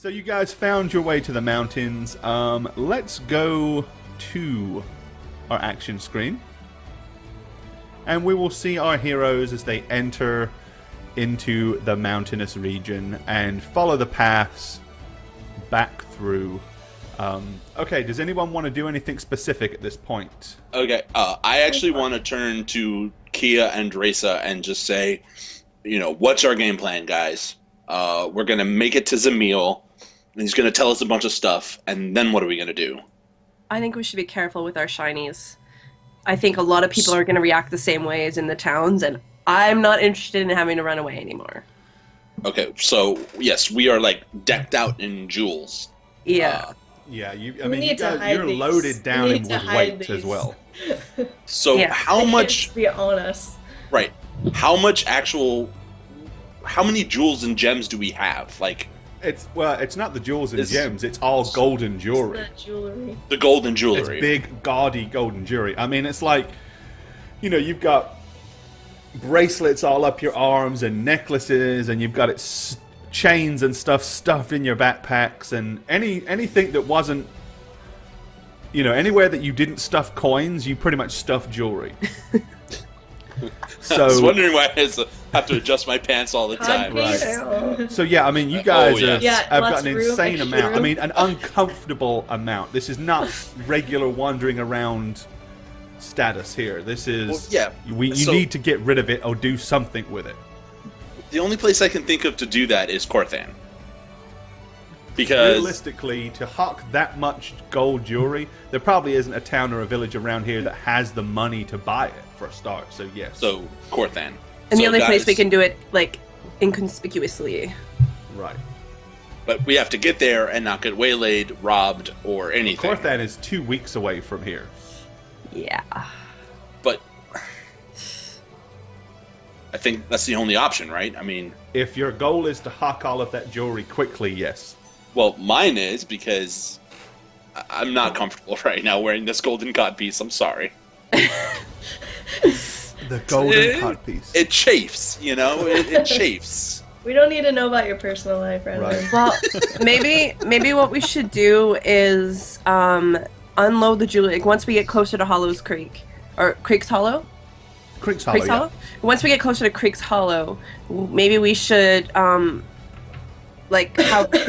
So you guys found your way to the mountains. Let's go to our action screen. And we will see our heroes as they enter into the mountainous region and follow the paths back through. Okay, does anyone want to do anything specific at this point? Okay, I actually want to turn to Kia and Reza and just say, what's our game plan, guys? We're going to make it to Zamil, and he's going to tell us a bunch of stuff, and then what are we going to do? I think we should be careful with our shinies. I think a lot of people are going to react the same way as in the towns, and I'm not interested in having to run away anymore. Okay, so, yes, we are, decked out in jewels. Yeah. Yeah, you're loaded down with weight as well. So how much... be on us. Right. How many jewels and gems do we have? It's not the jewels and gems, it's all golden jewelry. It's the jewelry. The golden jewelry. It's big, gaudy golden jewelry. I mean, it's like, you've got bracelets all up your arms and necklaces, and you've got chains and stuff stuffed in your backpacks, and anything that wasn't, anywhere that you didn't stuff coins, you pretty much stuffed jewelry. So, I was wondering why I have to adjust my pants all the time. Right. So yeah, I mean, you guys have got an insane amount. Room. I mean, an uncomfortable amount. This is not regular wandering around status here. This is you need to get rid of it or do something with it. The only place I can think of to do that is Korthan. Because realistically, to hawk that much gold jewelry, there probably isn't a town or a village around here that has the money to buy it for a start. So yes. So Korthan. And the only place we can do it inconspicuously. Right. But we have to get there and not get waylaid, robbed, or anything. Korthan is 2 weeks away from here. Yeah. But I think that's the only option, right? I mean, if your goal is to hawk all of that jewelry quickly, yes. Well, mine is, because I'm not comfortable right now wearing this golden codpiece. I'm sorry. The golden codpiece. It chafes, it chafes. We don't need to know about your personal life, right? Well, maybe what we should do is unload the jewelry once we get closer to Hollow's Creek. Or Creek's Hollow? Creek's Hollow, yeah. Once we get closer to Creek's Hollow, maybe we should have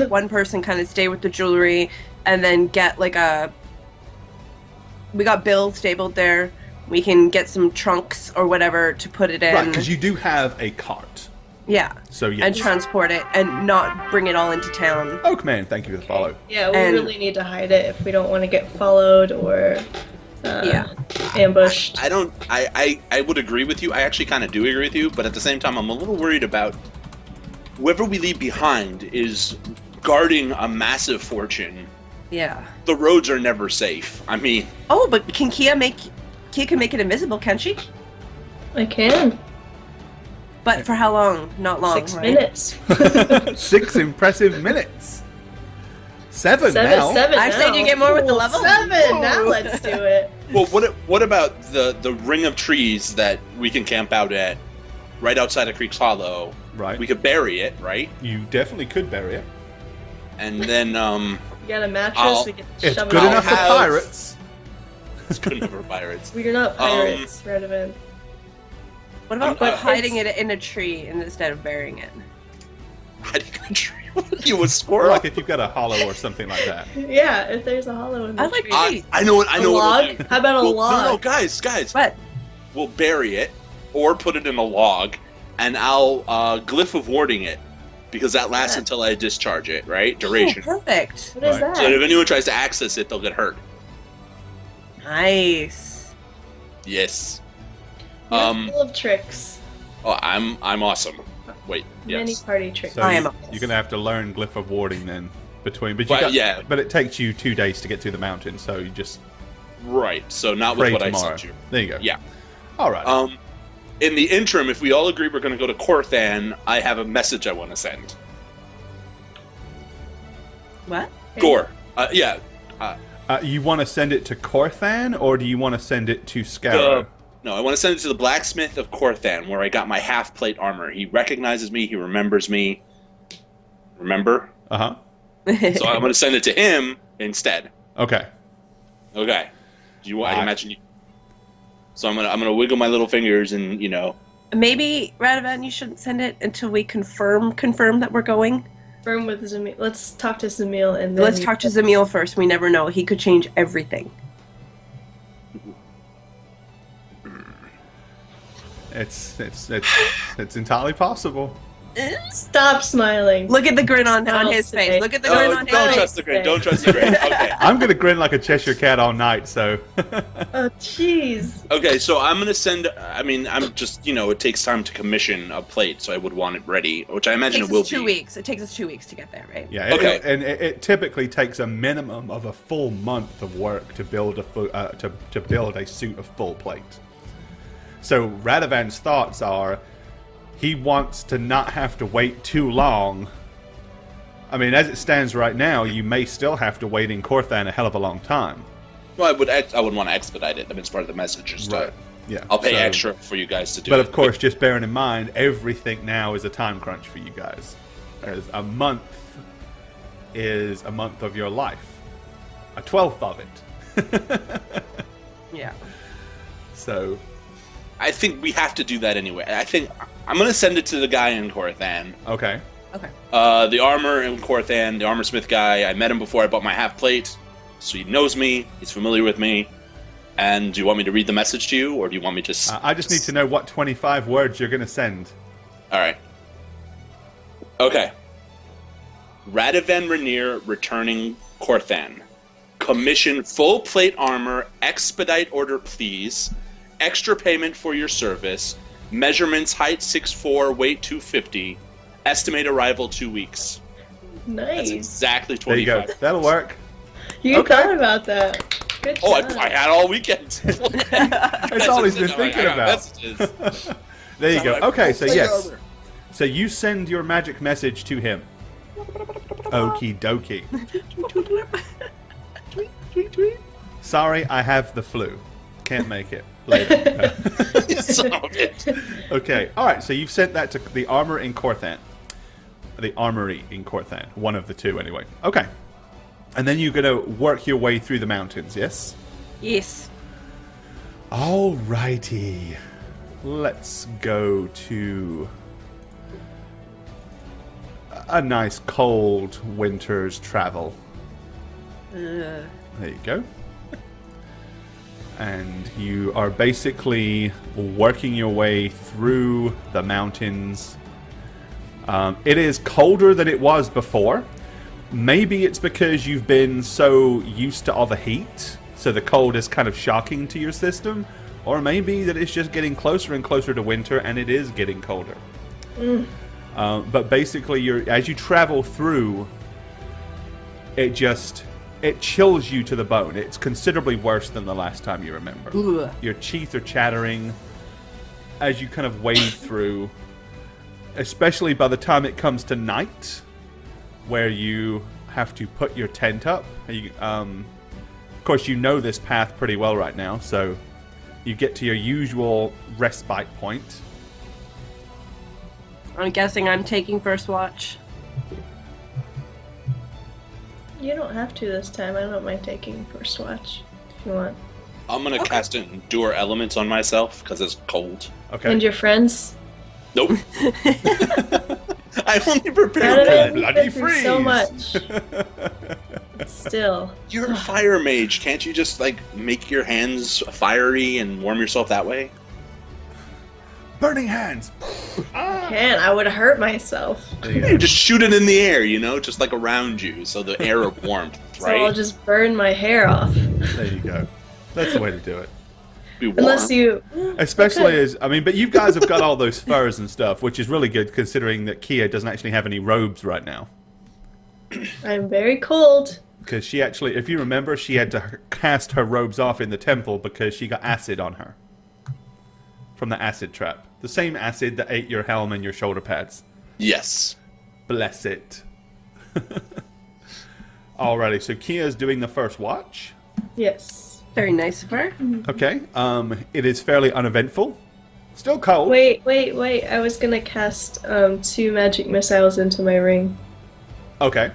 one person kind of stay with the jewelry and then get we got Bill stabled there. We can get some trunks or whatever to put it in. Right, because you do have a cart. Yeah. So yes. And transport it and not bring it all into town. Oakman, thank you for the follow. Yeah, we really need to hide it if we don't want to get followed or ambushed. I would agree with you. I actually kind of do agree with you, but at the same time, I'm a little worried about whoever we leave behind is guarding a massive fortune. Yeah. The roads are never safe. I mean... Oh, but can Kia can make it invisible, can she? I can. But for how long? Not long, 6 right? minutes. 6 impressive minutes. 7 now. 7 I said you get more with the level. 7. Now let's do it. Well, what about the ring of trees that we can camp out at right outside of Creek's Hollow? Right. We could bury it, right? You definitely could bury it. And then, We got a mattress, we can it's shove good it enough for pirates. It's good enough for pirates. We're not pirates, Redevin. What about hiding it in a tree instead of burying it? Hiding in a tree? You a squirrel? Like if you've got a hollow or something like that. Yeah, if there's a hollow in the I like tree. trees. I know what log? we'll do. How about a log? No, guys. What? We'll bury it or put it in a log, and I'll glyph of warding it, because that lasts until I discharge it, right? Duration. Oh, perfect. What is that? So that if anyone tries to access it, they'll get hurt. Nice. Yes. You're full of tricks. Oh, I'm awesome. Wait, Many yes. party tricks. So you're going to have to learn Glyph of Warding then. But it takes you 2 days to get to the mountain, so you just... Right, so not with what tomorrow. I sent you. There you go. Yeah. All right. In the interim, if we all agree we're going to go to Korthan, I have a message I want to send. What? Gore. Yeah. You want to send it to Korthan, or do you want to send it to Scarrow? No, I want to send it to the blacksmith of Korthan, where I got my half-plate armor. He recognizes me. He remembers me. Remember? Uh-huh. So I'm going to send it to him instead. Okay. Okay. Do you want? I imagine you. So I'm gonna wiggle my little fingers and Maybe, Radovan, you shouldn't send it until we confirm that we're going. Confirm with Zamil. Let's talk to Zamil and then. Let's talk to Zamil first. We never know. He could change everything. It's entirely possible. Stop smiling. Look at the grin on his face. Look at the grin on his face. Don't trust the grin. Don't trust the grin. Okay. I'm gonna grin like a Cheshire cat all night. So. Oh, jeez. Okay, so I'm gonna send. I'm just it takes time to commission a plate, so I would want it ready, which I imagine it will be. 2 weeks. It takes us 2 weeks to get there, right? Yeah. Okay. It typically takes a minimum of a full month of work to build to build a suit of full plate. So Radovan's thoughts are, he wants to not have to wait too long. I mean, as it stands right now, you may still have to wait in Corthan a hell of a long time. Well, I would want to expedite it. I mean, it's part of the message. Just Right. Yeah. I'll pay So- extra for you guys to do But it. of course, just bearing in mind, everything now is a time crunch for you guys. As a month is a month of your life. A 12th of it. Yeah. So, I think we have to do that anyway. I think I'm gonna send it to the guy in Corthan. okay. Okay. The armor in Corthan, the armor smith guy. I met him before I bought my half plate, so he knows me. He's familiar with me. And do you want me to read the message to you, or do you want me to? I just need to know what 25 words you're going to send. All right. Okay. Radovan Rainier returning Corthan. Commission full plate armor. Expedite order, please. Extra payment for your service. Measurements: height 6'4", weight 250. Estimate arrival 2 weeks. Nice. That's exactly There you 25. go. That'll work. You Okay. thought about that. Good Oh, job. I had all weekend. That's all he's been thinking about. Messages. There you go. Alright, Okay, so plate yes. armor. So you send your magic message to him. Okie dokie. Sorry, I have the flu. Can't make it. Later. Son of a bitch. Okay. All right. So you've sent that to the armor in Corthan. The armory in Corthan. One of the two, anyway. Okay. And then you're going to work your way through the mountains, yes? Yes. All righty. Let's go to a nice cold winter's travel. There you go. And you are basically working your way through the mountains. It is colder than it was before. Maybe it's because you've been so used to all the heat, so the cold is kind of shocking to your system. Or maybe that it's just getting closer and closer to winter, and it is getting colder. But basically, as you travel through, it chills you to the bone. It's considerably worse than the last time you remember. Ugh. Your teeth are chattering as you kind of wade through, especially by the time it comes to night, where you have to put your tent up. Of course, you know this path pretty well right now, so you get to your usual respite point. I'm guessing I'm taking first watch. You don't have to this time. I don't mind taking first watch if you want. I'm gonna cast Endure Elements on myself because it's cold. Okay. And your friends? Nope. I only Radovan, prepared you've one. bloody been through so freeze. much. Still. You're a fire mage. Can't you just make your hands fiery and warm yourself that way? Burning hands. Can't. I would hurt myself. There you You go. just shoot it in the air, just around you, so the air of warmth, So I'll right? just burn my hair off. There you go. That's the way to do it. Be warm. But Unless you guys have got all those furs and stuff, which is really good considering that Kia doesn't actually have any robes right now. I'm very cold. Because she actually, if you remember, she had to cast her robes off in the temple because she got acid on her. From the acid trap. The same acid that ate your helm and your shoulder pads. Yes. Bless it. Alrighty, so Kia's doing the first watch. Yes. Very nice of her. Okay. It is fairly uneventful. Still cold. Wait. I was gonna cast 2 magic missiles into my ring. Okay.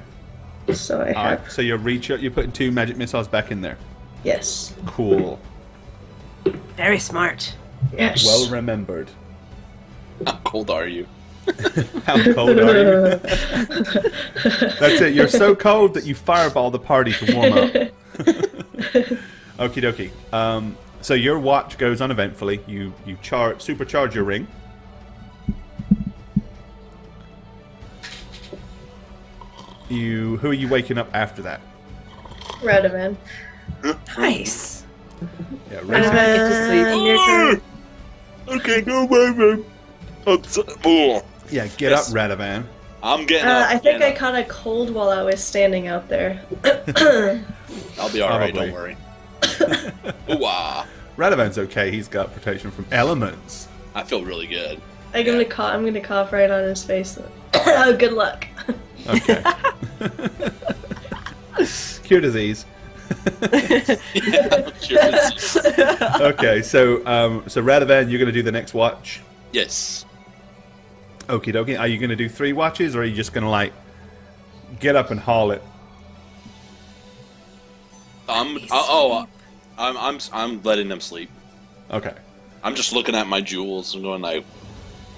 So I All have. right. So you're putting 2 magic missiles back in there. Yes. Cool. Very smart. Yes. Well remembered. How cold are you? How cold are you? That's it. You're so cold that you fireball the party to warm up. Okie dokie. So your watch goes uneventfully. You supercharge your ring. Who are you waking up after that? Radovan. Nice. Yeah, Radovan, Radovan. get to sleep. Your turn. Okay, go, baby. Yeah, get Yes. up, Radovan. I'm getting up. I think I getting up. caught a cold while I was standing out there. I'll be alright, Probably. don't worry. Ooh-ah. Radovan's okay. He's got protection from elements. I feel really good. I'm gonna cough right on his face. Oh, good luck. Okay. Cure disease. Yeah, cheers. Okay, so Radovan, you're going to do the next watch. Yes. Okie dokie. Are you going to do 3 watches, or are you just going to like get up and haul it? I'm letting them sleep. Okay. I'm just looking at my jewels and going like,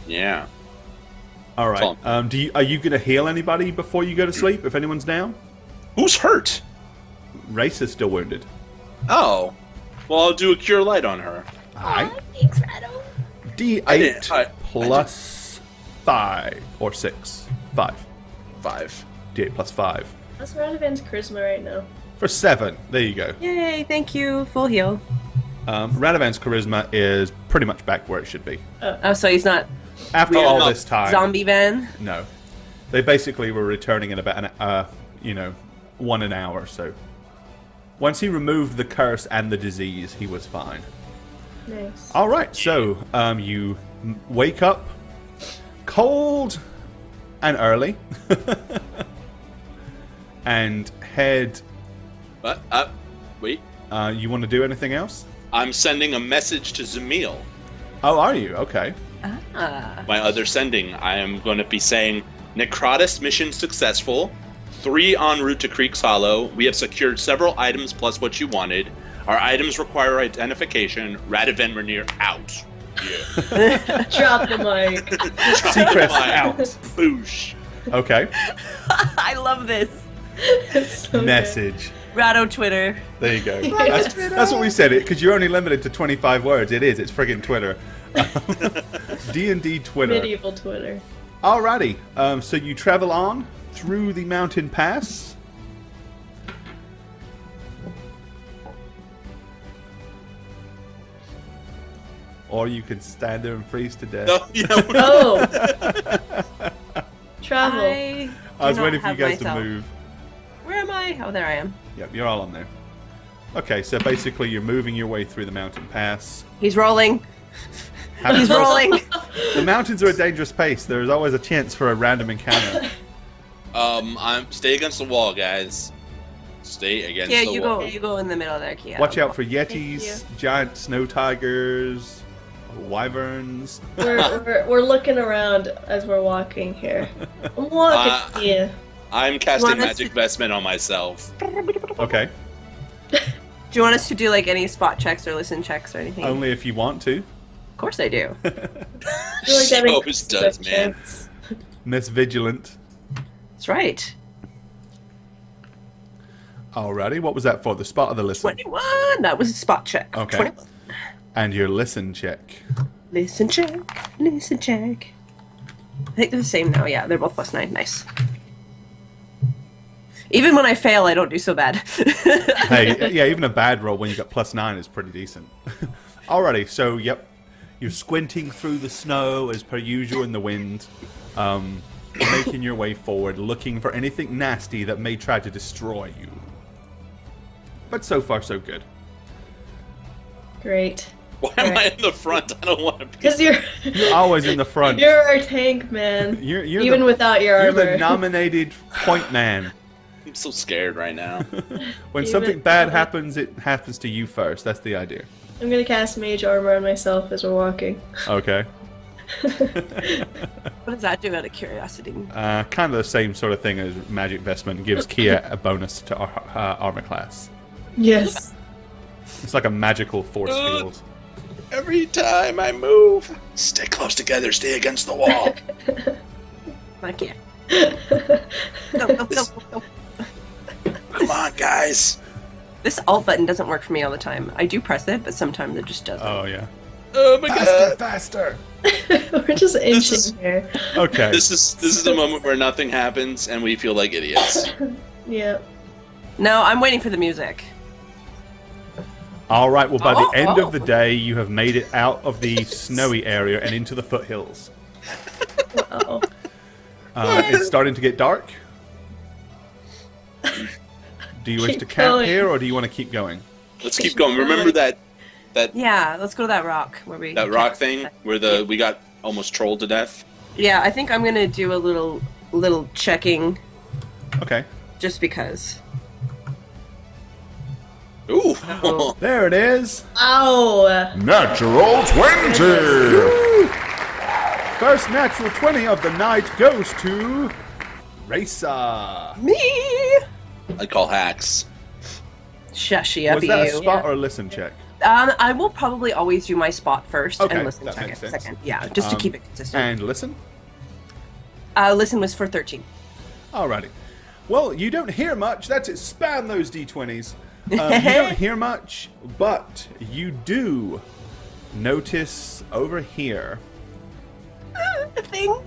yeah. All right. Are you going to heal anybody before you go to sleep if anyone's down? Who's hurt? Race is still wounded. Oh. Well, I'll do a cure light on her. All right. Thanks, Rado. D8 plus 5 or 6. 5. 5. D8 plus 5 That's Radovan's charisma right now. for 7. There you go. Yay, thank you. Full heal. Radovan's charisma is pretty much back where it should be. Oh, so he's not After Well, all no. this time, zombie van? no, they basically were returning in about 1 an hour. So once he removed the curse and the disease, he was fine. Nice. All right, so you wake up cold and early, and head. But, wait. You want to do anything else? I'm sending a message to Zamil. Oh, are you? Okay. Ah. My other sending, I am going to be saying, Necrotis mission successful. 3 en route to Creek's Hollow. We have secured several items plus what you wanted. Our items require identification. Radovan Rainier out. Yeah. Drop the mic. Seacrest out. Boosh. Okay. I love this. It's so Message. Rado Twitter. There you go. That's what we said it because you're only limited to 25 words. It is. It's friggin' Twitter. D&D good. Twitter. Medieval Twitter. Alrighty. So you travel on through the mountain pass. Or you can stand there and freeze to death. No, you know, Oh! Travel. I was waiting for you have guys myself. to move. Where am I? Oh, there I am. Yep, you're all on there. Okay, so basically you're moving your way through the mountain pass. He's rolling. Have He's to- rolling. The mountains are a dangerous place. There's always a chance for a random encounter. I'm stay against the wall, guys. Stay against Yeah, the you wall. go. You go in the middle there, Kia. Watch out for Thank yetis, giant snow tigers, wyverns. We're looking around as we're walking here. I'm walking here. I'm casting Want us magic to- vestment on myself. Okay, Do you want us to do like any spot checks or listen checks or anything? only if you want to. Of course I do. I feel like She that always increases does, our man. chance. Miss Vigilant. That's right. Alrighty, what was that for? The spot or the listen? 21. That was a spot check. Okay. 21. And your listen check. Listen check. Listen check. I think they're the same now. Yeah, they're both +9. Nice. Even when I fail, I don't do so bad. Hey, yeah, even a bad roll when you got +9 is pretty decent. Alrighty, so yep, you're squinting through the snow as per usual in the wind, making your way forward, looking for anything nasty that may try to destroy you. But so far, so good. Great. Why am I in the front? I don't want to be. Because you're You're always in the front. you're our tank, man. You're Even the, without your you're armor. the nominated point man. I'm so scared right now. When Even- something bad happens, it happens to you first. That's the idea. I'm gonna cast mage armor on myself as we're walking. Okay. What does that do out of curiosity? Kind of the same sort of thing as Magic Vestment. Gives Kia a bonus to armor class. Yes. It's like a magical force field. Every time I move, stay close together, stay against the wall. I can't. Go. Come on, guys. This alt button doesn't work for me all the time. I do press it, but sometimes it just doesn't. Oh, yeah. Oh my god. Faster! We're just inching here. Okay. This is the moment where nothing happens and we feel like idiots. Yeah. No, I'm waiting for the music. All right, well, by the end Oh. of the day, you have made it out of the snowy area and into the foothills. Uh-oh. It's starting to get dark. Do you wish Keep to camp going. here, or do you want to keep going? Let's keep going. Remember that Yeah, let's go to that rock where we. rock thing where we got almost trolled to death? Yeah, I think I'm gonna do a little checking Okay. just because. Ooh. Oh. There it is. Ow! Natural 20! First natural 20 of the night goes to Raisa. Me. I call hacks. Shushy up Was that a you. spot or a listen check? I will probably always do my spot first Okay, and listen that check makes it sense. second. Yeah, just to keep it consistent. And listen? Listen was for 13. Alrighty. Well, you don't hear much. That's it. Spam those d20s. You don't hear much, but you do notice over here Thing.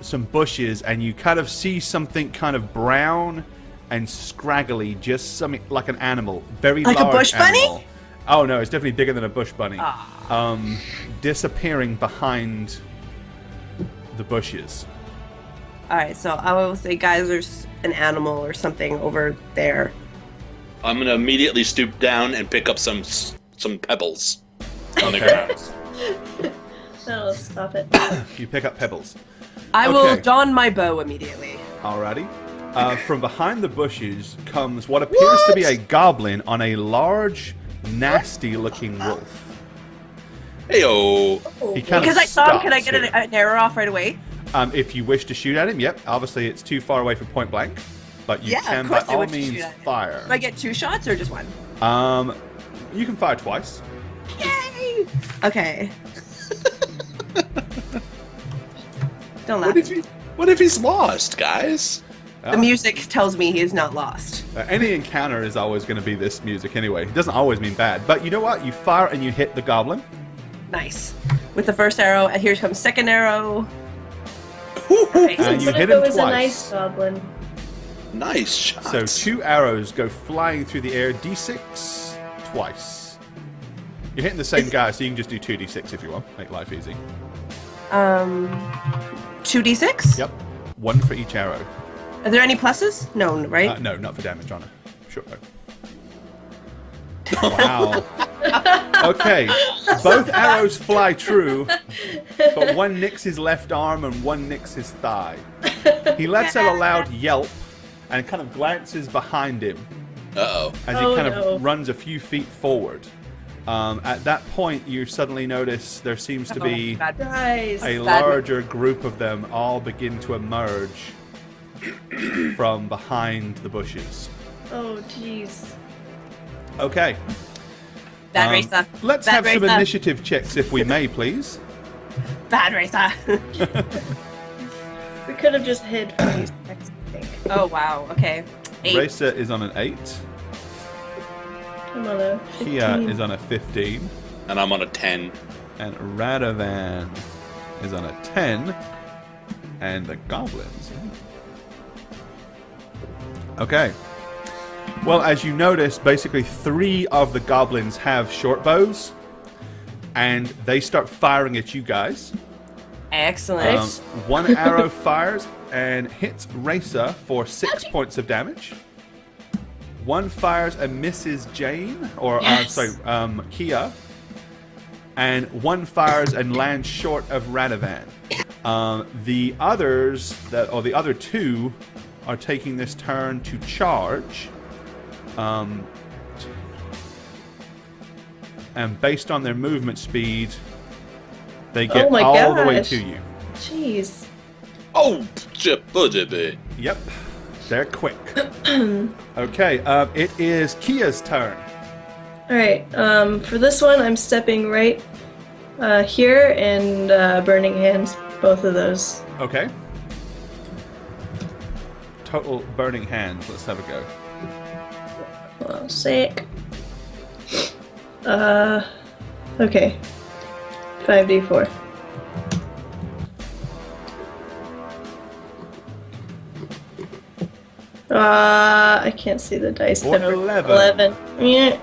some bushes, and you kind of see something kind of brown and scraggly, just something like an animal, very Like a large bush bunny? animal. Oh no, it's definitely bigger than a bush bunny. Ah. Disappearing behind the bushes. All right, so I will say, guys, there's an animal or something over there. I'm gonna immediately stoop down and pick up some pebbles on the ground. No, stop it. You pick up pebbles. I will Okay. don my bow immediately. Alrighty. From behind the bushes comes what appears to be a goblin on a large, nasty-looking wolf. Heyo. He kind Because of I saw him, can I stops get here. an arrow off right away? If you wish to shoot at him, yep. Obviously, it's too far away from point blank, but you Yeah, can, of by course I all wish to shoot means, at him. fire. Do I get 2 shots or just 1? You can fire twice. Yay! Okay. Don't laugh. What if he's lost, guys? The music tells me he is not lost. Any encounter is always going to be this music anyway. It doesn't always mean bad, but you know what? You fire and you hit the goblin. Nice. With the first arrow, and here comes second arrow. And you What hit if it him was a twice. nice goblin? Nice shot. So 2 arrows go flying through the air. D6 twice. You're hitting the same guy, so you can just do 2d6 if you want. Make life easy. 2d6? Yep. 1 for each arrow. Are there any pluses? No, right? No, not for damage on a short bow. Wow. Okay. Both arrows fly true, but one nicks his left arm and one nicks his thigh. He lets out a loud yelp and kind of glances behind him Uh-oh. as Oh, he kind no. of runs a few feet forward. At that point, you suddenly notice there seems to be Oh, bad. Guys. a Bad. larger group of them all begin to emerge from behind the bushes. Oh, jeez. Okay. Bad racer. Let's Bad have some racer. initiative checks, if we may, please. Bad racer. We could have just hid from these attacks, I think. Oh, wow. Okay. 8. Racer is on an 8. I'm on a 15. Kia is on a 15. And I'm on a 10. And Radovan is on a 10. And the goblins. Okay. Well, as you notice, basically 3 of the goblins have short bows. And they start firing at you guys. Excellent. 1 arrow fires and hits Racer for 6 points of damage. 1 fires and misses Jane, or Yes. Kia. And 1 fires and lands short of Radovan. The others, the other 2, are taking this turn to charge. And based on their movement speed, They get Oh my all the way gosh. to you. Jeez. Oh, baby. Yep. They're quick. Okay, it is Kia's turn. Alright, for this one, I'm stepping right here and Burning Hands, both of those. Okay. Total burning hands. Let's have a go. Well, sick. Okay. 5d4. I can't see the dice. For Pepper. 11. 11. Yeah,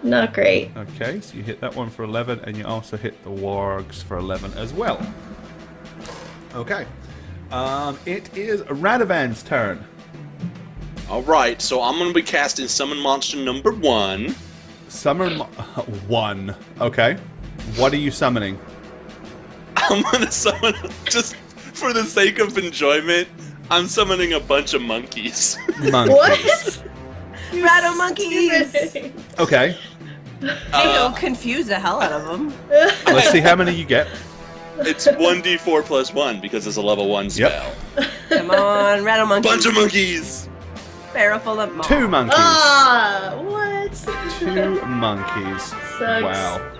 not great. Okay, so you hit that one for 11, and you also hit the wargs for 11 as well. Okay. It is Radovan's turn. All right, so I'm going to be casting Summon Monster number 1. Summon 1. Okay. What are you summoning? I'm going to summon, just for the sake of enjoyment, I'm summoning a bunch of monkeys. Monkeys. What? Rattle monkeys! Stupid. Okay. They'll confuse the hell out of them. Let's see how many you get. It's 1d4 plus 1 because it's a level 1 spell. Come on, rattle monkeys. Bunch of monkeys! Barrel full of 2 monkeys. Ah, what? 2 monkeys. Sucks. Wow.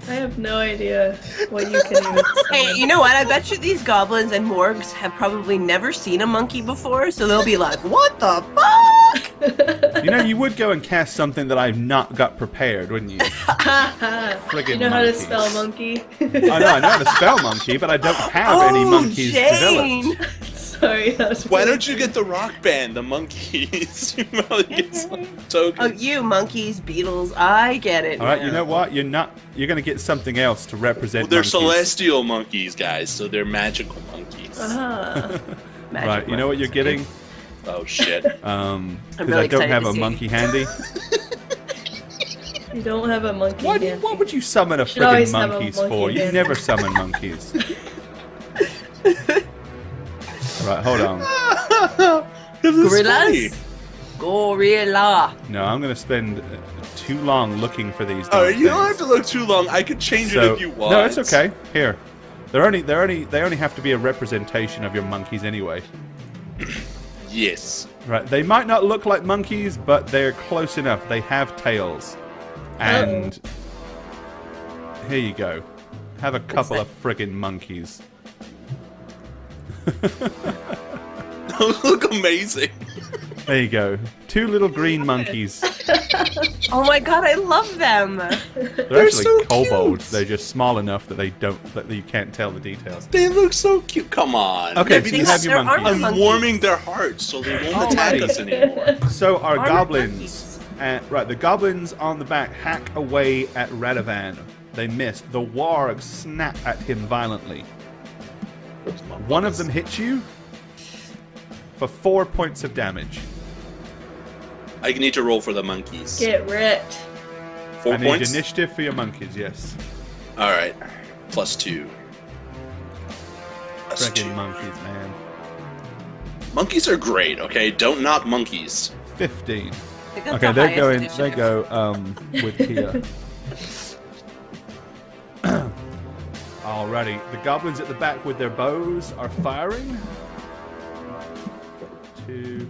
I have no idea what you can even Hey, summon. you know what? I bet you these goblins and morgs have probably never seen a monkey before, so they'll be like, what the fuck? You know, you would go and cast something that I've not got prepared, wouldn't you? Friggin' You know how to monkeys. spell monkey? I know how to spell monkey, but I don't have any monkeys Jane! developed. Sorry, that was Why weird. don't you get the rock band, the monkeys? You probably get some tokens. Oh, you monkeys, beetles, I get it. All right, now. you know what? You're going to get something else to represent Well, they're monkeys. celestial monkeys, guys, so they're magical monkeys. Ah. Magic Right, you know what you're monkeys. getting? Oh, shit. Because really I don't excited have to a see. monkey handy. You don't have a monkey What handy. would you summon a Should always friggin' have a monkeys monkey for? You handy. never summon monkeys. Right, hold on. Gorillas? Gorilla. No, I'm going to spend too long looking for these. Alright, damn you don't have things. to look too long. I could change it if you want. No, it's okay. Here, they only have to be a representation of your monkeys anyway. Yes. Right, they might not look like monkeys, but they're close enough. They have tails, and here you go. Have a couple of friggin' monkeys. Those look amazing. There you go. 2 little green monkeys. Oh my god, I love them. They're actually so kobolds. cute. They're just small enough that that you can't tell the details. They look so cute. Come on. Okay, Maybe so you this- have your There aren't monkeys. I'm monkeys. warming their hearts so they won't Oh, attack buddy. us anymore. So our Armored goblins, right? The goblins on the back hack away at Radovan. They missed. The wargs snap at him violently. One of them hits you for 4 points of damage. I need to roll for the monkeys. Get wrecked. 4 I need points? initiative for your monkeys. Yes, Alright. +2. That's friggin' 2. monkeys, man. Monkeys are great, okay? Don't knock monkeys. 15. They got Okay, the they're highest going. They initiative. go with Kia. Alrighty, the goblins at the back with their bows are firing. 1, 2,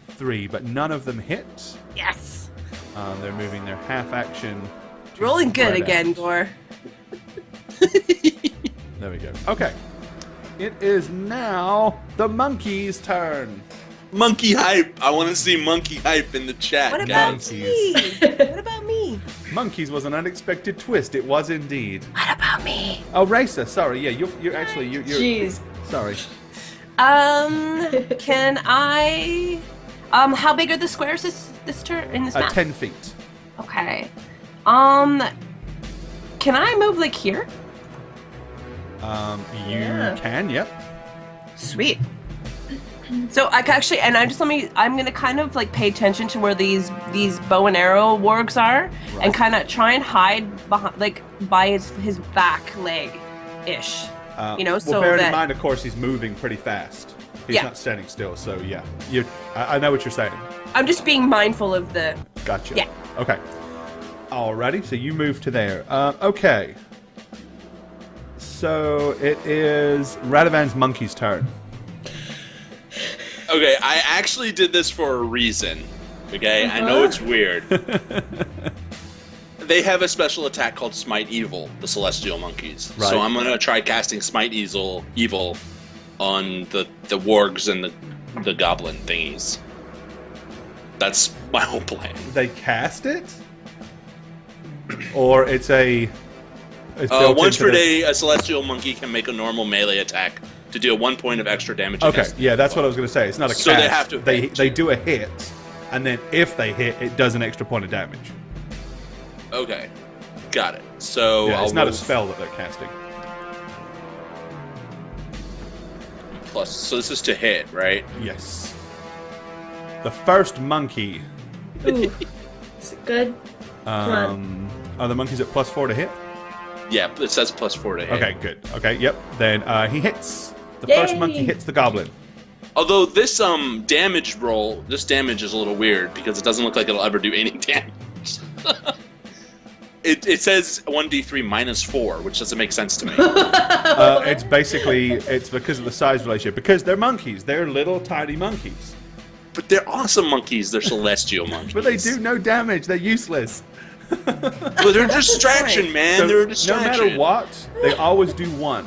3, but none of them hit. Yes. They're moving their half action. to Rolling good spread again, out. Gore. There we go. Okay, it is now the monkey's turn. Monkey hype. I want to see monkey hype in the chat, What about guys. me? What about me? Monkeys was an unexpected twist. It was indeed. What about me? Oh, Racer. Sorry. Yeah, you're actually you're. Jeez. Sorry. Can I? How big are the squares this turn in this map? 10 feet. Okay. Can I move like here? You Yeah. can. Yep. Sweet. So I can actually, and I'm gonna kind of like pay attention to where these bow and arrow wargs are, and kind of try and hide behind, like by his back leg, ish. You know, well, so bearing that in mind, of course, he's moving pretty fast. He's Yeah. not standing still. So yeah, I know what you're saying. I'm just being mindful of the. Gotcha. Yeah. Okay. Alrighty, so you move to there. Okay. So it is Radovan's monkey's turn. Okay, I actually did this for a reason. Okay, I know it's weird. They have a special attack called Smite Evil, the Celestial Monkeys. Right. So I'm going to try casting Smite Evil on the wargs and the goblin thingies. That's my whole plan. They cast it? Or it's a... It's built once into per the- day, a Celestial Monkey can make a normal melee attack to deal 1 point of extra damage. Okay, against yeah, that's what I was going to say. It's not a So cast. they have to hit. They do a hit, and then if they hit, it does an extra point of damage. Okay, got it. So Yeah, it's I'll not a roll spell that they're casting. plus. So this is to hit, right? Yes. The first monkey. Ooh. Is it good? Are the monkeys at +4 to hit? Yeah, it says +4 to hit. Okay, good. Okay, yep. Then he hits. The Yay! first monkey hits the goblin. Although this damage roll, this damage is a little weird because it doesn't look like it'll ever do any damage. It says 1d3 -4, which doesn't make sense to me. It's basically, it's because of the size relationship. Because they're monkeys. They're little tiny monkeys. But they're awesome monkeys. They're celestial monkeys. But they do no damage. They're useless. But they're a distraction, man. So they're a no distraction. matter what, they always do 1.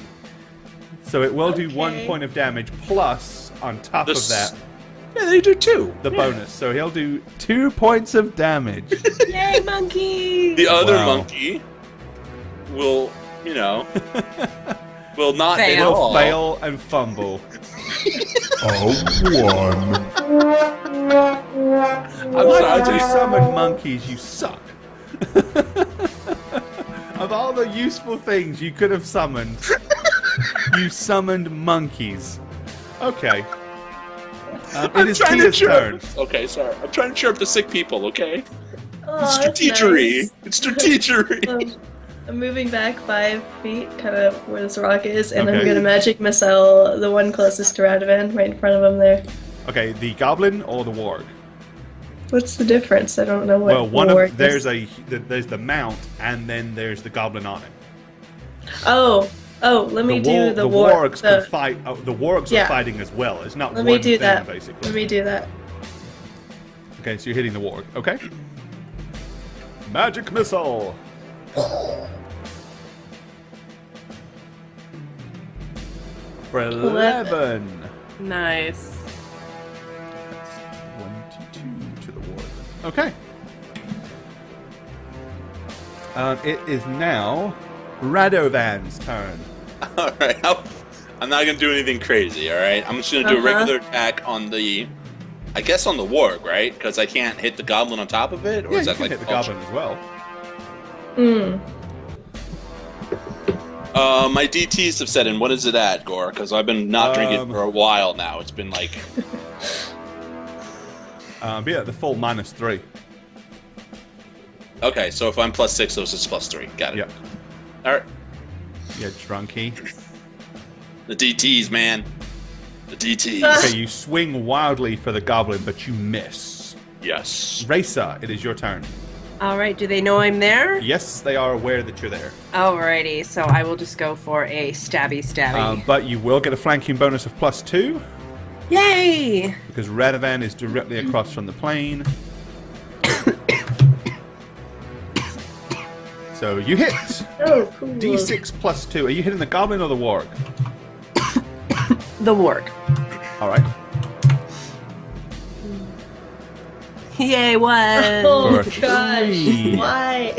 So it will do 1 Okay. point of damage plus, on top of that, Yeah, they do too. the bonus. So he'll do 2 points of damage. Yay, monkey! The other Wow. monkey will, will not Fail. hit at He'll all. fail and fumble. A 1. I'm Why sorry, did you summon monkeys? You suck. Of all the useful things you could have summoned, you summoned monkeys. Okay. It is trying to Kia's cheer turn. up. Okay, sorry. I'm trying to cheer up the sick people, okay? Oh, It's that's strategery. nice. It's strategery. I'm moving back 5 feet, kind of where this rock is, and Okay. I'm gonna magic missile the one closest to Radovan, right in front of him there. Okay, the goblin or the warg? What's the difference? I don't know what. Well, one warg of there's is. there's the mount, and then there's the goblin on it. Oh, let me do the wargs the- can fight. Oh, the wargs Yeah. are fighting as well. It's not Let one me do thing, that. basically. Let me do that. Okay, so you're hitting the warg. Okay. Magic missile. For 11. Nice. That's 22 to the warg. Okay. It is now Radovan's turn. All right. I'm not going to do anything crazy, all right? I'm just going to do a Uh-huh. regular attack on the... I guess on the warg, right? Because I can't hit the goblin on top of it? Or Yeah, is you that can like hit the culture? goblin as well. My DTs have set in. What is it at, Gore? Because I've been not drinking for a while now. It's been like... But yeah, the full -3. Okay, so if I'm +6, so it's +3. Got it. Yep. All right. Yeah, drunky. The DTs, man. The DTs. Okay, you swing wildly for the goblin, but you miss. Yes. Raisa, it is your turn. Alright, do they know I'm there? Yes, they are aware that you're there. Alrighty, so I will just go for a stabby. But you will get a flanking bonus of +2, Yay! because Radovan is directly across from the plane. So you hit! Oh, cool. D6 +2. Are you hitting the goblin or the warg? The warg. Alright. Yay, one! Oh For gosh! 3. Why?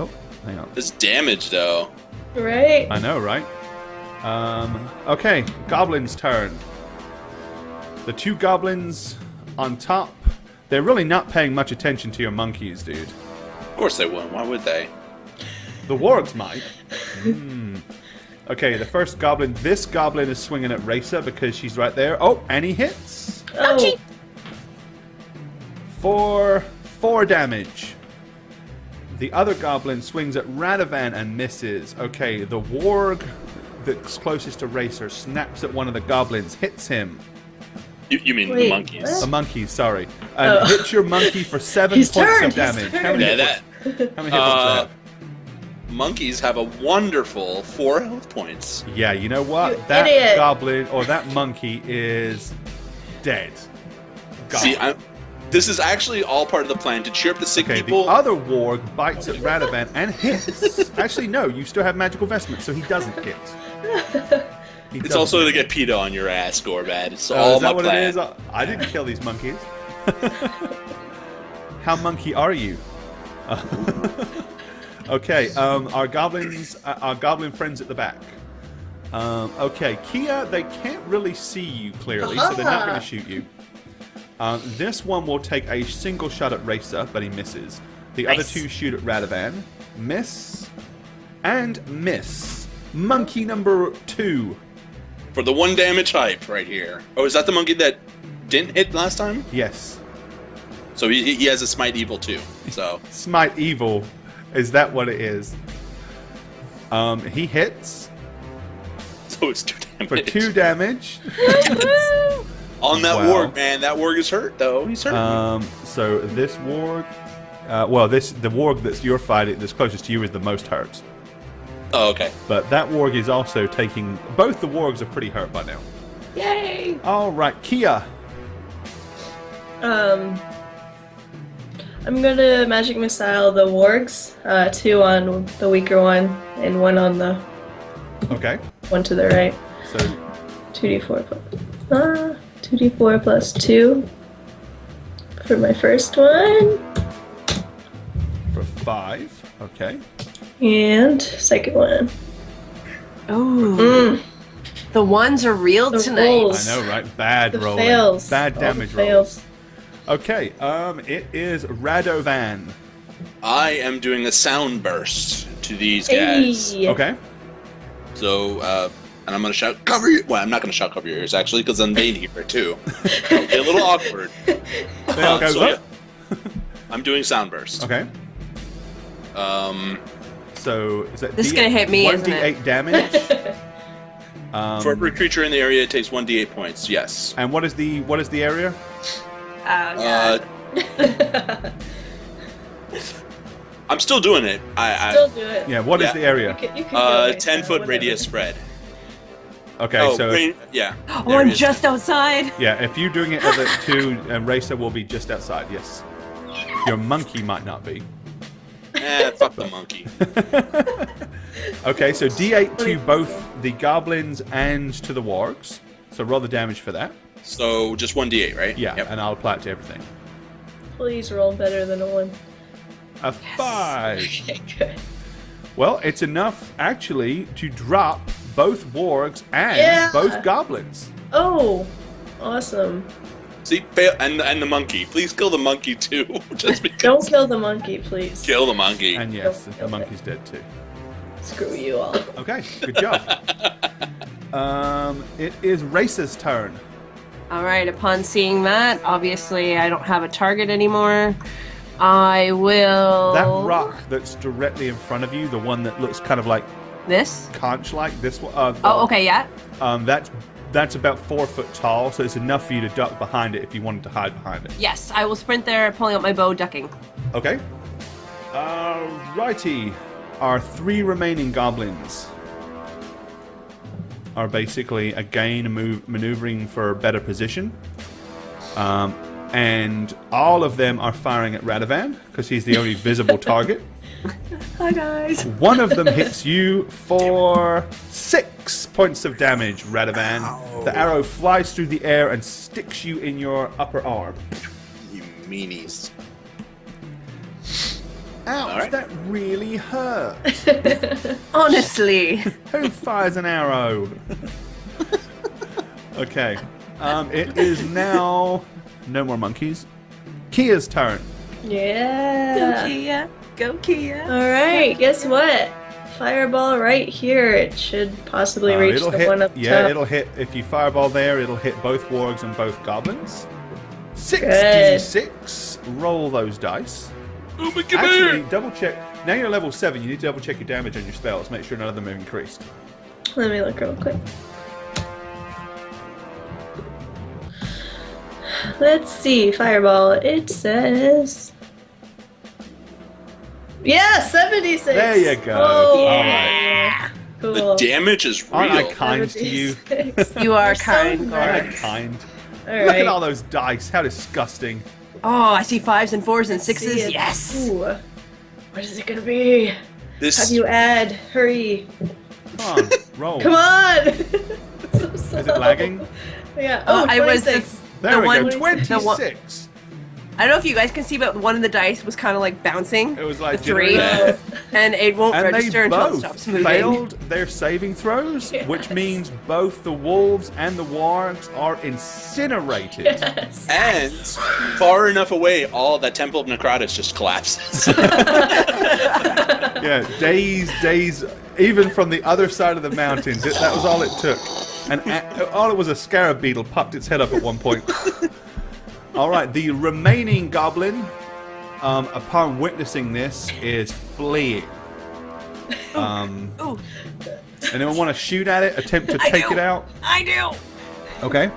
Oh, hang on. This damage, though. Right? I know, right? Okay, goblin's turn. The 2 goblins on top, they're really not paying much attention to your monkeys, dude. Of course they wouldn't. Why would they? The wargs might. Okay, the first goblin, this goblin is swinging at Raisa because she's right there. Oh, and he hits Oh, for 4 damage. The other goblin swings at Radovan and misses. Okay, the warg that's closest to Racer snaps at one of the goblins, hits him You mean the Wait, monkeys? what? The monkeys, sorry. And hit your monkey for 7 He's points turned, of damage. he's How many turned. hit Yeah, points? How many hit points do they have? Monkeys have a wonderful 4 health points. Yeah, you know what? You That idiot. goblin or that monkey is dead. Gone. See, this is actually all part of the plan to cheer up the sick Okay, people. the other warg bites at Radovan and hits. Actually, no, you still have magical vestments, so he doesn't hit. He It's doesn't also to hit. get PETA on your ass, Gorbad. It's Oh, all is my that what plan. it is? I didn't kill these monkeys. How monkey are you? Okay, our goblin friends at the back. Okay, Kia, they can't really see you clearly, so they're not going to shoot you. This one will take a single shot at Racer, but he misses. The other Nice. two shoot at Radovan. Miss. And miss. Monkey number 2. For the 1 damage hype right here. Oh, is that the monkey that didn't hit last time? Yes. So he has a smite evil too. So Smite evil. Is that what it is? He hits it's 2 damage. for 2 damage. On that Wow. warg, man. That warg is hurt though. He's hurt. So this warg, the warg that's you're fighting, that's closest to you, is the most hurt. Oh, okay. But that warg is also taking. Both the wargs are pretty hurt by now. Yay! All right, Kia. I'm gonna magic missile the wargs. 2 on the weaker one, and 1 on the Okay. one to the right. So 2d4 plus 2d4 plus 2 for my first one, for 5. Okay. and second one. Oh, the ones are real The tonight. rolls. I know, right? Bad The rolling. fails. Bad All the damage rolls. fails. Okay. It is Radovan. I am doing a sound burst to these guys. Hey. Okay. So, and I'm gonna shout, cover your. Well, I'm not gonna shout cover your ears actually, because then they'd hear it too. It'll be a little awkward. They all go, So, "What?" I'm doing sound burst. Okay. Um, So is that This is gonna hit me, isn't 1d8 damage? for every creature in the area, it takes 1d8 points. Yes. And what is the area? Oh, God. I'm still doing it. Still do it. Yeah. What is Yeah. the area? You can go next 10-foot time, radius whatever. spread. Okay. Oh, so yeah. Oh, there I'm it is. just outside. yeah, if you're doing it at the 2, Racer will be just outside. Yes. Your monkey might not be. Fuck the monkey. Okay. So D8 to both the goblins and to the wargs. So roll the damage for that. So just 1d8, right? Yeah. Yep. And I'll apply it to everything. Please roll better than a 1. A 5. Okay, good. Well, it's enough actually to drop both wargs and Yeah. both goblins. Oh, awesome. See, fail, and the monkey. Please kill the monkey too. Just because. Don't kill the monkey, please. Kill the monkey. And yes, Nope, the nope. monkey's dead too. Screw you all. Okay, good job. It is Racer's turn. All right. Upon seeing that, obviously I don't have a target anymore. I will. That rock that's directly in front of you, the one that looks kind of like This. conch-like, this one. Oh, okay. Yeah. That's about 4 foot tall, so it's enough for you to duck behind it if you wanted to hide behind it. Yes, I will sprint there, pulling out my bow, ducking. Okay. Righty. Our 3 remaining goblins are basically again maneuvering for better position. And all of them are firing at Radovan because he's the only visible target. Hi, guys. One of them hits you for 6 points of damage, Radovan. Ow. The arrow flies through the air and sticks you in your upper arm. You meanies. Ouch, Alright. that really hurt. Honestly. Who fires an arrow? Okay. It is now... No more monkeys. Kia's turn. Go, Yeah. Kia. Go, Kia. Alright, guess what? Fireball right here. It should possibly reach It'll the hit, one up yeah, top. it'll hit. If you fireball there, it'll hit both wargs and both goblins. 6d6. Roll those dice. Oh my God. Actually, double check. Now you're level 7. You need to double check your damage on your spells. Make sure none of them have increased. Let me look real quick. Let's see, fireball. It says. Yeah, 76. There you go. Oh, Yeah. cool. The damage is real. Aren't I kind to you? 76. You are You're so kind, Aren't I nice. kind? All Look right. at all those dice. How disgusting. Oh, I see 5s and 4s and Let's see 6s. it. Yes. Ooh. What is it gonna be? How This do you add? Hurry. Come on, roll. Come on! So Is it slow. lagging? Yeah. Oh, I was 26. There The we one- go. the one- 26. I don't know if you guys can see, but one of the dice was kind of like bouncing. It was like the 3, jittering. and it won't And they register until it both stops moving. failed their saving throws, which Yes. means both the wolves and the wargs are incinerated. Yes. and far enough away, all that Temple of Necrotis just collapses. Yeah, days, even from the other side of the mountains. That was all it took. And all it was a scarab beetle popped its head up at one point. All right, the remaining goblin, upon witnessing this, is fleeing. Ooh, Anyone want to shoot at it? Attempt to I take do. it out? I do. Okay.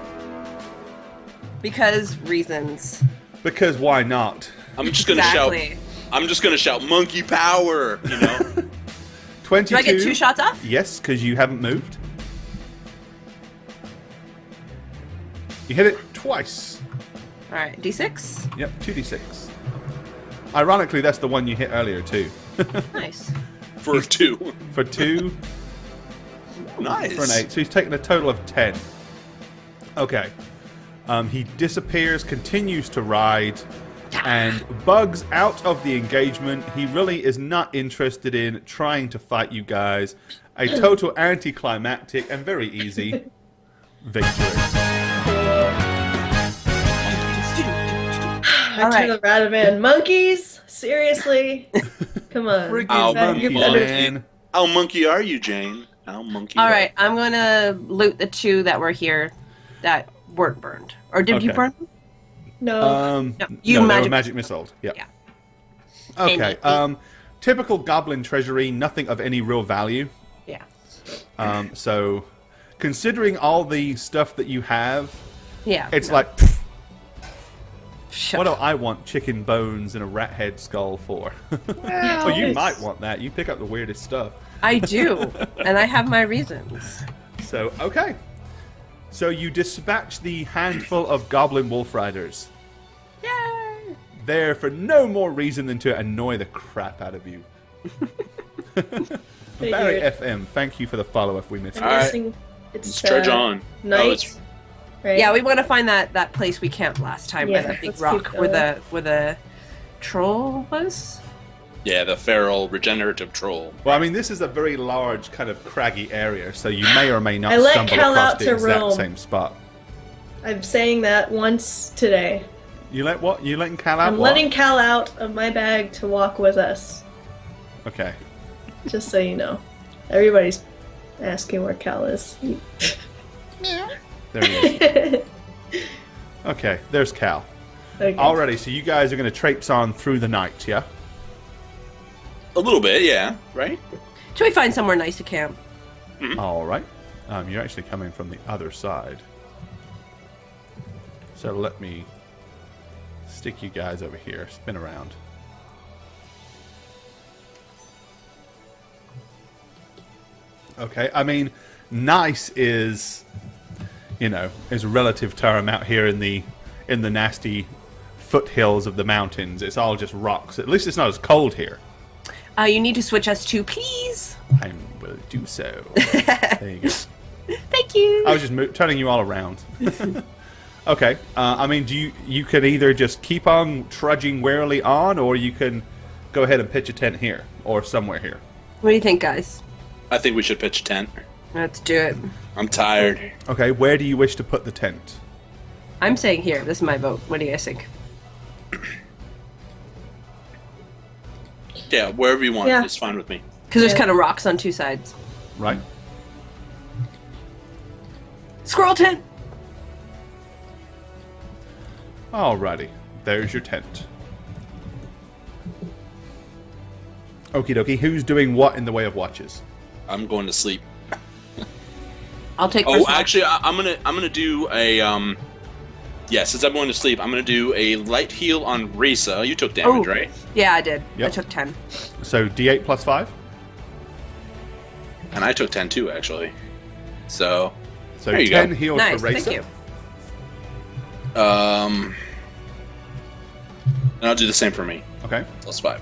Because reasons. Because why not? I'm just gonna shout. Exactly. I'm just gonna shout, "Monkey power!" You know. 22. Do I get 2 shots off? Yes, because you haven't moved. You hit it twice. All right, D6. Yep, 2d6. Ironically, that's the one you hit earlier, too. Nice. For 2. For 2, Nice. for an 8. So he's taken a total of 10. Okay. He disappears, continues to ride, and bugs out of the engagement. He really is not interested in trying to fight you guys. A total anticlimactic and very easy victory. Back to Alright. the Radaman monkeys? Seriously? Come on. Friggin' Ow, monkeys, monkey. man. How monkey are you, Jane? How monkey? All right, I'm gonna loot the 2 that were here that weren't burned. Or did you Okay. burn them? No. No, you they were magic magic missiled. Yep. Yeah. Okay. And Typical goblin treasury, nothing of any real value. Yeah. So, considering all the stuff that you have, Yeah. it's no. like, pff, Shut what do up. I want chicken bones and a rat head skull for? Well, you might want that. You pick up the weirdest stuff. I do, and I have my reasons. So, okay. So you dispatch the handful of goblin wolf riders. Yay! There for no more reason than to annoy the crap out of you. Barry Figured. FM, thank you for the follow if we missed I'm it. All right. guessing it's Let's trudge on. night. Oh, it's- Right? Yeah, we want to find that place we camped last time Yeah, by that big let's rock keep where going. the troll was. Yeah, the feral regenerative troll. Well, I mean, this is a very large, kind of craggy area, so you may or may not I let stumble Cal across out the to exact roam. same spot. I'm saying that once today. You let what? You letting Cal out? I'm what? letting Cal out of my bag to walk with us. Okay. Just so you know. Everybody's asking where Cal is. There he is. Okay, there's Cal. Okay. Alrighty, so you guys are going to traipse on through the night, yeah? A little bit, yeah. Right. Till we find somewhere nice to camp. Alright. You're actually coming from the other side. So let me stick you guys over here. Spin around. Okay, I mean, nice is, you know, is a relative term out here in the nasty foothills of the mountains. It's all just rocks. At least it's not as cold here. You need to switch us to, please. I will do so. There you go. Thank you. I was just turning you all around. Okay. I mean, you could either just keep on trudging warily on, or you can go ahead and pitch a tent here or somewhere here. What do you think, guys? I think we should pitch a tent. Let's do it. I'm tired. Okay. Where do you wish to put the tent? I'm saying here. This is my vote. What do you guys think? Yeah, wherever you want. Yeah. It's fine with me. Because there's Yeah. kind of rocks on 2 sides. Right. Squirrel tent. Alrighty. There's your tent. Okie dokie. Who's doing what in the way of watches? I'm going to sleep. I'll take. Oh, first watch. actually, I'm gonna do a Yeah, since I'm going to sleep, I'm going to do a light heal on Risa. You took damage, right? Yeah, I did. Yep. I took 10. So D8 plus 5. And I took 10 too, actually. So there you 10 go. healed Nice, for Racer. thank you. And I'll do the same for me. Okay. Plus 5.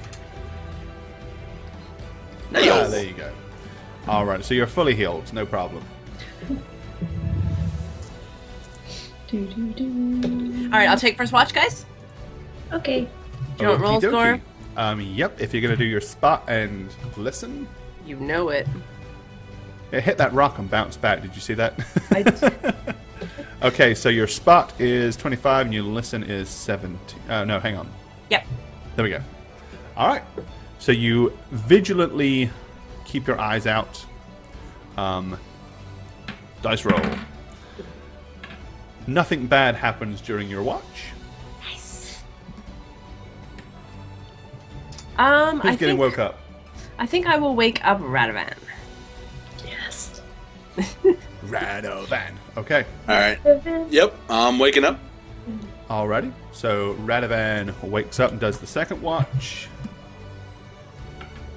Yeah, there you go. All right, so you're fully healed, no problem. All right, I'll take first watch, guys. Okay. Do you want roll Okey-dokey. score? Yep, if you're going to do your spot and listen. You know it. It hit that rock and bounced back. Did you see that? I Okay, so your spot is 25 and your listen is 17. No, hang on. Yep. There we go. All right. So you vigilantly keep your eyes out. Dice roll. Nothing bad happens during your watch. Who's getting woke up? I think I will wake up Radovan. Yes. Radovan. Okay. All right. Yep, I'm waking up. Alrighty. So Radovan wakes up and does the second watch.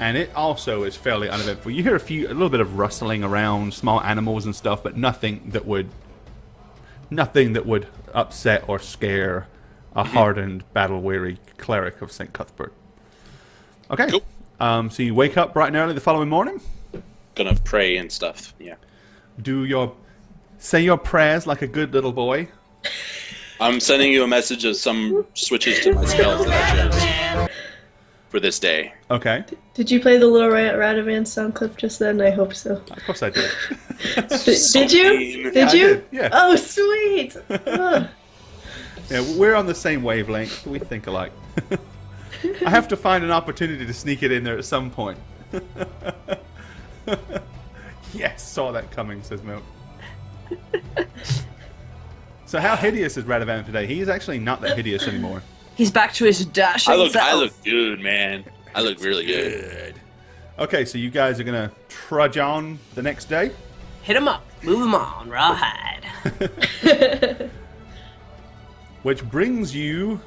And it also is fairly uneventful. You hear a little bit of rustling around, small animals and stuff, but nothing that would upset or scare a hardened, battle-weary cleric of St. Cuthbert. Okay. Cool. So you wake up bright and early the following morning. Gonna pray and stuff. Yeah. Say your prayers like a good little boy. I'm sending you a message of some switches to my spells that I chose for this day. Okay. Did you play the little Radovan sound clip just then? I hope so. Of course I did. Did you? Did I you? did, yeah. Oh, sweet. Ugh. Yeah, we're on the same wavelength. We think alike. I have to find an opportunity to sneak it in there at some point. Yes, saw that coming, says Milk. So how hideous is Radovan today? He is actually not that hideous anymore. He's back to his dashing I self. look good, man. I look really good. Okay, so you guys are going to trudge on the next day? Hit him up. Move him on. Rawhide. Which brings you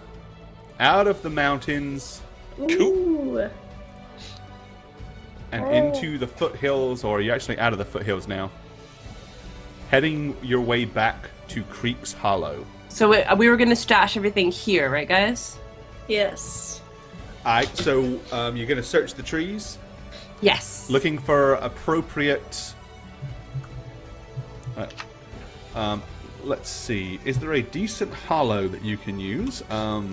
out of the mountains Ooh. and into the foothills, or you're actually out of the foothills now. Heading your way back to Creek's Hollow. So we were going to stash everything here, right, guys? Yes. Alright, so you're going to search the trees, Yes. looking for appropriate... let's see. Is there a decent hollow that you can use? 100.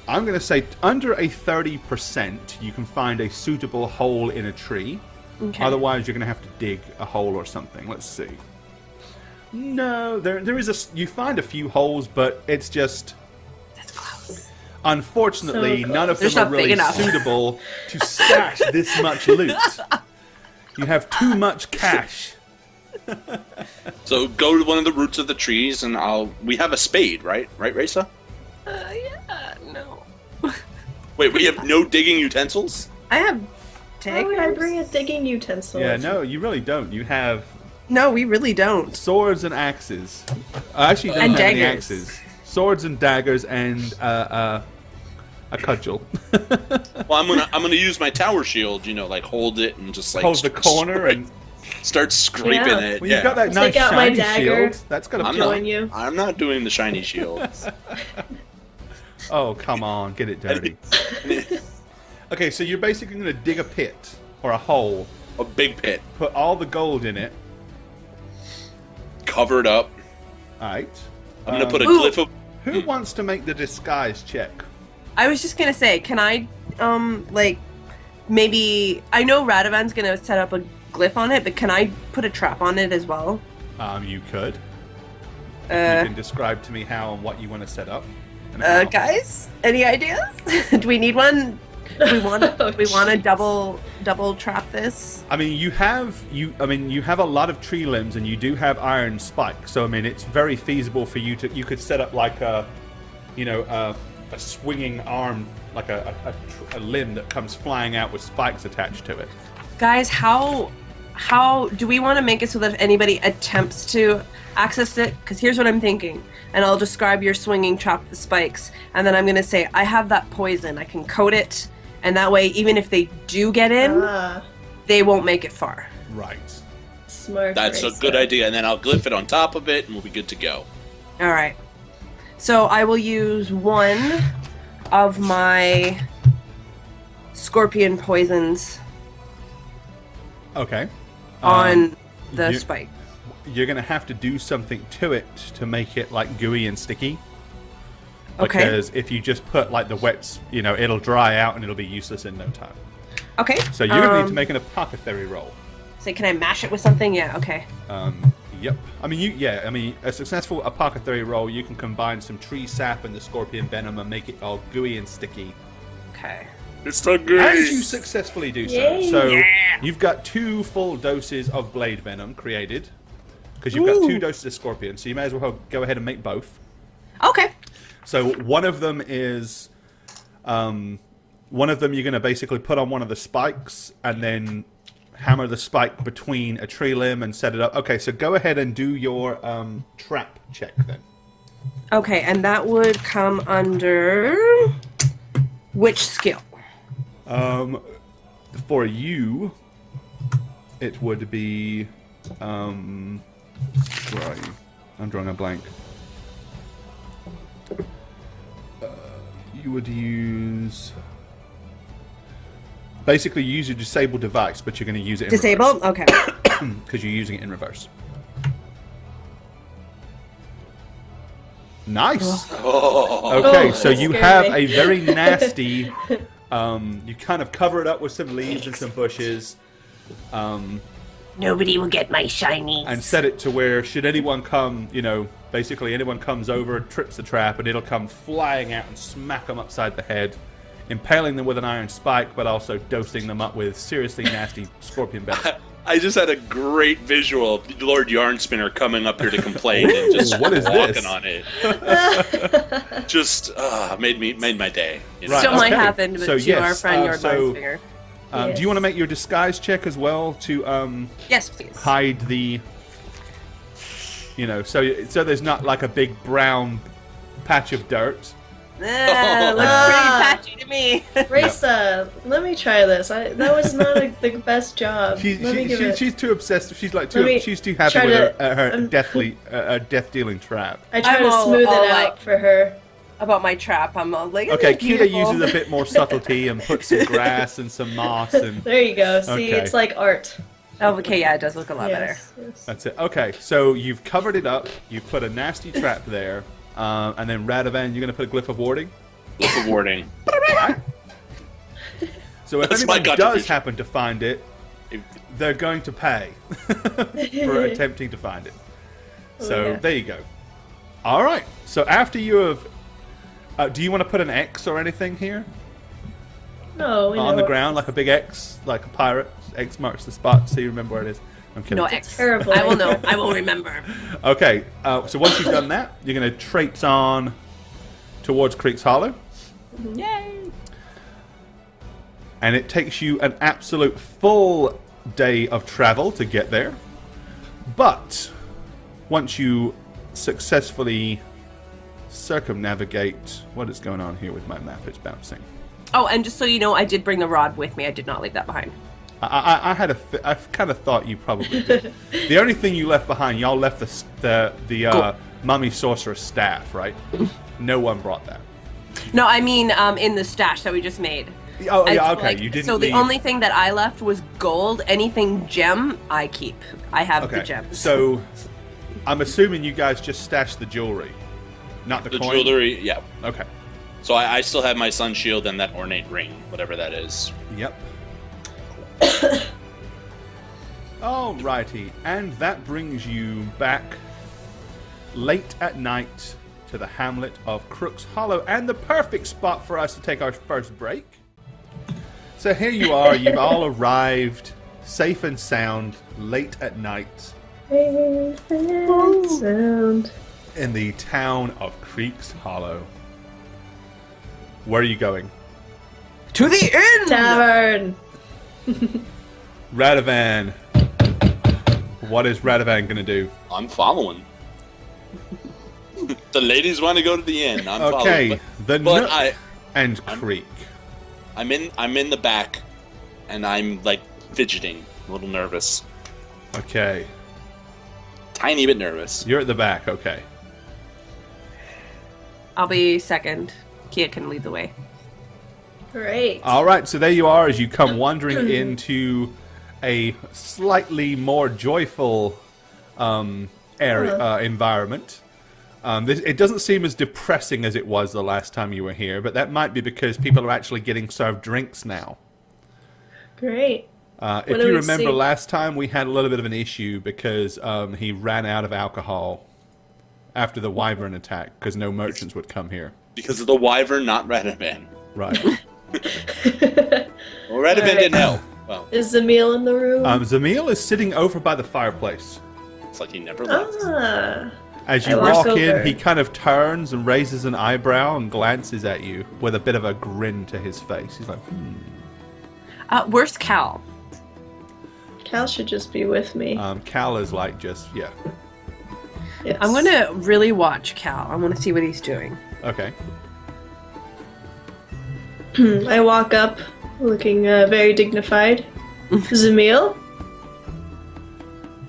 I'm going to say under a 30%, you can find a suitable hole in a tree. Okay. Otherwise, you're going to have to dig a hole or something. Let's see. No, there is you find a few holes, but it's just... That's close. Unfortunately, So none of They're them are not big really enough. suitable to stash this much loot. You have too much cash. So go to one of the roots of the trees, and we have a spade, right? Right, Risa? Yeah, no. Wait, we have no digging utensils? I have Why would I bring a digging utensil? Yeah, no, you really don't. You have No, we really don't. swords and axes. Actually, you don't And have any daggers. axes. Swords and daggers and a cudgel. Well, I'm gonna use my tower shield. Like hold it and just like Hold the corner and... start scraping Yeah. it. Well, you've got that Take nice out my shiny dagger. shield. That's got I'm to... join you. I'm not doing the shiny shield. Oh, come on. Get it dirty. Okay, so you're basically going to dig a pit or a hole, A big pit, put all the gold in it. covered up. Alright. I'm gonna put a Ooh. glyph of. Who wants to make the disguise check? I was just gonna say, can I, maybe I know Radovan's gonna set up a glyph on it, but can I put a trap on it as well? You could. You can describe to me how and what you want to set up. and how. Guys, any ideas? Do we need one? Do we want to double trap this? I mean, you have a lot of tree limbs, and you do have iron spikes. So I mean, it's very feasible for you to. You could set up like a swinging arm, like a limb that comes flying out with spikes attached to it. Guys, how do we want to make it so that if anybody attempts to access it, because here's what I'm thinking. And I'll describe your swinging trap with the spikes. And then I'm going to say, I have that poison. I can coat it. And that way, even if they do get in, they won't make it far. Right. Smart. That's a good idea. And then I'll glyph it on top of it, and we'll be good to go. All right. So I will use one of my scorpion poisons Okay. on the you- spike. You're going to have to do something to it to make it like gooey and sticky. Okay. Because if you just put like the wets, it'll dry out and it'll be useless in no time. Okay. So you're going to need to make an apothecary roll. So can I mash it with something? Yeah, okay. Yep. I mean, a successful apothecary roll, you can combine some tree sap and the scorpion venom and make it all gooey and sticky. Okay. It's not good. As you successfully do so. Yay. So you've got 2 full doses of blade venom created. Because you've got 2 doses of scorpion, so you may as well go ahead and make both. Okay. So one of them is, one of them you're going to basically put on one of the spikes and then hammer the spike between a tree limb and set it up. Okay, so go ahead and do your trap check then. Okay, and that would come under which skill? For you, it would be, where are you? I'm drawing a blank. You would use... Basically, use your disable device, but you're going to use it in Disable? reverse. Okay. Because you're using it in reverse. Nice! Okay, so that you scared have me. a very nasty... you kind of cover it up with some leaves and some bushes. Nobody will get my shinies. And set it to where, should anyone come, basically anyone comes over, trips the trap, and it'll come flying out and smack them upside the head, impaling them with an iron spike, but also dosing them up with seriously nasty scorpion venom. I just had a great visual of Lord Yarnspinner coming up here to complain and just What is walking this? on it. Just made my day. Right. Still might okay. happen So, to yes, our friend Yard so- Finger. Do you want to make your disguise check as well to Yes, please. hide the, so there's not like a big brown patch of dirt? Looks pretty patchy to me. Raisa, let me try this. That was not the best job. She's too obsessed. She's like Let me she's too happy try with to- her death-dealing trap. I try I'm to all- smooth all it out like- for her. About my trap, I'm all like, Okay, "Isn't it Kita beautiful?" uses a bit more subtlety and puts some grass and some moss and There you go. See, Okay. it's like art. Oh, okay, yeah, it does look a lot better. Yes. that's it. Okay, so you've covered it up. You've put a nasty trap there, and then Radovan, you're going to put a glyph of warding. Glyph of warding. So if That's my anyone does contribution. happen to find it, they're going to pay for attempting to find it. So yeah. there you go. All right. So after you have, do you want to put an X or anything here No, we on the know. ground, like a big X, like a pirate? X marks the spot, so you remember where it is. I'm kidding. No It's X. terrible. I will know. I will remember. Okay. So once you've done that, you're going to traipse on towards Creek's Hollow. Yay! And it takes you an absolute full day of travel to get there. But once you successfully circumnavigate... What is going on here with my map? It's bouncing. Oh, and just so you know, I did bring the rod with me. I did not leave that behind. I kind of thought you probably did. The only thing you left behind, y'all left the mummy sorcerer's staff, right? No one brought that. No, I mean in the stash that we just made. Oh, yeah, I- okay. You didn't So the leave. only thing that I left was gold. Anything gem, I keep. I have the Okay, gems. so I'm assuming you guys just stashed the jewelry, not the The coin? jewelry, yeah. Okay. So I still have my sun shield and that ornate ring, whatever that is. Yep. Alrighty, and that brings you back late at night to the hamlet of Crook's Hollow, and the perfect spot for us to take our first break. So here you are, you've all arrived safe and sound late at night Sound. in the town of Creek's Hollow. Where are you going? To the inn! Tavern. Radovan. What is Radovan gonna do? I'm following. The ladies want to go to the inn. I'm Okay, followed, the but Nook and Creek. I'm in the back, and I'm like fidgeting, a little nervous, Okay, tiny bit nervous. you're at the back. Okay. I'll be second. Kia can lead the way. Great. All right, so there you are as you come wandering into a slightly more joyful environment. It doesn't seem as depressing as it was the last time you were here, but that might be because people are actually getting served drinks now. Great. If do you we remember see? last time, we had a little bit of an issue because he ran out of alcohol after the wyvern attack because no merchants would come here. Because of the wyvern, not Radavan. Right. Well, Radavan Alright. didn't help. Well, Is Zamil in the room? Zamil is sitting over by the fireplace. it's like he never left. Ah. As you I walk walk in, over. he kind of turns and raises an eyebrow and glances at you with a bit of a grin to his face. He's like, Where's Cal? Cal should just be with me. Cal is like just, yeah. Yes. I'm gonna really watch Cal. I want to see what he's doing. Okay. I walk up, looking very dignified. Zamil?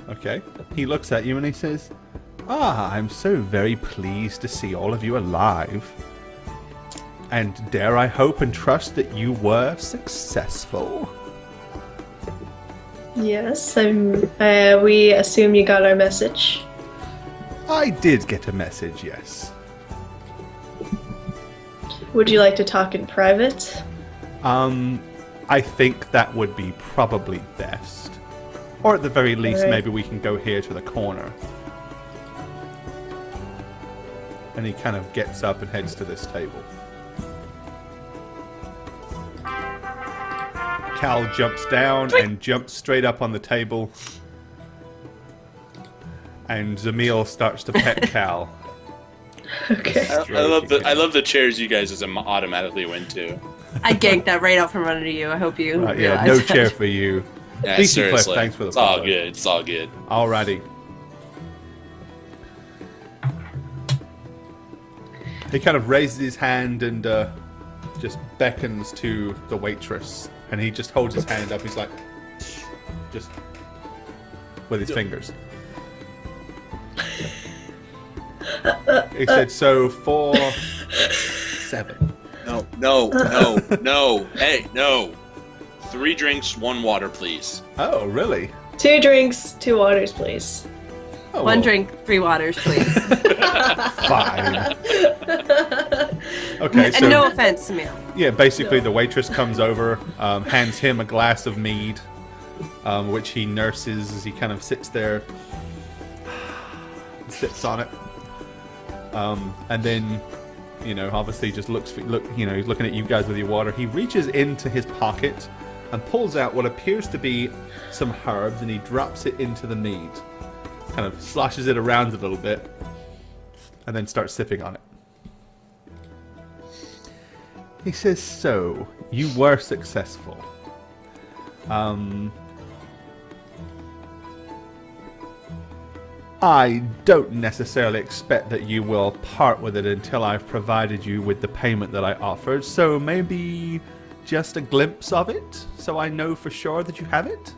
Okay. He looks at you and he says, I'm so very pleased to see all of you alive. And dare I hope and trust that you were successful. Yes, we assume you got our message. I did get a message, yes. Would you like to talk in private? I think that would be probably best. Or at the very least, Alright. maybe we can go here to the corner. And he kind of gets up and heads to this table. Cal jumps down and jumps straight up on the table. And Zamil starts to pet Cal. Okay. I love the chairs you guys just automatically went to. I ganked that right out from under you. I hope you Right, yeah, realize no that. chair for you. Yeah, Decent Cliff, seriously. thanks for the It's all follow. good. It's all good. Alrighty. He kind of raises his hand and just beckons to the waitress. And he just holds his hand up. He's like, just with his fingers. He said, so for 7. No. Hey, no. 3 drinks, 1 water, please. Oh, really? 2 drinks, 2 waters, please. Oh, 1 well, drink, 3 waters, please. Fine. Okay, so And no offense, Samir. yeah, basically the waitress comes over, hands him a glass of mead, which he nurses as he kind of sits there, sips on it, and then, you know, obviously just he's looking at you guys with your water. He reaches into his pocket and pulls out what appears to be some herbs, and he drops it into the mead, kind of sloshes it around a little bit, and then starts sipping on it. He says, so, you were successful. I don't necessarily expect that you will part with it until I've provided you with the payment that I offered, so maybe just a glimpse of it, so I know for sure that you have it?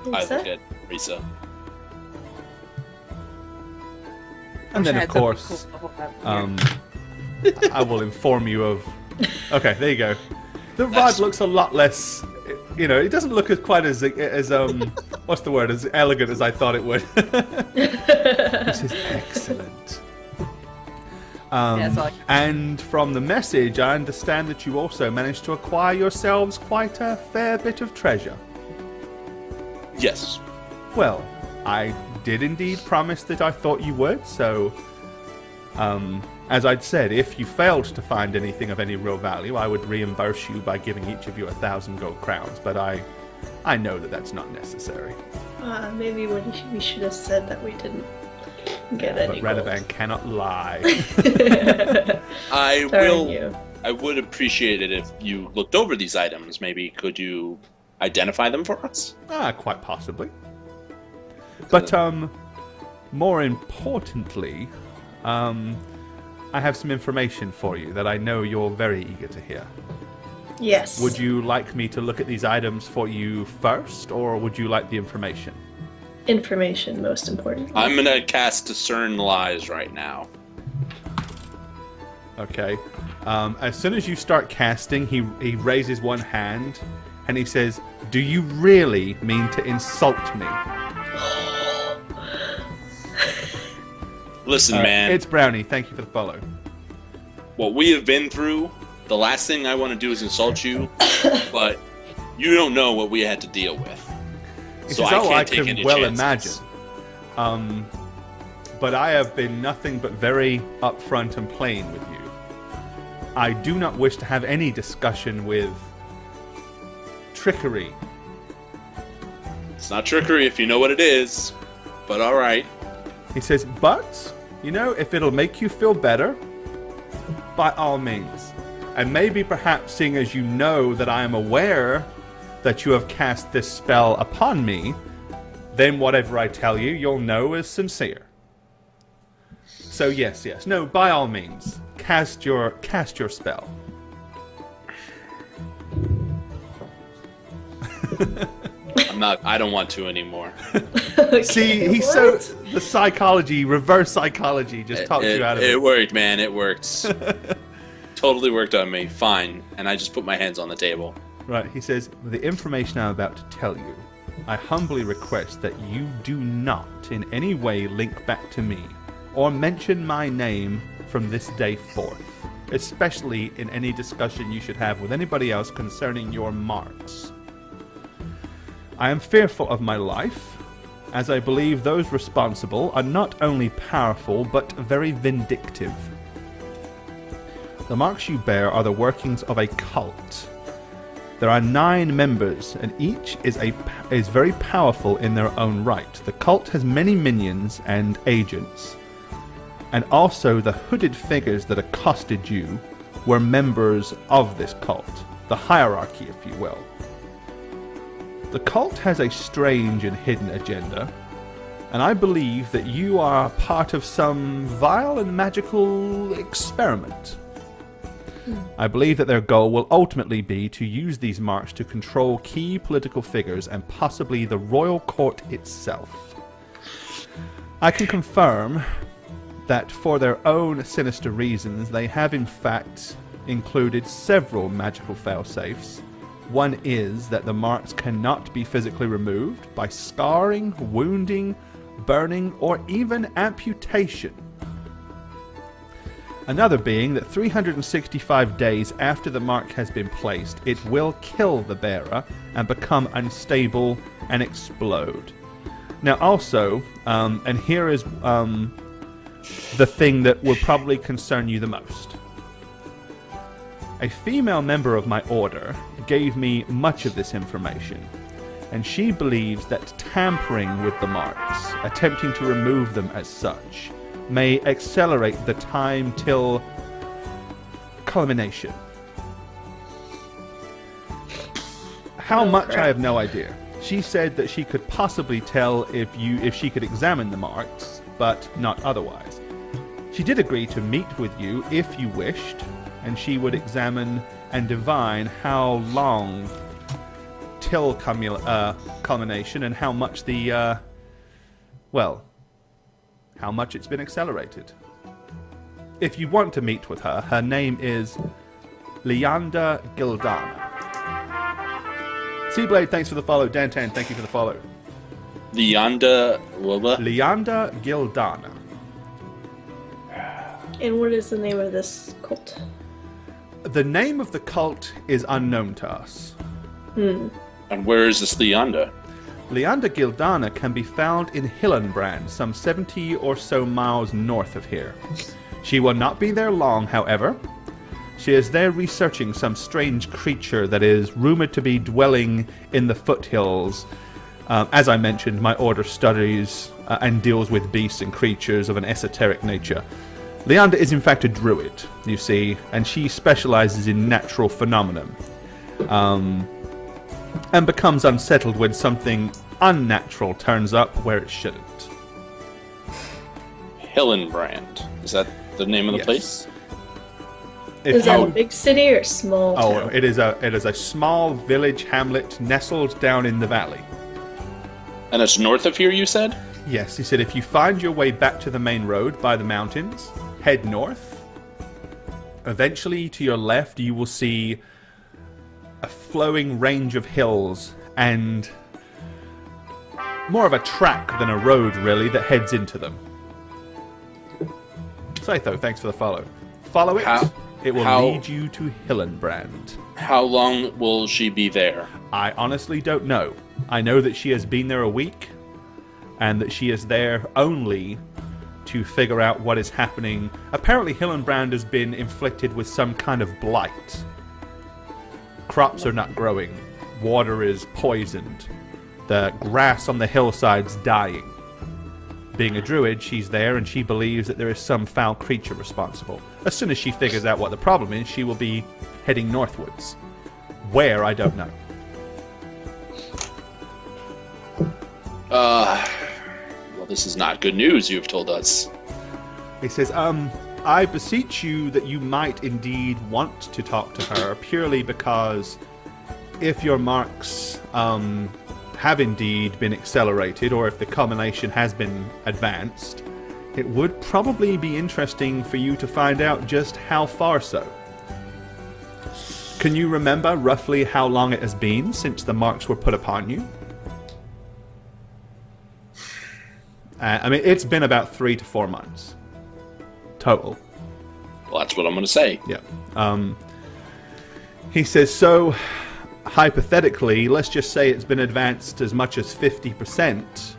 I Lisa? look at Risa. And then, Wish I of had something course, cool to hold up here. I will inform you of... Okay, there you go. The rod looks a lot less... You know, it doesn't look as quite as what's the word? As elegant as I thought it would. Which is excellent. that's all I- And from the message, I understand that you also managed to acquire yourselves quite a fair bit of treasure. Yes. Well, I did indeed promise that I thought you would, so... as I'd said, if you failed to find anything of any real value, I would reimburse you by giving each of you 1,000 gold crowns, but I know that that's not necessary. Maybe we should have said that we didn't get But any gold. Radovan cannot lie. Darn you. I would appreciate it if you looked over these items. Maybe could you identify them for us? Quite possibly. But, more importantly, I have some information for you that I know you're very eager to hear. Yes. Would you like me to look at these items for you first, or would you like the information? Information, most important. I'm gonna cast Discern Lies right now. Okay. As soon as you start casting, he raises one hand, and he says, "Do you really mean to insult me?" Listen, man. It's Brownie. Thank you for the follow. What we have been through, the last thing I want to do is insult you, but you don't know what we had to deal with. He So says, I can't take can any well chances. imagine. But I have been nothing but very upfront and plain with you. I do not wish to have any discussion with trickery. It's not trickery if you know what it is, but all right. He says, but, you know, if it'll make you feel better, by all means. And maybe perhaps seeing as you know that I am aware that you have cast this spell upon me, then whatever I tell you, you'll know is sincere. So yes, no, by all means, cast your spell. I don't want to anymore. Okay, See, he's what? so the psychology, reverse psychology, just talks you out of it. It worked, man. It worked. Totally worked on me. Fine. And I just put my hands on the table. Right, he says, with the information I'm about to tell you, I humbly request that you do not in any way link back to me or mention my name from this day forth, especially in any discussion you should have with anybody else concerning your marks. I am fearful of my life, as I believe those responsible are not only powerful but very vindictive. The marks you bear are the workings of a cult. There are 9 members, and each is very powerful in their own right. The cult has many minions and agents, and also the hooded figures that accosted you were members of this cult, the hierarchy, if you will. The cult has a strange and hidden agenda, and I believe that you are part of some vile and magical experiment. I believe that their goal will ultimately be to use these marks to control key political figures and possibly the royal court itself. I can confirm that for their own sinister reasons, they have in fact included several magical failsafes. One is that the marks cannot be physically removed by scarring, wounding, burning, or even amputation. Another being that 365 days after the mark has been placed, it will kill the bearer and become unstable and explode. Now also, and here is the thing that will probably concern you the most. A female member of my order gave me much of this information, and she believes that tampering with the marks, attempting to remove them as such, may accelerate the time till culmination. How much, I have no idea. She said that she could possibly tell if she could examine the marks, but not otherwise. She did agree to meet with you if you wished, and she would examine and divine how long till culmination and how much how much it's been accelerated. If you want to meet with her, her name is Leander Gildana. Seablade, thanks for the follow. Dantan, thank you for the follow. Leander Gildana. And what is the name of this cult? The name of the cult is unknown to us. And where is this Leander? Leander Gildana can be found in Hillenbrand, some 70 or so miles north of here. She will not be there long, however. She is there researching some strange creature that is rumored to be dwelling in the foothills. As I mentioned, my order studies and deals with beasts and creatures of an esoteric nature. Leander is in fact a druid, you see, and she specializes in natural phenomenon. And becomes unsettled when something unnatural turns up where it shouldn't. Hillenbrand. Is that the name of the Yes. place? Is that a big city or small Oh, town? it is a small village hamlet nestled down in the valley. And it's north of here, you said? Yes, he said if you find your way back to the main road by the mountains, head north. Eventually, to your left, you will see a flowing range of hills and more of a track than a road, really, that heads into them. Saitho, thanks for the follow. Follow it. It will lead you to Hillenbrand. How long will she be there? I honestly don't know. I know that she has been there a week, and that she is there only to figure out what is happening. Apparently Hillenbrand has been inflicted with some kind of blight. Crops are not growing. Water is poisoned. The grass on the hillside's dying. Being a druid, she's there and she believes that there is some foul creature responsible. As soon as she figures out what the problem is, she will be heading northwards. Where, I don't know. Well, this is not good news, you've told us. He says, I beseech you that you might indeed want to talk to her, purely because if your marks have indeed been accelerated, or if the culmination has been advanced, it would probably be interesting for you to find out just how far so. Can you remember roughly how long it has been since the marks were put upon you? I mean, it's been about 3 to 4 months. Total. Well, that's what I'm going to say. Yeah. He says, so, hypothetically, let's just say it's been advanced as much as 50%.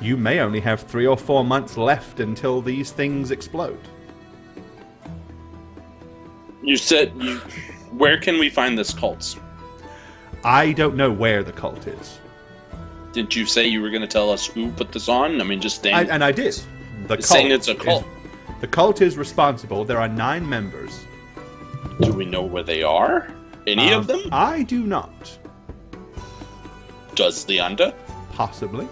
You may only have 3 or 4 months left until these things explode. You said, where can we find this cult? I don't know where the cult is. Didn't you say you were going to tell us who put this on? I mean, just saying. And I did. The cult saying it's a cult. The cult is responsible. There are 9 members. Do we know where they are? Any of them? I do not. Does Leanda? Possibly.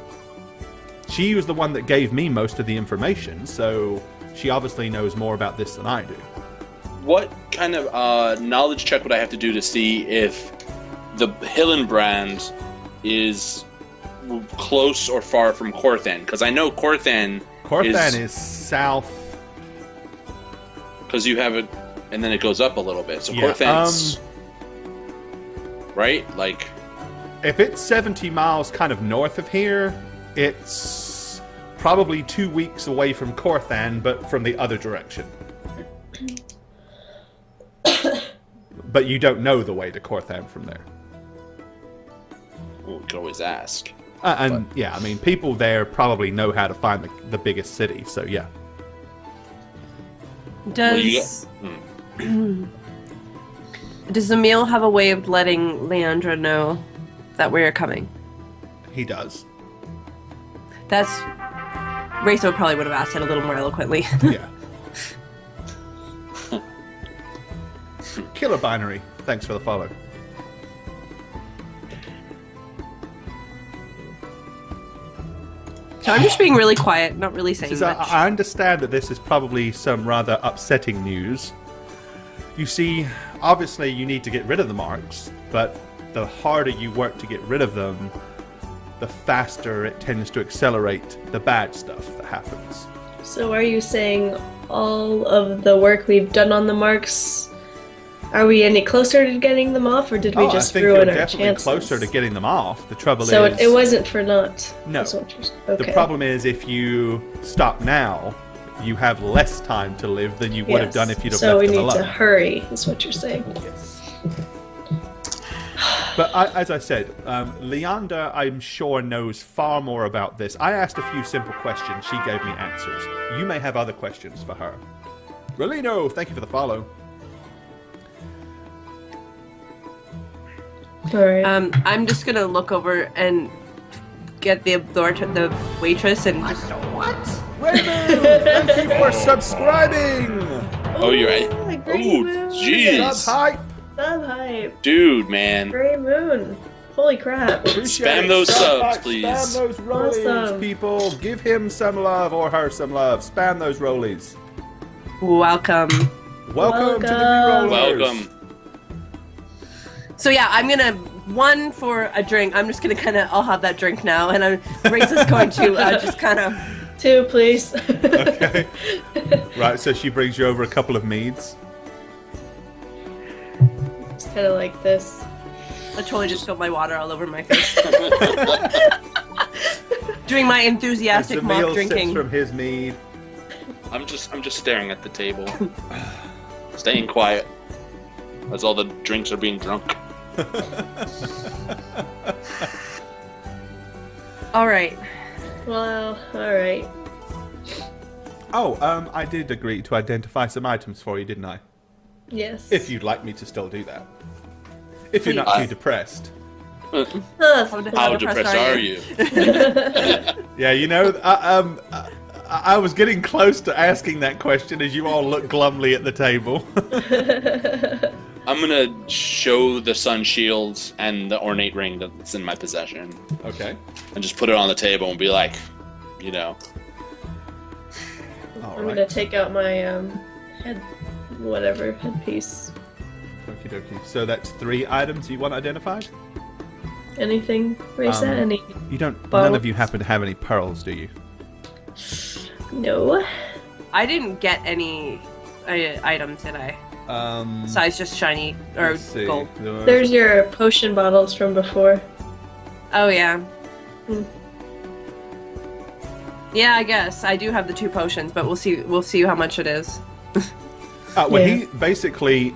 She was the one that gave me most of the information, so she obviously knows more about this than I do. What kind of knowledge check would I have to do to see if the Hillenbrand is close or far from Korthan? Because I know Korthan is south. Because you have it, and then it goes up a little bit. So Yeah, Korthan's right, like if it's 70 miles kind of north of here, it's probably 2 weeks away from Korthan, but from the other direction. But you don't know the way to Korthan from there. we could always ask. Yeah, I mean, people there probably know how to find the biggest city, so yeah. Does does Emil have a way of letting Leandra know that we're coming? He does. That's Rachel probably would have asked it a little more eloquently. Yeah. Killer Binary, thanks for the follow. So I'm just being really quiet, not really saying Says, much. I understand that this is probably some rather upsetting news. You see, obviously you need to get rid of the marks, but the harder you work to get rid of them, the faster it tends to accelerate the bad stuff that happens. So are you saying all of the work we've done on the marks, are we any closer to getting them off, or did we just I think ruin you're our definitely chances? closer to getting them off. The trouble So is... it wasn't for naught. No. Is what you're- okay. The problem is if you stop now, you have less time to live than you would have done if you'd have so left we them need alone. to hurry, is what you're saying. Yes. But as I said, Leanda, I'm sure, knows far more about this. I asked a few simple questions. She gave me answers. You may have other questions for her. Rolino, thank you for the follow. Alright. I'm just gonna look over and get the waitress and just What? Raymond, thank you for subscribing. Oh, you're right. Grey Oh, Moon. jeez. Sub hype. Sub hype. Dude, man. Grey Moon. Holy crap. Spam those subs, please. Spam those rollies, Awesome. people. Give him some love or her some love. Spam those rollies. Welcome. Welcome to the Rerollers. Welcome. So yeah, I'm gonna one for a drink. I'm just gonna I'll have that drink now, and Raisa's going to just kind of. 2, please. Okay. Right, so she brings you over a couple of meads. It's kind of like this. I totally just spilled my water all over my face. Doing my enthusiastic As mock Emil drinking. sips from his mead. I'm just staring at the table, staying quiet as all the drinks are being drunk. All right. Well, alright. Oh, I did agree to identify some items for you, didn't I? Yes. If you'd like me to still do that. If you're not too depressed. Huh. How depressed are you? Yeah, you know, I was getting close to asking that question as you all look glumly at the table. I'm gonna show the sun shields and the ornate ring that's in my possession, Okay. and just put it on the table and be like, you know, All I'm right. gonna take out my headpiece. Okie dokie. So that's 3 items you want identified? Anything, Raisa? Any? You don't. None Bottles? of you happen to have any pearls, do you? No. I didn't get any items, did I? Besides just shiny or Let's see. gold. There's your potion bottles from before. Oh yeah. Hmm. Yeah, I guess I do have the 2 potions, but we'll see. We'll see how much it is. Well, Yeah. he basically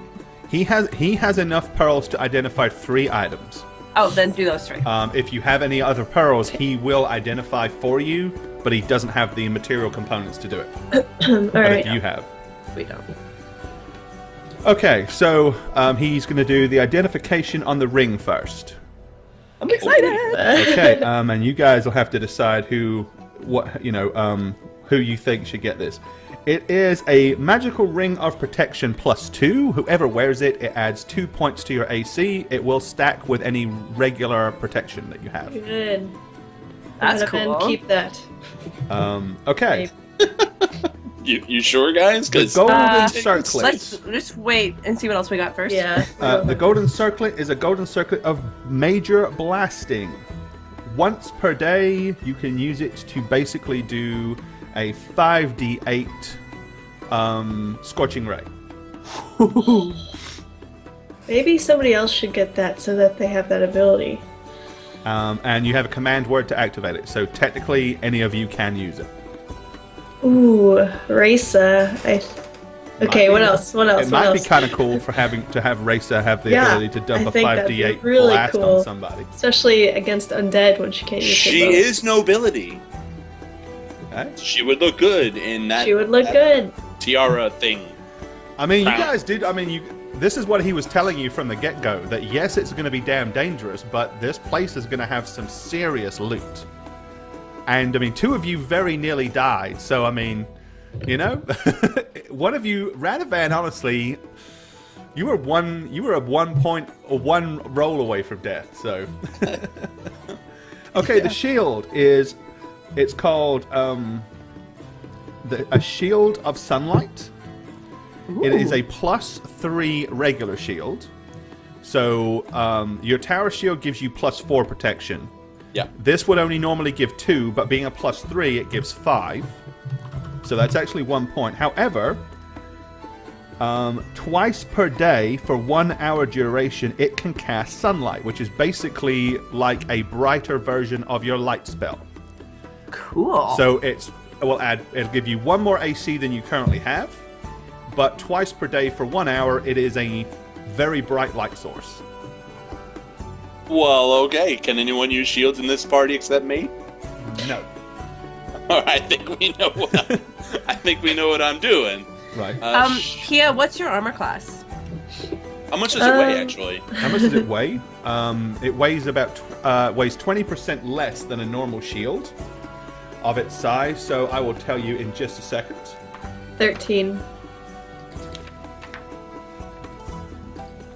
he has enough pearls to identify 3 items. Oh, then do those 3. If you have any other pearls, he will identify for you, but he doesn't have the material components to do it. But Alright. if you have. We don't. Okay, so he's going to do the identification on the ring first. I'm excited. Okay, and you guys will have to decide who you think should get this. It is a magical ring of protection +2. Whoever wears it, it adds 2 points to your AC. It will stack with any regular protection that you have. Good. That's I'm gonna cool. keep that. Okay. you sure, guys? The 'Cause golden Let's circlet. just wait and see what else we got first. Yeah. The golden circlet is a golden circlet of major blasting. Once per day, you can use it to basically do a 5d8 scorching ray. Maybe somebody else should get that so that they have that ability. And you have a command word to activate it, so technically any of you can use it. Ooh, Raisa. Okay, what else? What else? It What might be else? kind of cool to have Raisa have the Yeah, ability to dump I a think that'd be 5d8 really blast cool. on somebody. Especially against undead when she can't use her she bow. is nobility. Okay? She would look good in that. She would look that good. tiara thing. I mean, you Crown. guys did. I mean, this is what he was telling you from the get-go, that yes, it's going to be damn dangerous, but this place is going to have some serious loot. And, I mean, 2 of you very nearly died, so, I mean, you know, one of you, Radovan, honestly, you were a 1 point or 1 roll away from death, so. Okay, the shield it's called, a shield of sunlight. It is a +3 regular shield. So your tower shield gives you +4 protection. Yeah. This would only normally give 2, but being a +3, it gives 5. So that's actually 1 point. However, twice per day for 1 hour duration, it can cast sunlight, which is basically like a brighter version of your light spell. Cool. So it'll give you 1 more AC than you currently have, but twice per day for 1 hour, it is a very bright light source. Well, okay. Can anyone use shields in this party except me? No. All right, I think we know what. I think we know what I'm doing. Right. Kia, what's your armor class? How much does it weigh, actually? How much does it weigh? It weighs about weighs 20% less than a normal shield of its size. So I will tell you in just a second. 13.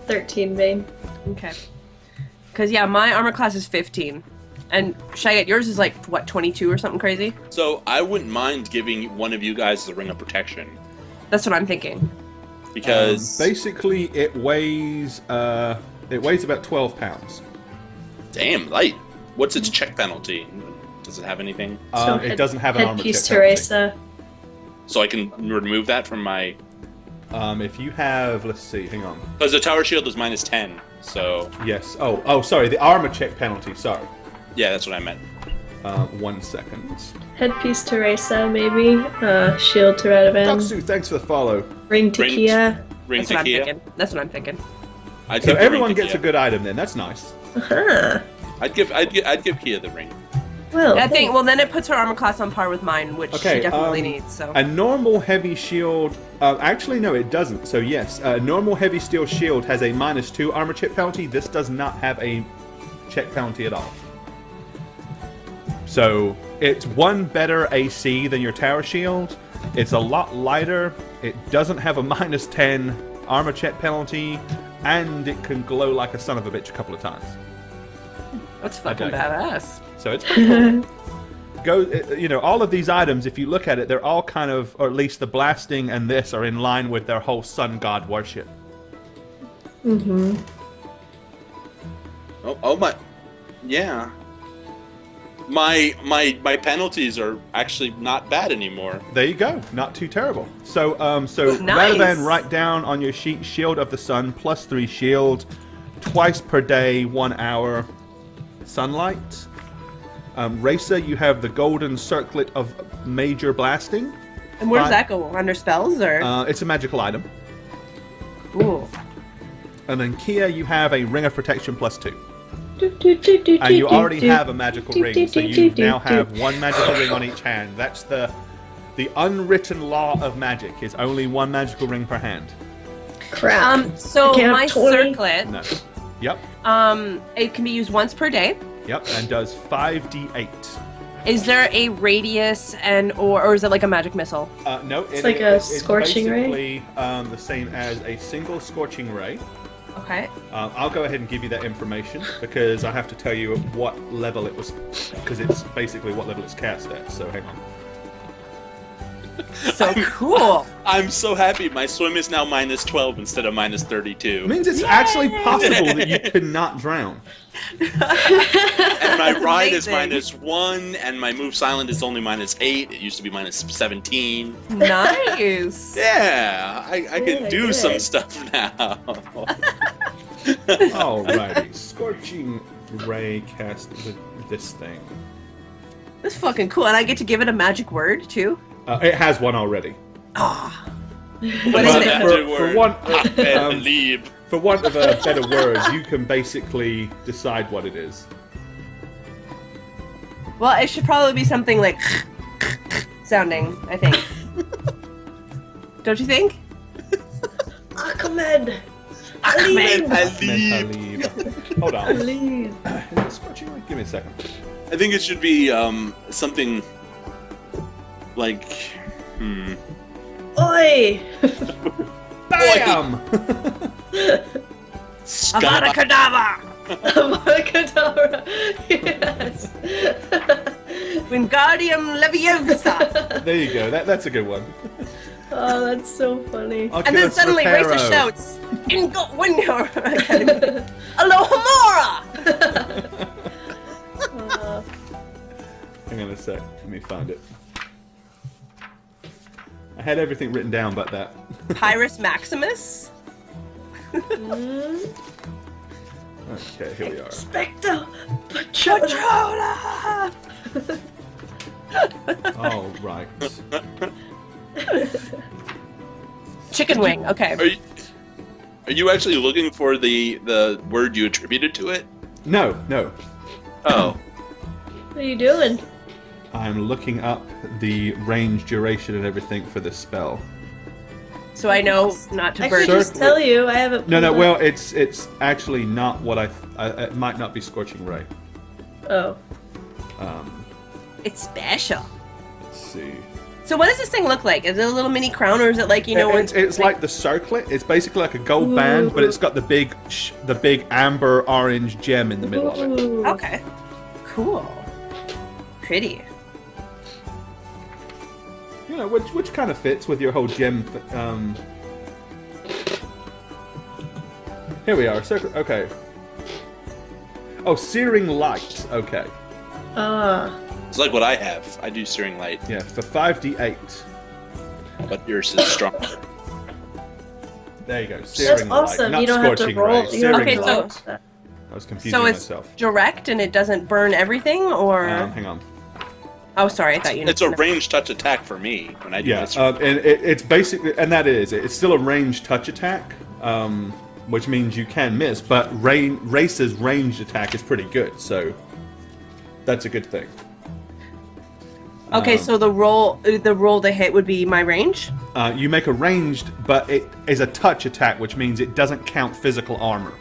13, Vane. Okay. Because, yeah, my armor class is 15. And, Shaggy, yours is like, what, 22 or something crazy? So I wouldn't mind giving one of you guys the Ring of Protection. That's what I'm thinking. Because... basically, it weighs about 12 pounds. Damn, light. What's its check penalty? Does it have anything? It doesn't have an armor check Headpiece penalty. Teresa. So I can remove that from my... If you have, let's see, hang on. Because the tower shield is minus 10, so... Yes. Oh, sorry, the armor check penalty, sorry. Yeah, that's what I meant. 1 second. Headpiece Teresa, maybe. Shield to Radovan. Doksu, thanks for the follow. Ring to Ring- Kia. Ring That's what I'm to Kia. thinking. That's what I'm thinking. I'd So give the everyone ring to gets a Kia. good item then, that's nice. Uh-huh. I'd give Kia the ring. Well, I think, well, then it puts her armor class on par with mine, which Okay, she definitely needs, so. A normal heavy shield... actually, no, it doesn't. So, yes, a normal heavy steel shield has a -2 armor check penalty. This does not have a check penalty at all. So, it's 1 better AC than your tower shield. It's a lot lighter. It doesn't have a -10 armor check penalty. And it can glow like a son of a bitch a couple of times. That's fucking Okay. badass. So it's pretty cool. All of these items, if you look at it, they're all kind of, or at least the blasting and this are in line with their whole sun god worship. Mm-hmm. Oh my... Yeah. My penalties are actually not bad anymore. There you go. Not too terrible. So Nice. rather than write down on your sheet, Shield of the Sun, +3 shield, twice per day, 1 hour, sunlight. Racer, you have the golden circlet of major blasting. And where does Fine. that go? Under spells, or? It's a magical item. Ooh. And then Kia, you have a ring of protection +2. And you already have a magical ring, so you now have 1 magical ring on each hand. That's the unwritten law of magic, is only 1 magical ring per hand. Crap. So I can't my have 20. circlet, No. Yep. it can be used once per day. Yep, and does 5d8. Is there a radius or is it like a magic missile? No, It's like a scorching ray? basically the same as a single scorching ray. Okay. I'll go ahead and give you that information because I have to tell you what level it was, because it's basically what level it's cast at. So hang on. So cool. I'm so happy my swim is now -12 instead of -32. It means it's actually possible that you cannot drown. And my ride is Amazing. -1, and my move silent is only -8. It used to be -17. Nice. Yeah, I can my do goodness. some stuff now. Alrighty, scorching ray cast with this thing. That's fucking cool. And I get to give it a magic word too. It has one already. Ah. What is is it? For one, Leave. for want of a better word, you can basically decide what it is. Well, it should probably be something like sounding, I think. Don't you think? Ahmed. Ahmed. Leave. Hold on. Please. Is it scorching ray? Give me a second. I think it should be something like. Oi! Bam! Avada Kedavra! Abracadabra! Yes! Wingardium Leviosa! There you go. That's a good one. Oh, that's so funny. And then suddenly Racer Reparo. shouts, Window Academy! Alohomora! Hang on a sec. Let me find it. I had everything written down but that. Pyrus Maximus? Okay, here we are. Spectre! Patrola! All right. Chicken wing, okay. Are you actually looking for the word you attributed to it? No. Oh. What are you doing? I'm looking up the range, duration, and everything for this spell. So I know not to I burn. could just tell you, I haven't. No. pulled Well, up- it's actually not what I. It might not be scorching ray. Oh. It's special. Let's see. So what does this thing look like? Is it a little mini crown, or is it like It's like the circlet. It's basically like a gold band, but it's got the big amber orange gem in the middle of it. Okay, cool, pretty. You know, which kind of fits with your whole gem. Here we are. Circlet. Okay. Oh, Searing Light. Okay. It's like what I have. I do Searing Light. Yeah, for 5d8. But yours is stronger. There you go. Searing That's awesome. Light. Not You don't have to scorching roll. ray. You don't have Searing to Light. roll. I was confusing So it's myself. direct and it doesn't burn everything, or? Hang on. Oh, sorry, I thought you. It's a ranged touch attack for me when I do Yeah, this. and it's basically, and that is, it's still a ranged touch attack, which means you can miss, but Race's ranged attack is pretty good, so that's a good thing. Okay, so the roll to hit would be my range. You make a ranged, but it is a touch attack, which means it doesn't count physical armor.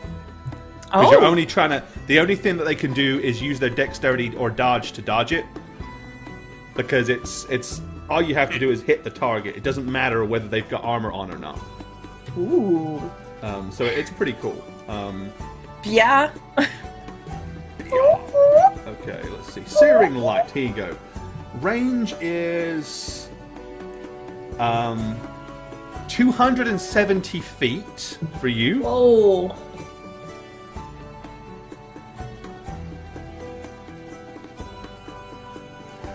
Because you're only trying to, the only thing that they can do is use their dexterity or dodge to dodge it. Because it's all you have to do is hit the target. It doesn't matter whether they've got armor on or not. Ooh. So it's pretty cool. Yeah. Okay, let's see. Searing Light. Here you go. Range is 270 feet for you. Whoa.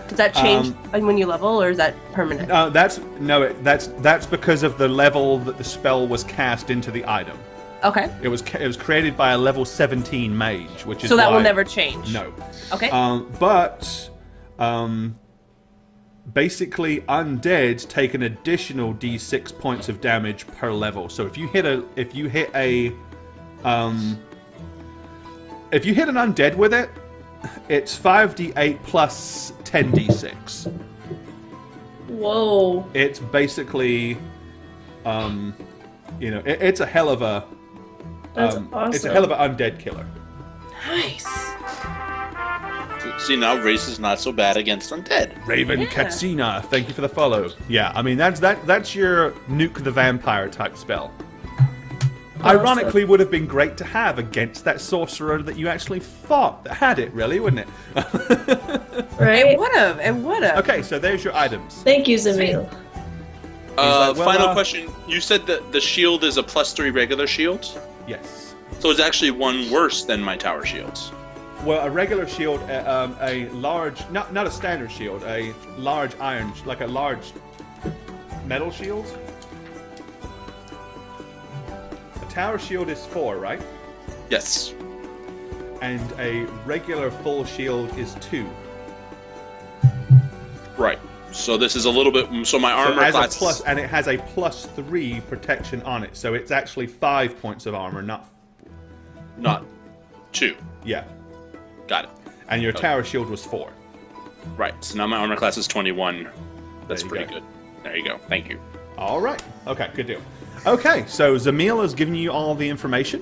Does that change when you level, or is that permanent? That's because of the level that the spell was cast into the item. Okay. It was created by a level 17 mage, which is So that will why- never change. No. Okay. But basically, undead take an additional d6 points of damage per level. So if you hit an undead with it, it's 5d8 plus 10d6. Whoa. It's basically, it's a hell of a. That's awesome. It's a hell of an undead killer. Nice. See, now Race is not so bad against undead. Raven Katsina, thank you for the follow. Yeah, I mean that's your nuke the vampire type spell. Ironically, would have been great to have against that sorcerer that you actually fought that had it, really, wouldn't it? Right? It would have. Okay, so there's your items. Thank you, Zamil. like, well, Final question. You said that the shield is a +3 regular shield? Yes. So it's actually one worse than my tower shields. Well, a regular shield, a large, not a standard shield, a large iron, like a large metal shield. A tower shield is 4, right? Yes. And a regular full shield is 2. Right. So this is a little bit. So my armor it has class. a plus, and it has a +3 protection on it, so it's actually 5 points of armor, not 2. yeah. Got it. And your tower shield was 4. Right. So now my armor class is 21. That's There you pretty go. good. There you go. Thank you. All right. Okay, good deal. Okay, so Zamil has given you all the information.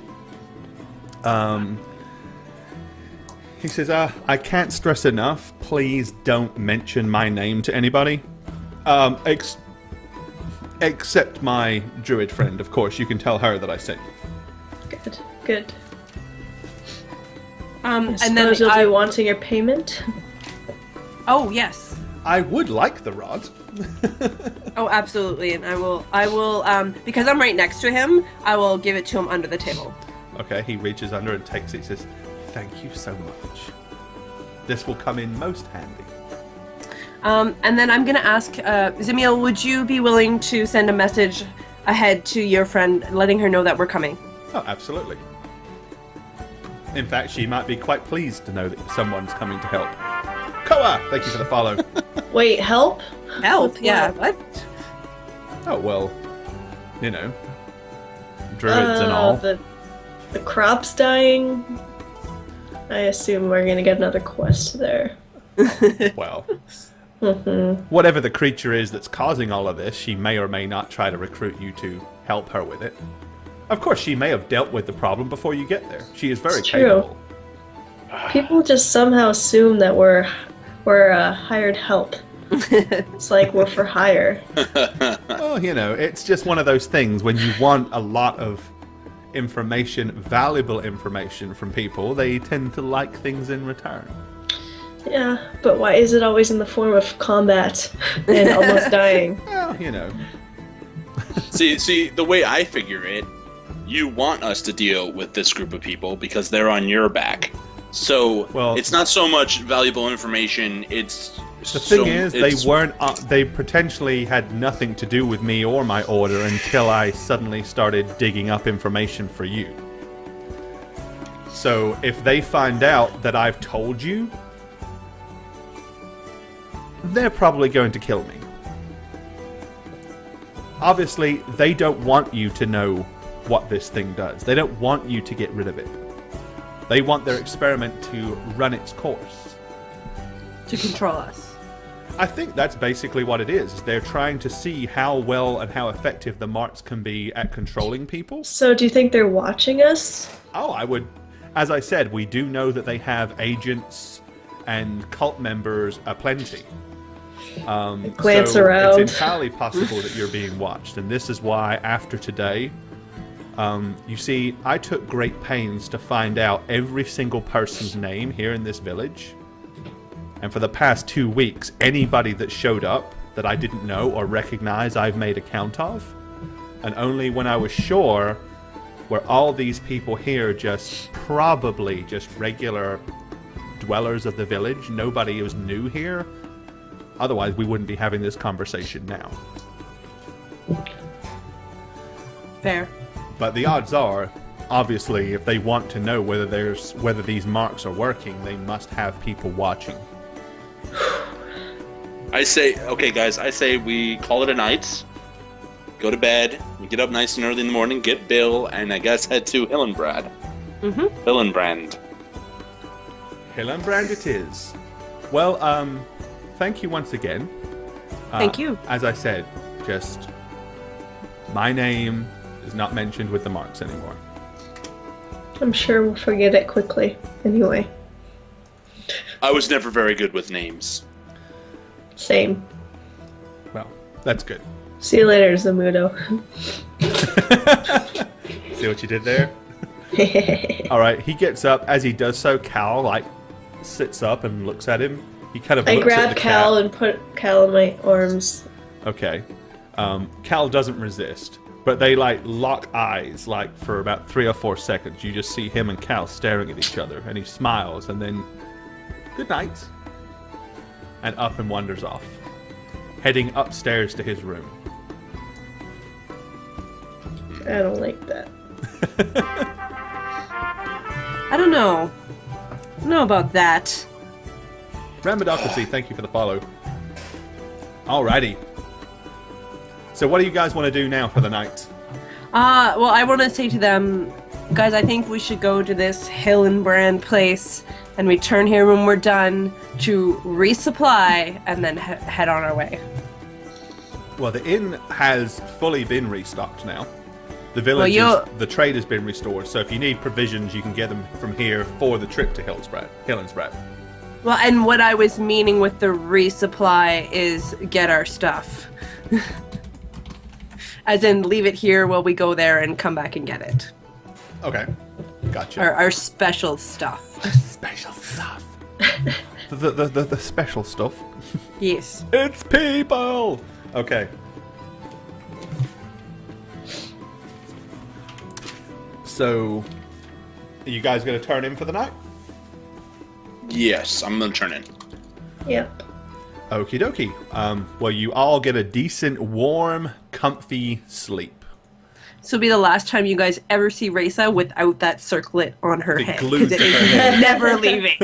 He says, I can't stress enough, please don't mention my name to anybody. Except my druid friend, of course. You can tell her that I sent you. Good. And then Suppose you'll be wanting your payment? Oh yes. I would like the rod. Oh, absolutely. And I will. Because I'm right next to him, I will give it to him under the table. Okay, he reaches under and takes it. He says, thank you so much. This will come in most handy. And then I'm gonna ask Zamil, would you be willing to send a message ahead to your friend, letting her know that we're coming? Oh, absolutely. In fact, she might be quite pleased to know that someone's coming to help. Koa, thank you for the follow. Wait, help? Help? With Yeah. what? What? Oh, well, druids and all. The crop's dying. I assume we're gonna get another quest there. Well, whatever the creature is that's causing all of this, she may or may not try to recruit you to help her with it. Of course, she may have dealt with the problem before you get there. She is very It's true. capable. People just somehow assume that we're hired help. It's like we're for hire. Well, you know, it's just one of those things when you want a lot of information, valuable information from people, they tend to like things in return. Yeah, but why is it always in the form of combat and almost dying? Well, you know. See, the way I figure it, you want us to deal with this group of people because they're on your back. So it's not so much valuable information. It's the thing is, they weren't. They potentially had nothing to do with me or my order until I suddenly started digging up information for you. So if they find out that I've told you, they're probably going to kill me. Obviously, they don't want you to know what this thing does. They don't want you to get rid of it. They want their experiment to run its course. To control us. I think that's basically what it is. They're trying to see how well and how effective the marks can be at controlling people. So do you think they're watching us? Oh, I would. As I said, we do know that they have agents and cult members aplenty. Glance so around. It's entirely possible that you're being watched, and this is why after today, you see, I took great pains to find out every single person's name here in this village. And for the past 2 weeks, anybody that showed up that I didn't know or recognize, I've made a count of. And only when I was sure were all these people here probably just regular dwellers of the village. Nobody was new here. Otherwise, we wouldn't be having this conversation now. Fair. But the odds are, obviously, if they want to know whether these marks are working, they must have people watching. I say, okay, guys. I say we call it a night. Go to bed. We get up nice and early in the morning. Get Bill, and I guess head to Hillenbrand. Hillenbrand. Hillenbrand it is. Well, thank you once again. Thank you. As I said, just my name is not mentioned with the marks anymore. I'm sure we'll forget it quickly. Anyway. I was never very good with names. Same. Well, that's good. See you later, Zamudo. See what you did there? Alright, he gets up. As he does so, Cal, sits up and looks at him. He kind of I looks grab at the Cal cat. and put Cal in my arms. Okay. Cal doesn't resist, but they lock eyes for about 3 or 4 seconds. You just see him and Cal staring at each other, and he smiles, and then good night, and up and wanders off, heading upstairs to his room. I don't like that. I don't know. I don't know about that. Ramadocracy, thank you for the follow. Alrighty. So what do you guys want to do now for the night? Well, I want to say to them, guys, I think we should go to this Hillenbrand place and return here when we're done to resupply and then head on our way. Well, the inn has fully been restocked now. The village, the trade has been restored, so if you need provisions, you can get them from here for the trip to Hillenbrand. Well, and what I was meaning with the resupply is get our stuff. As in, leave it here while we go there and come back and get it. Okay, gotcha. Our special stuff. Special stuff. the special stuff. Yes. It's people! Okay. So, are you guys going to turn in for the night? Yes, I'm gonna turn in. Yep. Okie dokie. Well, you all get a decent, warm, comfy sleep. This will be the last time you guys ever see Raisa without that circlet on her head. Glued Because to it her is head. never leaving.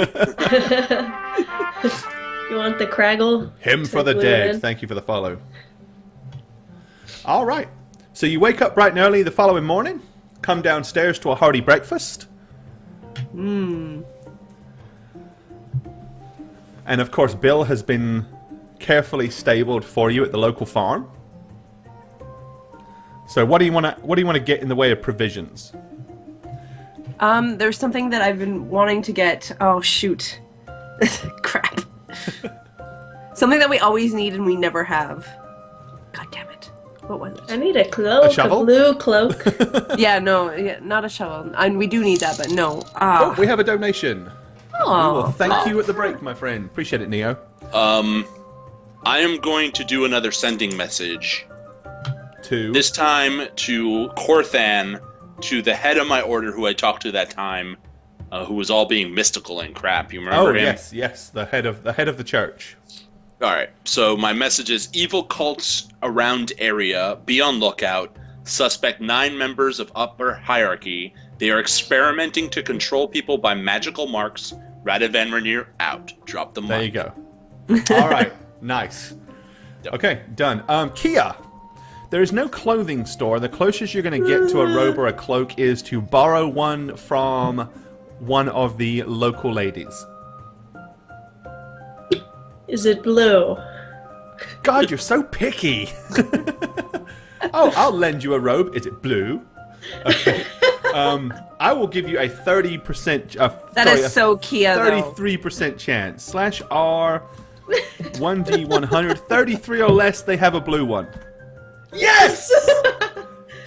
You want the Craggle? Him to for the glue dead. in? Thank you for the follow. All right. So you wake up bright and early the following morning, come downstairs to a hearty breakfast. And of course, Bill has been carefully stabled for you at the local farm. So what do you want to get in the way of provisions? There's something that I've been wanting to get. Oh, shoot. Crap. Something that we always need and we never have. God damn it. What was I it? need a cloak, A shovel? blue cloak. Yeah, not a shovel. And we do need that, but no. Oh, we have a donation. We will Oh, thank you at the break, my friend. Appreciate it, Neo. I am going to do another sending message. Two. This time to Corthan, to the head of my order who I talked to that time, who was all being mystical and crap. You remember him? Yes, the head of the church. All right. So my message is: evil cults around area. Be on lookout. Suspect 9 members of upper hierarchy. They are experimenting to control people by magical marks. Radha Van Renier out. Drop the mic. There you go. All right, nice. Okay, done. Kia, there is no clothing store. The closest you're going to get to a robe or a cloak is to borrow one from one of the local ladies. Is it blue? God, you're so picky. Oh, I'll lend you a robe. Is it blue? Okay. I will give you a 30%. that is so Kia, though. 33% chance. /R 1D100. 33 or less, they have a blue one. Yes!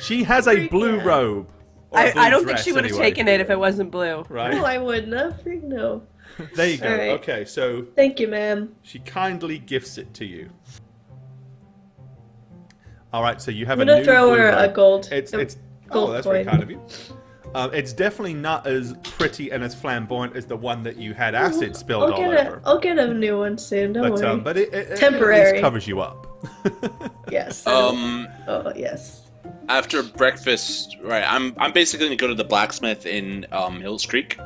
She has a blue robe. Or a blue I don't think dress, she would have anyway. taken it if it wasn't blue. Right? No, I wouldn't have. Freak no. There you go. All right. Okay, so Thank you, ma'am. she kindly gifts it to you. All right, so you have I'm a gonna new throw blue her a robe. gold. It's gold oh, that's very coin. kind of you. It's definitely not as pretty and as flamboyant as the one that you had acid spilled all over. I'll get a new one soon. Don't worry. But it at Temporary. least covers you up. Yes. Um, Oh yes. After breakfast, right? I'm basically gonna go to the blacksmith in Hills Creek.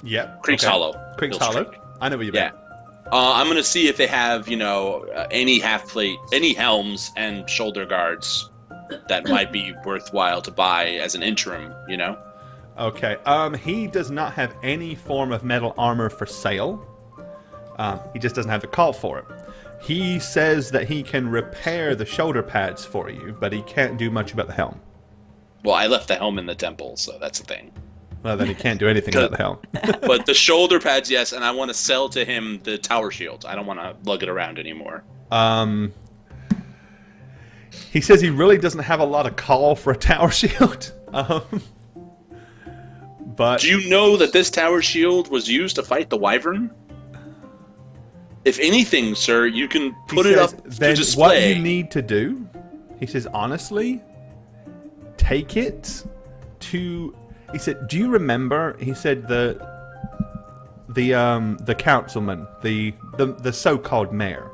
Yep. Creek's okay. Hollow. Creek's Hills Hollow. Creek. I know where you're Yeah. I'm gonna see if they have, any half plate, any helms and shoulder guards that might be worthwhile to buy as an interim. Okay. He does not have any form of metal armor for sale. He just doesn't have the call for it. He says that he can repair the shoulder pads for you, but he can't do much about the helm. Well, I left the helm in the temple, so that's the thing. Well, then he can't do anything about the helm. But the shoulder pads, yes, and I want to sell to him the tower shield. I don't want to lug it around anymore. He says he really doesn't have a lot of call for a tower shield. But Do you know that this tower shield was used to fight the wyvern? If anything, sir, you can put it up to then display. what you need to do, he says, honestly, take it to. He said, "Do you remember?" He said the councilman, the so-called mayor.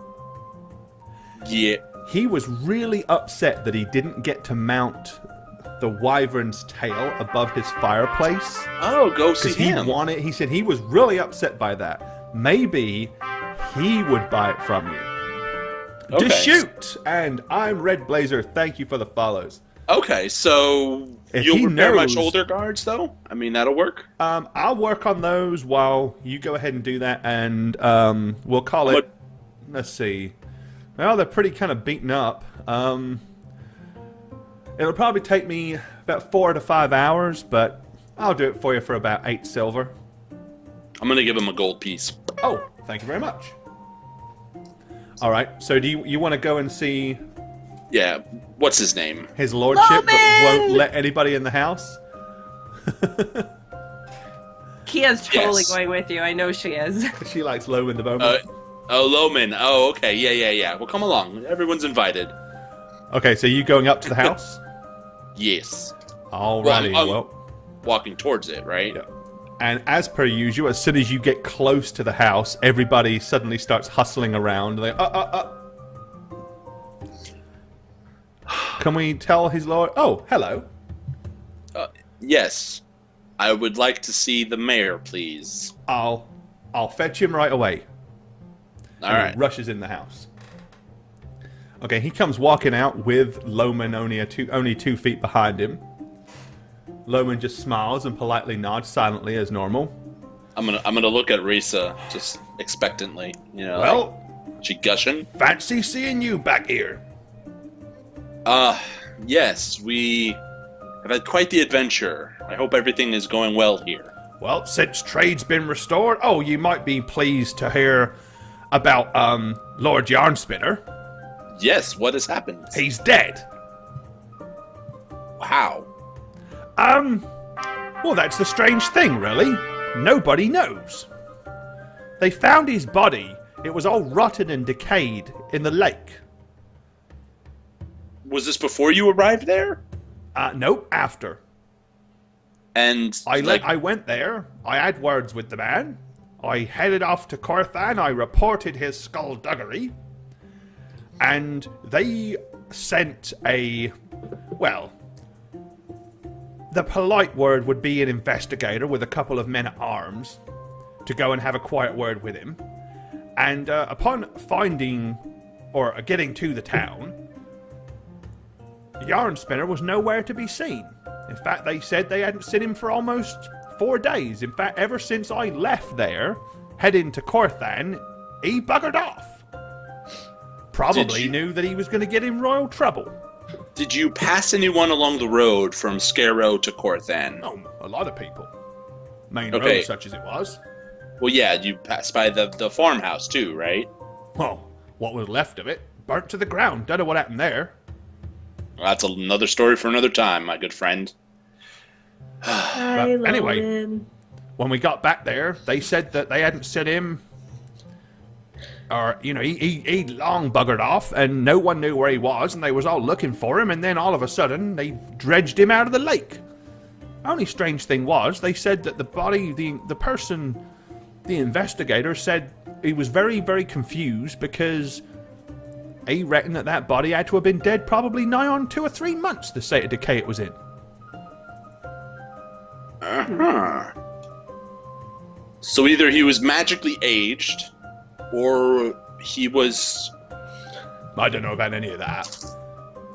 Yeah. He was really upset that he didn't get to mount the wyvern's tail above his fireplace. Oh, go see Because him. he said he was really upset by that. Maybe he would buy it from you. Okay. To shoot! And I'm Red Blazer. Thank you for the follows. Okay, so If you'll he repair my knows- shoulder guards, though? I mean, that'll work. I'll work on those while you go ahead and do that, and we'll call it. Let's see. Well, they're pretty kind of beaten up. It'll probably take me about 4 to 5 hours, but I'll do it for you for about 8 silver. I'm going to give him a gold piece. Oh, thank you very much. All right. So do you want to go and see Yeah, what's his name? his lordship, but won't Loman! let anybody in the house? Kia's totally Yes. going with you. I know she is. She likes Loman the moment. Loman. Oh, okay. Yeah. Well, come along. Everyone's invited. Okay, so you going up to the house? Yes. Alrighty. Well, Well, walking towards it, right? yeah. And as per usual, as soon as you get close to the house, everybody suddenly starts hustling around. They Can we tell his lord? Oh, hello. Yes. I would like to see the mayor, please. I'll fetch him right away. All And he right. rushes in the house. Okay, he comes walking out with Loman only 2 feet behind him. Loman just smiles and politely nods silently as normal. I'm gonna look at Risa just expectantly. Well, she gushing. fancy seeing you back here. Yes, we have had quite the adventure. I hope everything is going well here. Well, since trade's been restored, you might be pleased to hear About, Lord Yarnspinner. Yes, what has happened? He's dead. How? Well, that's the strange thing, really. Nobody knows. They found his body. It was all rotten and decayed in the lake. Was this before you arrived there? No, after. And I went there. I had words with the man. I headed off to Corthan. I reported his skullduggery. And they sent well, the polite word would be an investigator with a couple of men-at-arms to go and have a quiet word with him. And upon finding, or getting to the town, Yarnspinner was nowhere to be seen. In fact, they said they hadn't seen him for almost 4 days. In fact, ever since I left there, heading to Corthan, he buggered off. Probably knew that he was going to get in royal trouble. Did you pass anyone along the road from Scarrow to Corthan? Oh, a lot of people. Main road, such as it was. Well, yeah, you passed by the farmhouse too, right? Well, what was left of it, burnt to the ground. Don't know what happened there. Well, that's another story for another time, my good friend. Anyway, when we got back there, they said that they hadn't seen him, or, you know, he long buggered off, and no one knew where he was, and they was all looking for him, and then all of a sudden, they dredged him out of the lake. Only strange thing was, they said that the body, the person, the investigator said he was very, very confused because he reckoned that body had to have been dead probably nigh on 2 or 3 months, the state of decay it was in. Uh-huh. So either he was magically aged, or he was... I don't know about any of that.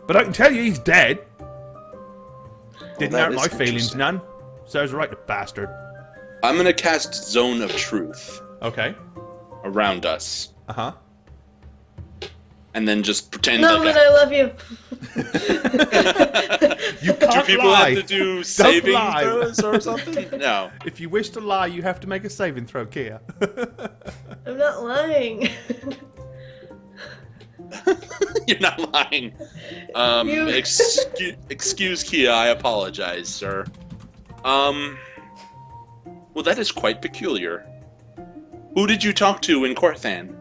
But I can tell you he's dead. Didn't hurt my feelings none. Serves right, the bastard. I'm gonna cast Zone of Truth. Okay. Around us. Uh-huh. And then just pretend No, like but I love you. You can't do people lie. have to do saving lie. throws or something? No. If you wish to lie, you have to make a saving throw, Kia. I'm not lying. You're not lying. Excuse Kia, I apologize, sir. Well, that is quite peculiar. Who did you talk to in Corthan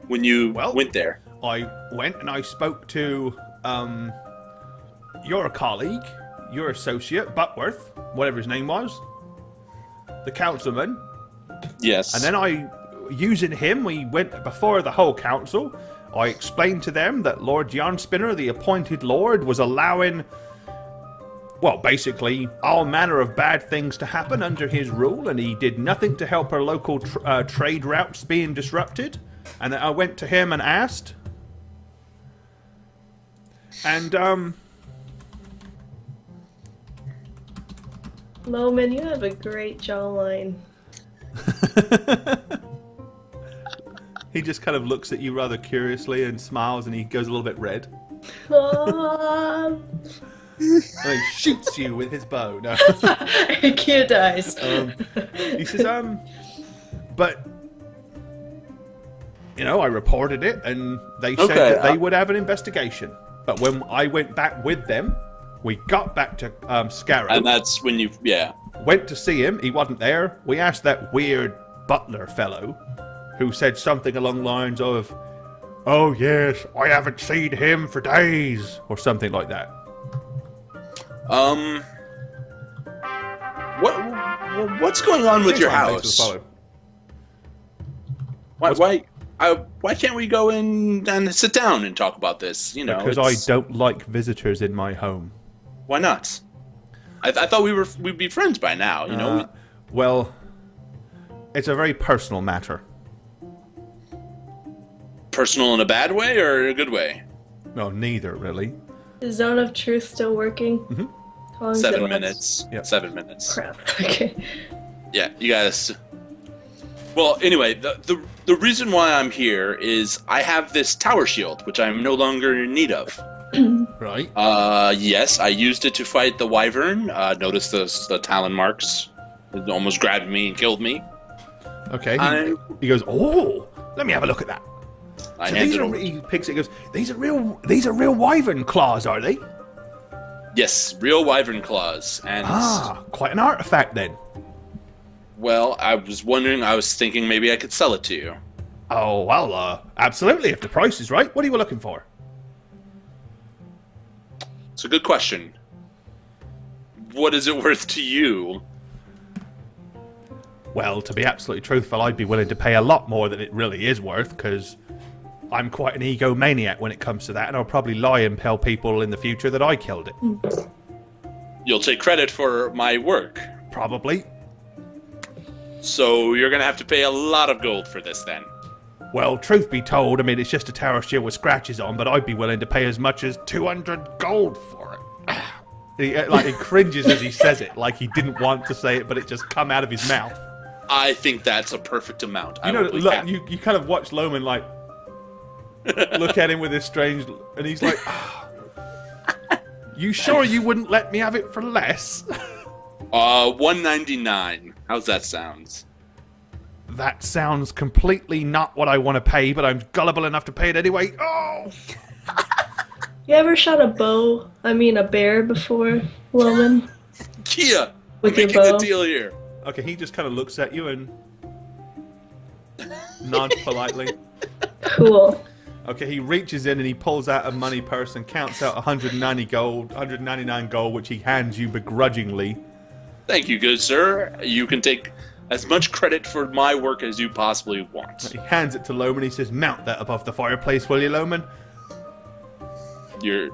when you went there? I went and I spoke to your colleague, your associate, Butworth, whatever his name was, the councilman. Yes. And then using him, we went before the whole council. I explained to them that Lord Yarnspinner, the appointed lord, was allowing, well, basically all manner of bad things to happen under his rule, and he did nothing to help our local trade routes being disrupted. And I went to him and asked, and Loman, you have a great jawline. He just kind of looks at you rather curiously and smiles, and he goes a little bit red. Aww. And he shoots you with his bow. No. Kia dies. He says, but, you know, I reported it, and they said that they would have an investigation. But when I went back with them, we got back to Scarrow. And that's when you, went to see him. He wasn't there. We asked that weird butler fellow, who said something along the lines of, "Oh yes, I haven't seen him for days," or something like that. What's going on with your house? Why can't we go in and sit down and talk about this? You know, because I don't like visitors in my home. Why not? I thought we'd be friends by now. You know. Well, it's a very personal matter. Personal in a bad way or a good way? No, neither really. Is Zone of Truth still working? Mm-hmm. How long does 7 it last? minutes. Yep. 7 minutes. Crap. Okay. Yeah, you guys. Well, anyway, the reason why I'm here is I have this tower shield, which I'm no longer in need of. Right. Yes, I used it to fight the wyvern. Notice the talon marks. It almost grabbed me and killed me. Okay. He goes, "Oh, Let me have a look at that. I So hand these it are, over. he picks it and goes, these are real wyvern claws, are they? Yes, real wyvern claws. And, Quite an artifact then. well, I was thinking maybe I could sell it to you. Oh, well, absolutely, if the price is right. What are you looking for? It's a good question. What is it worth to you? Well, to be absolutely truthful, I'd be willing to pay a lot more than it really is worth, because I'm quite an egomaniac when it comes to that, and I'll probably lie and tell people in the future that I killed it. You'll take credit for my work. Probably. So you're going to have to pay a lot of gold for this then. Well, truth be told, I mean, it's just a tower shield with scratches on, but I'd be willing to pay as much as 200 gold for it. He cringes as he says it, like he didn't want to say it, but it just come out of his mouth. I think that's a perfect amount. You know, look, you kind of watch Loman, like, look at him with this strange, and he's like, you sure you wouldn't let me have it for less? 199. How's that sound? That sounds completely not what I want to pay, but I'm gullible enough to pay it anyway. Oh! You ever shot a bear before, Loman? Kia, With we're your making a bow? deal here. Okay, he just kind of looks at you and nods politely. Cool. Okay, he reaches in and he pulls out a money purse and counts out 199 gold, which he hands you begrudgingly. Thank you, good sir. You can take as much credit for my work as you possibly want. He hands it to Loman. He says, "Mount that above the fireplace, will you, Loman?" You're...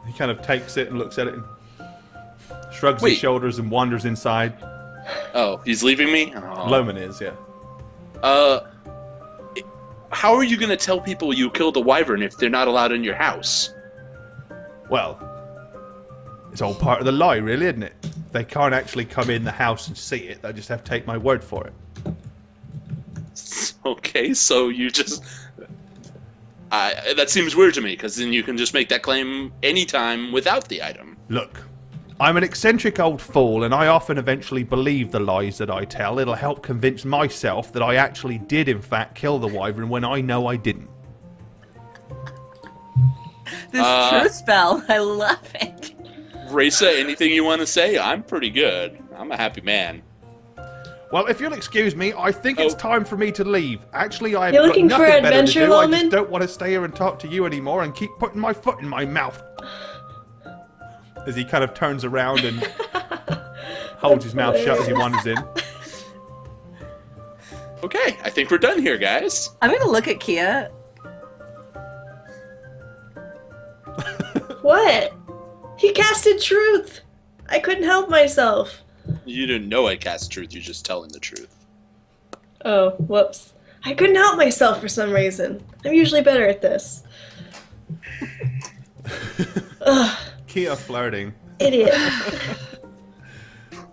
He kind of takes it and looks at it and shrugs Wait. his shoulders and wanders inside. Oh, he's leaving me? Oh. Loman is, yeah. How are you going to tell people you killed a wyvern if they're not allowed in your house? Well, it's all part of the lie, really, isn't it? They can't actually come in the house and see it. They just have to take my word for it. Okay, so you just... that seems weird to me, because then you can just make that claim anytime without the item. Look, I'm an eccentric old fool, and I often eventually believe the lies that I tell. It'll help convince myself that I actually did, in fact, kill the wyvern when I know I didn't. This truth spell, I love it. Raisa, anything you want to say? I'm pretty good. I'm a happy man. Well, if you'll excuse me, I think it's time for me to leave. Actually, I've You're got looking for nothing better to adventure, do. I Loman? just don't want to stay here and talk to you anymore and keep putting my foot in my mouth. As he kind of turns around and holds his mouth shut as he wanders in. Okay, I think we're done here, guys. I'm gonna look at Kia. What? He casted truth. I couldn't help myself. You didn't know I cast truth, you're just telling the truth. Oh, whoops. I couldn't help myself for some reason. I'm usually better at this. Ugh, Kia flirting. idiot.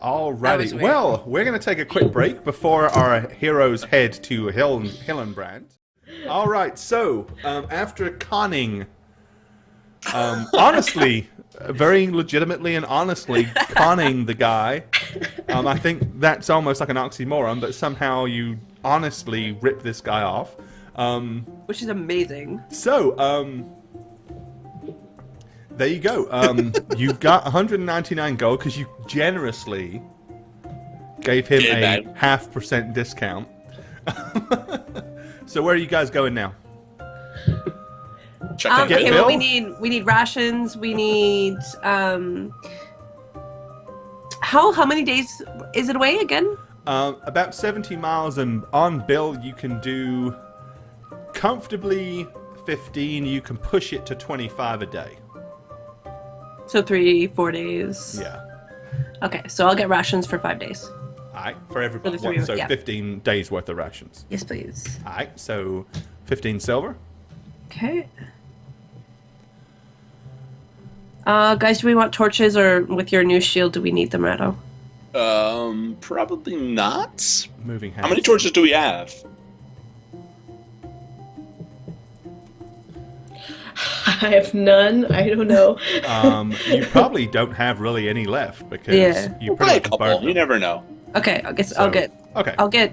Alrighty. weird. Well, we're going to take a quick break before our heroes head to Hillenbrand. Alright, so, after conning, honestly, very legitimately and honestly conning the guy, I think that's almost like an oxymoron, but somehow you honestly rip this guy off. Which is amazing. So, there you go. You've got 199 gold because you generously gave him a 0.5% discount. So where are you guys going now? Check out Get Okay, Bill? well, we need rations. We need how many days is it away again? About 70 miles, and on Bill you can do comfortably 15. You can push it to 25 a day. So 3-4 days. Yeah. Okay, so I'll get rations for 5 days. Alright, for everybody. For the three of- So yeah. 15 days worth of rations. Yes, please. Alright, so 15 silver. Okay. Guys, do we want torches, or with your new shield, do we need them, Rado? Probably not. Moving hands. How many torches do we have? I have none. I don't know. You probably don't have really any left because Yeah. you We'll pretty buy a much couple. burned You them. never know. Okay, So, okay. I'll get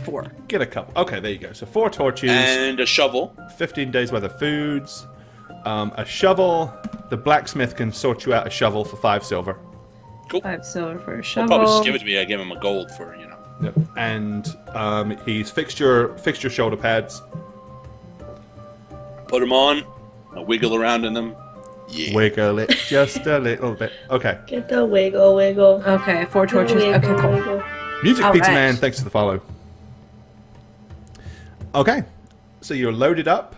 4. Get a couple. Okay, there you go. So 4 torches. And a shovel. 15 days worth of foods. A shovel. The blacksmith can sort you out a shovel for 5 silver. Cool. 5 silver for a He'll shovel. probably just give it to me. I give him a gold for, you know. Yep. And he's fixed your shoulder pads. Put them on. I'll wiggle around in them. Yeah. Wiggle it just a little bit. Okay. Get the wiggle, wiggle. Okay, 4 torches. Wiggle, Okay, cool. wiggle. Music All Pizza right. Man, thanks for the follow. Okay. So you're loaded up.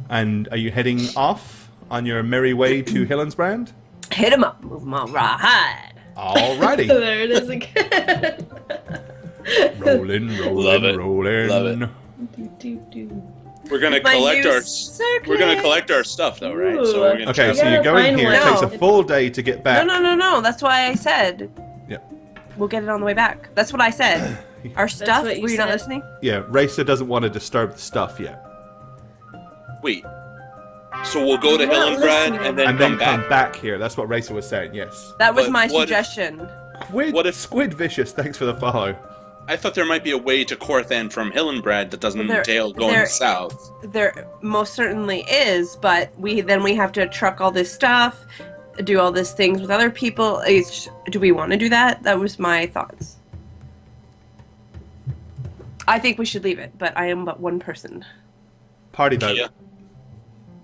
And are you heading off on your merry way to Hillenbrand? Hit him up. Move him on right. Alrighty. There it is again. rolling, Love it. rolling. Love it. Do, do, do. We're gonna My collect new our. Circlet. We're gonna collect our stuff though, right? So we're gonna Okay, I so gotta you go in find here. It one. takes a No. full day to get back. No. That's why I said Yep. we'll get it on the way back. That's what I said. Our stuff. what you Were you not said. listening? Yeah, Racer doesn't want to disturb the stuff yet. Wait. So we'll go to I'm not Hillenbrand listening. and then And come then back. come back here. That's what Racer was saying, yes. That was But my what if- suggestion. Squid Vicious, thanks for the follow. I thought there might be a way to Korthan from Hillenbrand that doesn't There- entail going there- south. There most certainly is, but we have to truck all this stuff, do all these things with other people. Do we want to do that? That was my thoughts. I think we should leave it, but I am but one person. Party vote. Kia,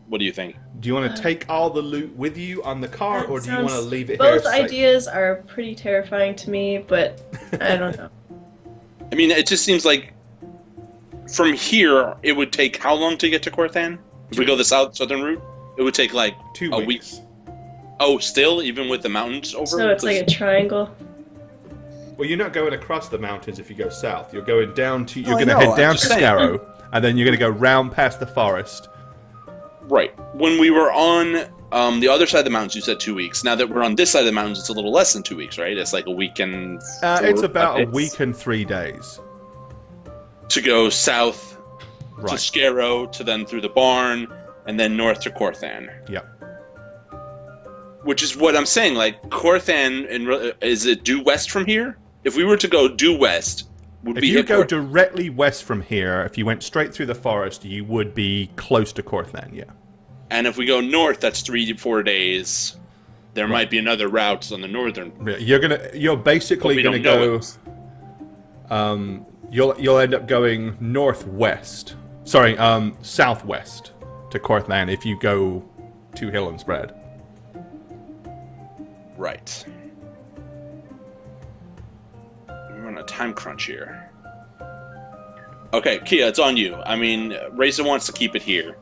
what do you think? Do you want to take all the loot with you on the car, That or do you want to sounds- leave it here Both safe? ideas are pretty terrifying to me, but I don't know. I mean, it just seems like from here it would take how long to get to Korthan? If we go the southern route, it would take like 2 a weeks. week. Oh, still, even with the mountains over. So it's like a triangle. Well, you're not going across the mountains if you go south. You're going down to. You're Oh, I going to know, head I'm down to just saying. Scarrow, and then you're going to go round past the forest. Right. When we were on the other side of the mountains, you said 2 weeks. Now that we're on this side of the mountains, it's a little less than 2 weeks, right? It's like a week and. It's 4 about a days week and 3 days. to go south to Right. Scarrow, to then through the barn, and then north to Korthan. Yep. Which is what I'm saying. Like Korthan, is it due west from here? If we were to go due west, would If we you hit go directly west from here, if you went straight through the forest, you would be close to Korthan, yeah. And if we go north, that's 3 to 4 days. There might be another route on the northern. You're But basically we going to don't know go. it. You'll end up going northwest. Sorry, southwest to Korthan if you go to Hillenbrand. Right. We're on a time crunch here. Okay, Kia, it's on you. I mean, Reza wants to keep it here.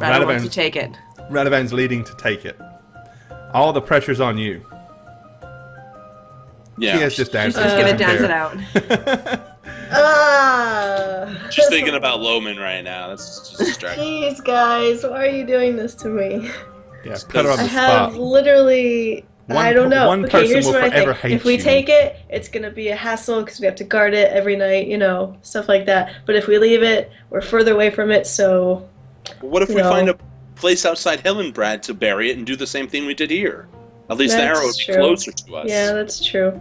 I don't want to Radovan- take it. Radovan's leading to take it. All the pressure's on you. Yeah. Kia's just dancing. Just gonna doesn't dance it care. out. She's thinking about Loman right now. That's just distracting. Jeez, guys, why are you doing this to me? Yeah, put her on I the have spot. literally. I don't know. One Okay, person here's will what I forever think. hate If we you. take it, it's gonna be a hassle because we have to guard it every night, stuff like that. But if we leave it, we're further away from it, so What if we No. find a place outside Hillenbrand to bury it and do the same thing we did here? At least the That's arrow would be true. closer to us. yeah, that's true.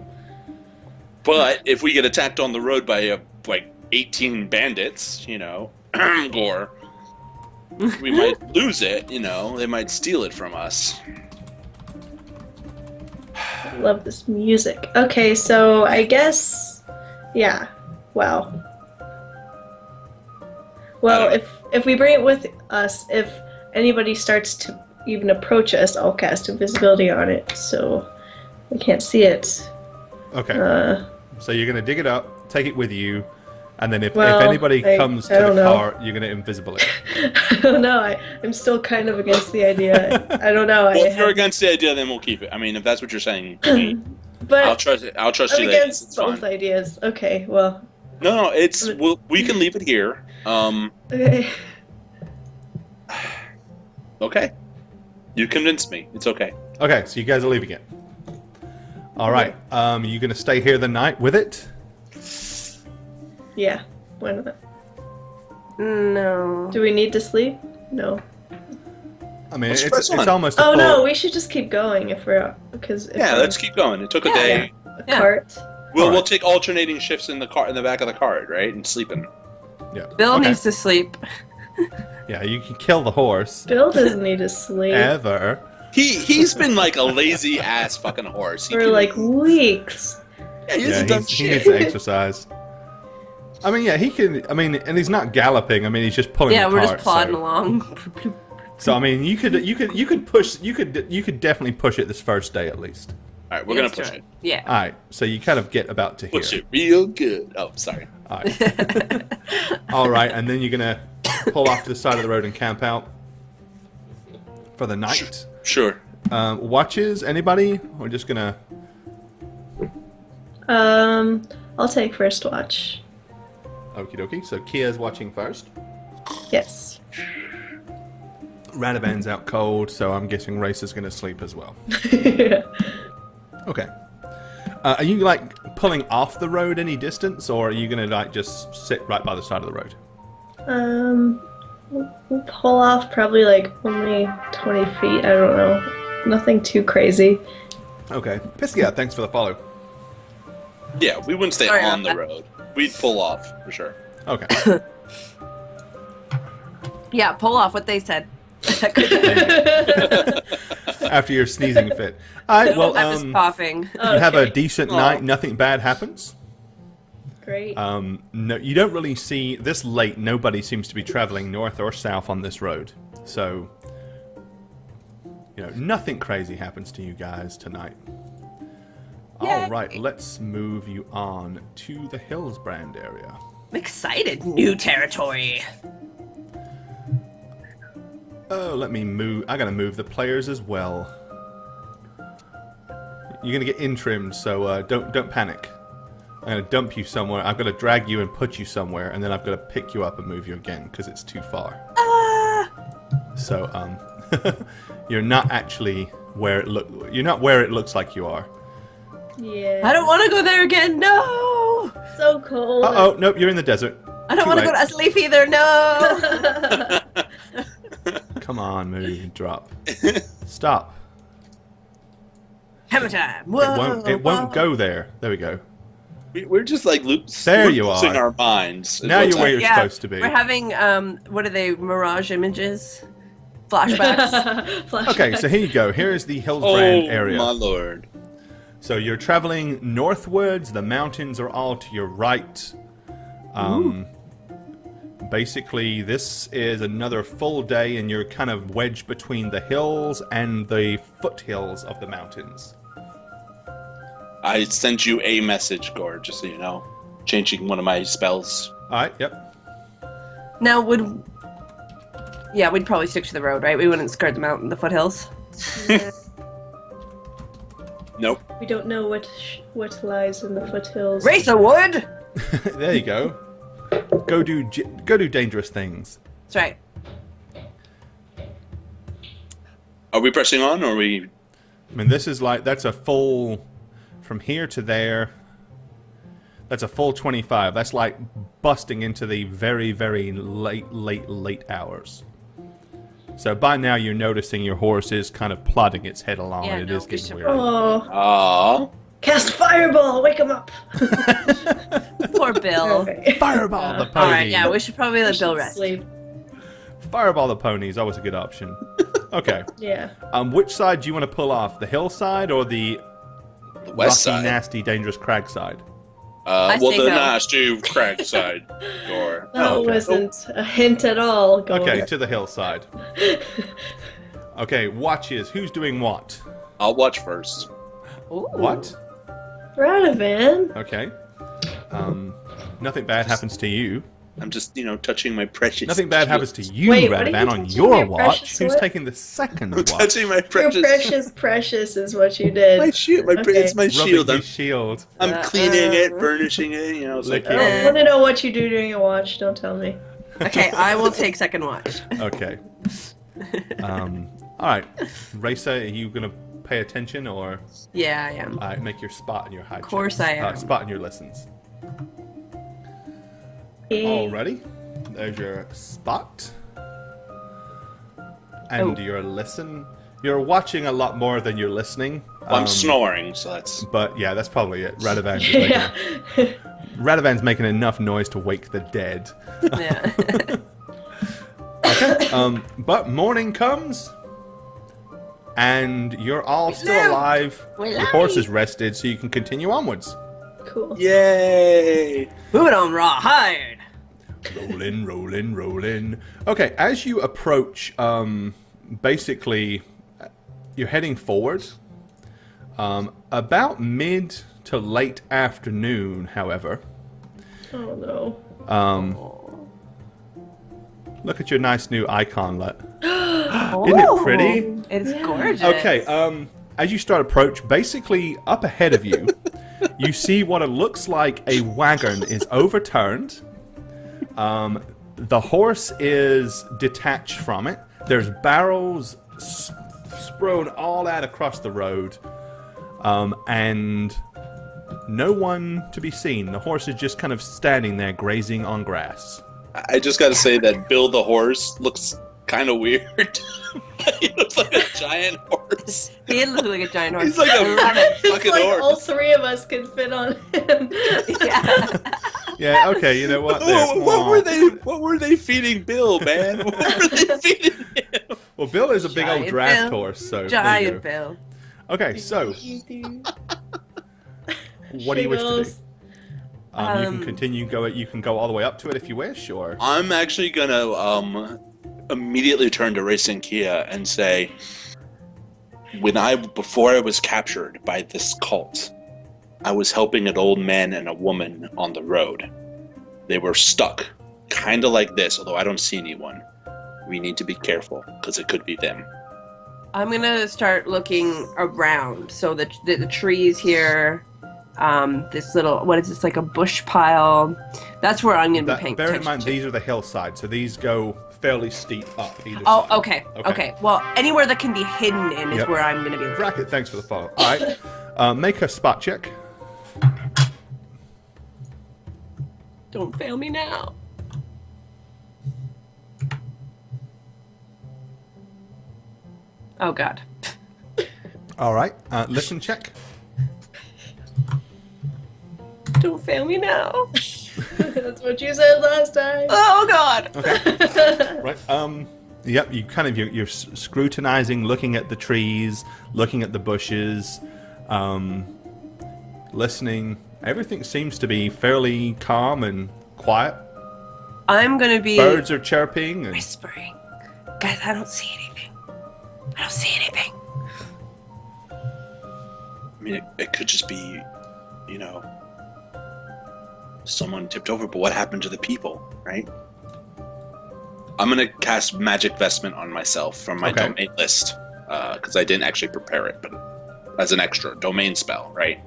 But if we get attacked on the road by like 18 bandits, gore, we might lose it. They might steal it from us. Love this music. Okay, so I guess, yeah. Wow. Well, I don't if we bring it with us, if anybody starts to even approach us, I'll cast invisibility on it, so we can't see it. Okay. So you're going to dig it up, take it with you, and then if Well, anybody comes I to the don't know. car, you're going to invisible it. I don't know. I'm still kind of against the idea. I don't know. Well, if you're against the idea, then we'll keep it. I mean, if that's what you're saying, but I'll trust it. I'll trust I'm you. That against it's both fine. ideas. Okay, well. No, we can leave it here. Okay. Okay. You convinced me. It's okay. Okay, so you guys are leaving it. All right. You going to stay here the night with it? Yeah. Why not? No. Do we need to sleep? No. I mean, Let's it's press on. almost a Oh full... no, we should just keep going if we're because Yeah, let's keep going. It took a day. a Yeah. cart. We'll take alternating shifts in the back of the cart, right, and sleeping. Yeah. Bill Okay. needs to sleep. Yeah, you can kill the horse. Bill doesn't need to sleep Ever. He's been like a lazy ass fucking horse. for like weeks. Yeah, he Yeah, hasn't done he shit. needs to exercise. I mean, yeah, he can. I mean, and he's not galloping. I mean, he's just pulling. Yeah, the we're cart, just plodding so. along. So I mean, you could push. You could definitely push it this first day at least. All right, we're gonna push it. Yeah. All right. So you kind of get about to here. Push it real good. Oh, sorry. All right. All right, and then you're gonna pull off to the side of the road and camp out for the night. Sure. Watches anybody? We're just gonna. I'll take first watch. Okie dokie. So Kia's watching first. Yes. Radavan's out cold, so I'm guessing Racer's gonna sleep as well. Okay. Are you like pulling off the road any distance, or are you gonna like just sit right by the side of the road? We'll pull off probably like only 20 feet. I don't know. Nothing too crazy. Okay. Piskia, thanks for the follow. Yeah, we wouldn't stay Sorry on about the road. We'd pull off for sure. Okay. Yeah, pull off what they said. After your sneezing fit. All right. Well, I was coughing. you have a Okay. decent night. Nothing bad happens. Great. No, you don't really see this late. Nobody seems to be traveling north or south on this road, so nothing crazy happens to you guys tonight. All right, let's move you on to the Hillsbrand area. I'm excited. New territory. Oh, let me move. I gotta move the players as well. You're gonna get in-trimmed, so don't panic. I'm gonna dump you somewhere. I'm gonna drag you and put you somewhere, and then I've got to pick you up and move you again because it's too far. So you're not actually where it look. You're not where it looks like you are. yeah. I don't want to go there again. No. So cold. Oh nope, you're in the desert. I don't Too want to go late. to Asleaf either. No. Come on, move, drop, stop. Hammer time. Whoa. It won't go there. There we go. We're just like There you losing are. our minds. Now you're where you're Yeah, supposed to be. We're having what are they? Mirage images, flashbacks. Okay, so here you go. Here is the Hillsbrand area. my lord. So you're traveling northwards. The mountains are all to your right. Basically, this is another full day, and you're kind of wedged between the hills and the foothills of the mountains. I sent you a message, Gore, just so you know. Changing one of my spells. All right, yep. Now we'd probably stick to the road, right? We wouldn't skirt the mountain, the foothills. Yeah. Nope. We don't know what lies in the foothills. Racer wood. There you go. Go do dangerous things. That's right. Are we pressing on, or are we... I mean, this is like, that's a full, from here to there, that's a full 25. That's like busting into the very, very late hours. So by now you're noticing your horse is kind of plodding its head along, Yeah, and it no, is we getting should- weary. Oh, Aww. cast fireball! Wake him up. Poor Bill. Okay. Fireball the pony! All right, yeah, we should probably let Bill rest. Sleep. Fireball the pony is always a good option. Okay. Yeah. Which side do you want to pull off? The hillside or the The west rocky, side. nasty, dangerous crag side? I Well, think the no. nasty crack side, Gore. That okay. wasn't a hint at all. Go Okay, on. to the hillside. Okay, watches. Who's doing what? I'll watch first. Ooh. What? Radavan. Okay. Nothing bad happens to you. I'm just, touching my precious... Nothing bad happens to you, Wait, what are you Radavan, on touching? your Your watch. precious Who's what? taking the second I'm watch? touching my Your precious... precious is what you did. My shield. Okay. It's my Rubbing shield. his shield. I'm cleaning it, burnishing it, It's like... Licking I want to know what you do during your watch. Don't tell me. Okay, I will take second watch. Okay. All right. Racer, are you going to pay attention or Yeah, I am. make your spot in your high Of course checks? I am. Spot in your lessons. Yeah. Alrighty. There's your spot. And Oh. your listen. You're watching a lot more than you're listening. Well, I'm snoring, so that's... But yeah, that's probably it. Radovan's Yeah. Radovan's making enough noise to wake the dead. Yeah. Okay. But morning comes, and you're all still alive. Your horse is rested, so you can continue onwards. Cool. Yay! Move it on, rawhide. Rolling, rolling, rolling. Okay, as you approach, basically, you're heading forward. About mid to late afternoon, however. Oh no. Look at your nice new icon, Let. Isn't it pretty? It's gorgeous. Okay, as you start approach, basically up ahead of you, you see what it looks like a wagon is overturned. The horse is detached from it. There's barrels strewn all out across the road. And no one to be seen. The horse is just kind of standing there grazing on grass. I just gotta say that Bill the horse looks kind of weird. He looks like a giant horse. He looks like a giant horse. He's like a It's fucking like horse. all three of us can fit on him. Yeah. Yeah, okay, you know what? What were they feeding Bill, man? What were they feeding him? Well, Bill is a big old Giant draft Bill. horse, so there you Giant go. Bill. Okay, so what do you wish to do? Shiggles. You can continue you can go all the way up to it if you wish, or I'm actually gonna immediately turn to Racing Kia and say, before I was captured by this cult, I was helping an old man and a woman on the road. They were stuck, kind of like this, although I don't see anyone. We need to be careful, because it could be them. I'm gonna start looking around. So the trees here, this little, what is this, like a bush pile? That's where I'm gonna be paying bear attention in mind to. these are the hillsides, so these go fairly steep up either side. Oh, okay. Well, anywhere that can be hidden in is Yep. where I'm gonna be looking. Bracket, thanks for the follow. All right, make a spot check. Don't fail me now. Oh God. All right, listen check. Don't fail me now. That's what you said last time. Oh God. Okay. Right. Yep. You kind of you're scrutinizing, looking at the trees, looking at the bushes, listening. Everything seems to be fairly calm and quiet. I'm gonna be Birds are chirping. And, whispering. Guys, I don't see anything. I don't see anything. I mean, it could just be, someone tipped over, but what happened to the people, right? I'm going to cast Magic Vestment on myself from my domain list, because I didn't actually prepare it, but as an extra domain spell, right?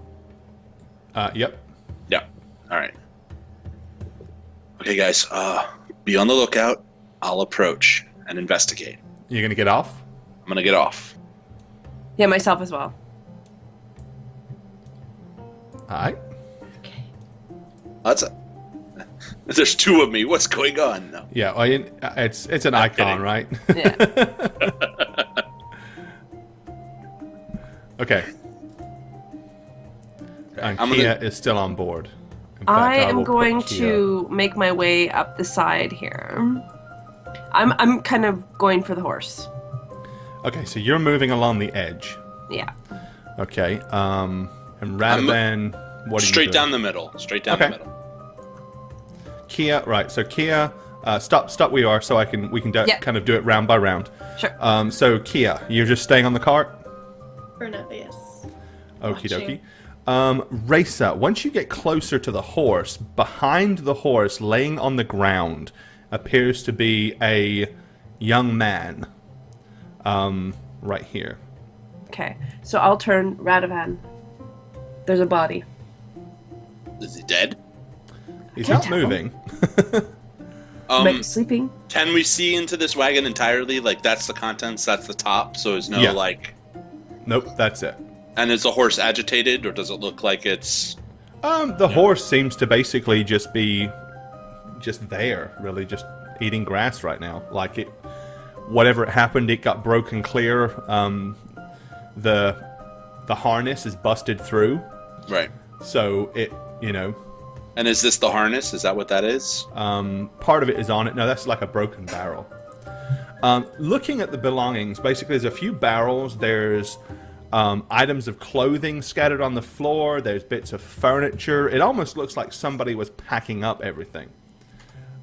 Yep. Yeah. All right. Okay, guys, be on the lookout. I'll approach and investigate. You're gonna get off. I'm going to get off. Yeah, myself as well. All right. There's two of me. What's going on? No. Yeah. Well, it's an icon, kidding. right? Yeah. Okay. And I'm Kia gonna- is still on board. In fact, I will am put going Kia- to make my way up the side here. I'm kind of going for the horse. Okay, so you're moving along the edge. Yeah. Okay. And Radovan, what are you Straight doing? down the middle. Straight down Okay. the middle. Kia, right? So Kia, stop where you are, so we can Yeah. kind of do it round by round. Sure. So Kia, you're just staying on the cart. For now, yes. Okie dokie. Watching. Racer, once you get closer to the horse, behind the horse, laying on the ground, appears to be a young man. Right here. Okay. So I'll turn Radovan. There's a body. Is he dead? He's can't not tell. moving. Might be sleeping. Can we see into this wagon entirely? Like, that's the contents, that's the top, so there's no, Yeah. Nope, that's it. And is the horse agitated, or does it look like it's... The horse seems to basically just be just there, really, just eating grass right now. Like whatever happened, it got broken clear. The the harness is busted through. Right. So it, you know. And is this the harness? Is that what that is? Part of it is on it. No, that's like a broken barrel. Looking at the belongings, basically there's a few barrels. There's items of clothing scattered on the floor. There's bits of furniture. It almost looks like somebody was packing up everything.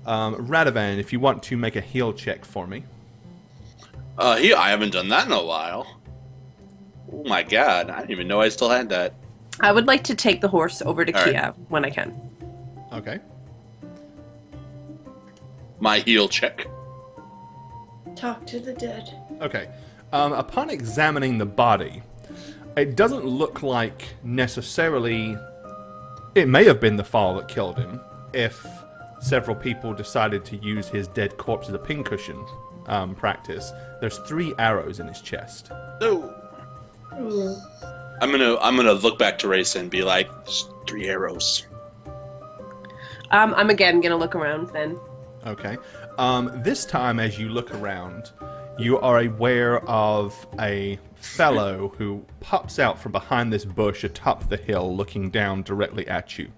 Radovan, if you want to make a heal check for me. I haven't done that in a while. Oh my god, I didn't even know I still had that. I would like to take the horse over to All Kia right. when I can. Okay. My heal check. Talk to the dead. Okay. Upon examining the body, it doesn't look like necessarily... It may have been the fall that killed him, if several people decided to use his dead corpse as a pincushion practice. There's 3 arrows in his chest. No. Ooh. I'm gonna look back to Race and be like, 3 arrows. I'm again gonna look around then. Okay. This time, as you look around, you are aware of a fellow who pops out from behind this bush atop the hill, looking down directly at you.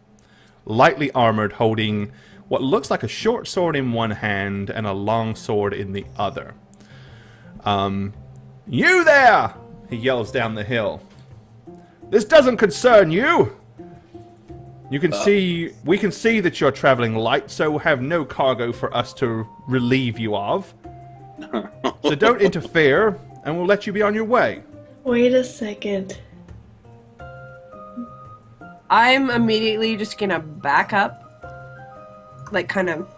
Lightly armored, holding what looks like a short sword in one hand and a long sword in the other. You there! He yells down the hill. This doesn't concern you! We can see that you're traveling light, so have no cargo for us to relieve you of. So don't interfere, and we'll let you be on your way. Wait a second. I'm immediately just gonna back up. Like, kind of...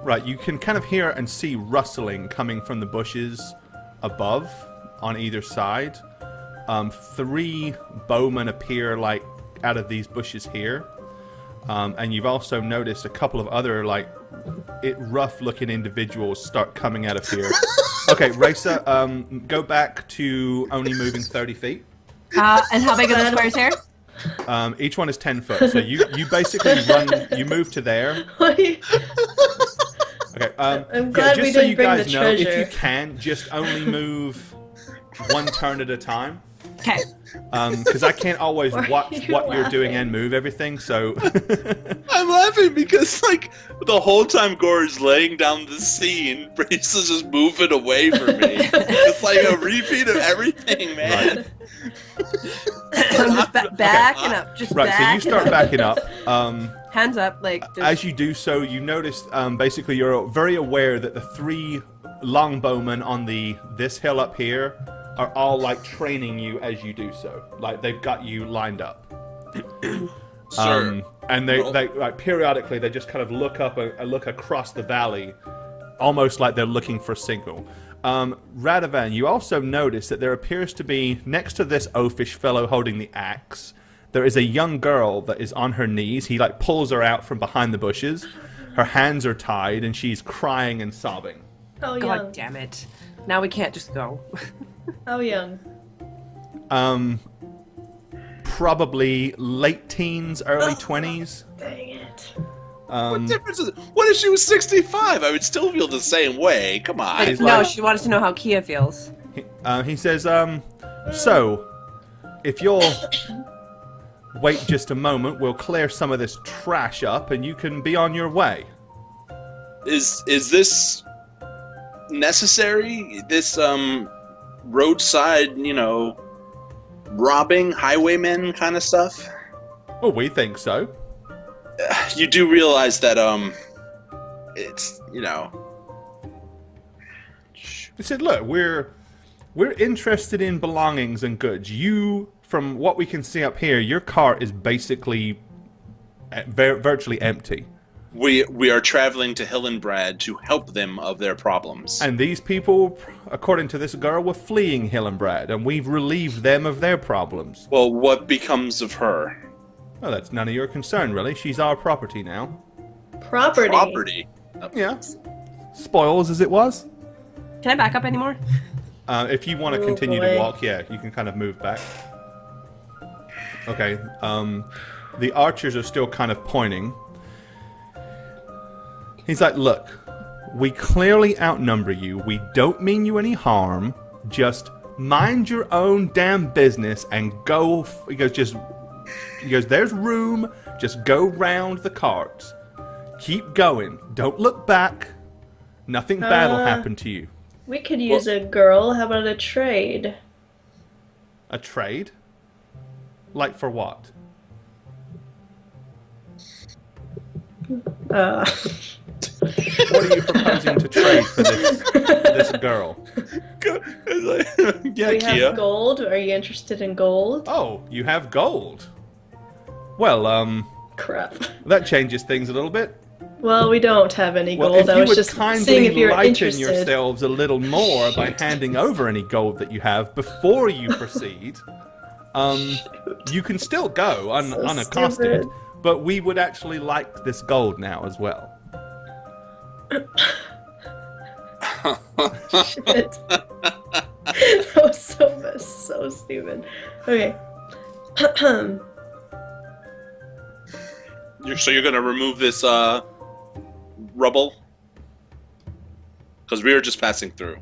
Right, you can kind of hear and see rustling coming from the bushes above on either side. 3 bowmen appear, like, out of these bushes here. And you've also noticed a couple of other, like, rough-looking individuals start coming out of here. Okay, Racer, go back to only moving 30 feet. and how big are the squares here? Each one is 10 foot, so you basically you move to there. Okay, I'm glad just we so didn't you bring guys the know, if treasure. you can, just only move 1 turn at a time. Okay. Because I can't always Why are watch you what you're doing laughing? and move everything, so... I'm laughing because, like, the whole time Gore is laying down the scene, Brace is just moving away from me. It's like a repeat of everything, man. I'm just backing up. Just Right, so you backing start up. backing up. Hands up, like... As you do so, you notice, basically, you're very aware that the 3 longbowmen on this hill up here are all, like, training you as you do so. Like, they've got you lined up. Sure. And they like, periodically, they just kind of look up and look across the valley, almost like they're looking for a signal. Radovan, you also notice that there appears to be, next to this oafish fellow holding the axe, there is a young girl that is on her knees. He, like, pulls her out from behind the bushes. Her hands are tied, and she's crying and sobbing. How young? God damn it. Now we can't just go. How young? Probably late teens, early 20s. Dang it. What difference is it? What if she was 65? I would still feel the same way. Come on. He's No, like- she wanted to know how Kia feels. He says, so, if you'll wait just a moment, we'll clear some of this trash up, and you can be on your way. Is this necessary? This roadside, robbing highwaymen kind of stuff? Well, we think so. You do realize that it's He said, look, we're interested in belongings and goods. You, from what we can see up here, your cart is basically virtually empty. we are traveling to Hillenbrad to help them of their problems. And these people, according to this girl, were fleeing Hillenbrad, and we've relieved them of their problems. Well, what becomes of her? Well, that's none of your concern, really. She's our property now. Property. Property. Yeah. Spoils as it was. Can I back up anymore? If you want to Oh, continue to boy. walk, yeah, you can kind of move back. Okay. The archers are still kind of pointing. He's like, look, we clearly outnumber you. We don't mean you any harm. Just mind your own damn business and go. He goes, there's room. Just go round the carts. Keep going. Don't look back. Nothing bad will happen to you. We could use a girl. How about a trade? A trade? Like for what? What are you proposing to trade for this girl? Yeah, we Kia. have gold. Are you interested in gold? Oh, you have gold. Well, Crap. that changes things a little bit. Well, we don't have any Well, gold. if I you was would just seeing kindly if you're lighten interested. yourselves a little more by handing over any gold that you have before you proceed, you can still go So unaccosted, stupid. but we would actually like this gold now as well. Shit. That was so stupid. Okay. So you're gonna remove this rubble? Because we were just passing through.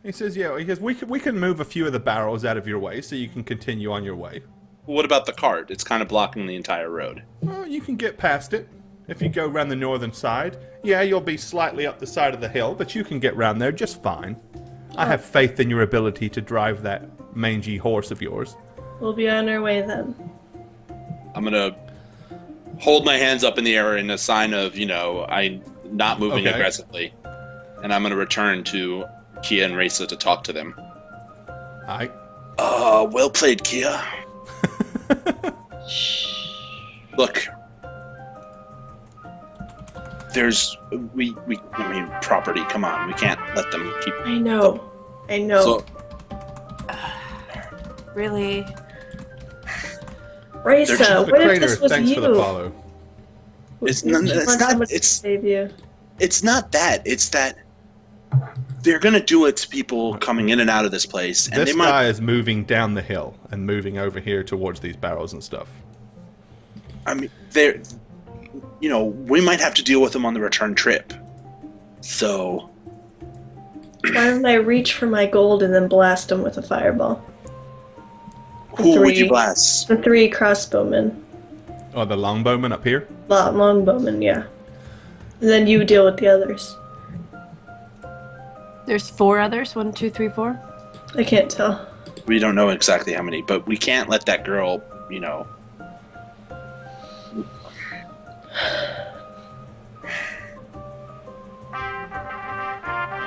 He says, yeah, he goes, we can move a few of the barrels out of your way so you can continue on your way. What about the cart? It's kind of blocking the entire road. Well, you can get past it. If you go around the northern side, yeah, you'll be slightly up the side of the hill, but you can get round there just fine. I have faith in your ability to drive that mangy horse of yours. We'll be on our way then. I'm gonna hold my hands up in the air in a sign of, I'm not moving Okay. aggressively. And I'm gonna return to Kia and Reza to talk to them. Alright. Well played, Kia. Look. Property, come on. We can't let them keep... I know. So, Really? Raisa, The what if crater, this was thanks you? for the follow. It's You not- want it's not- someone to it's- save you. it's not that. It's that they're gonna do it to people coming in and out of this place. And This they might... guy is moving down the hill and moving over here towards these barrels and stuff. I mean, we might have to deal with them on the return trip. So, Why don't I reach for my gold and then blast them with a fireball? who would you Three. blast? The 3 crossbowmen. Oh, the longbowman up here? Longbowmen, yeah. And then you deal with the others. There's 4 others. 1, 2, 3, 4. I can't tell. We don't know exactly how many, but we can't let that girl,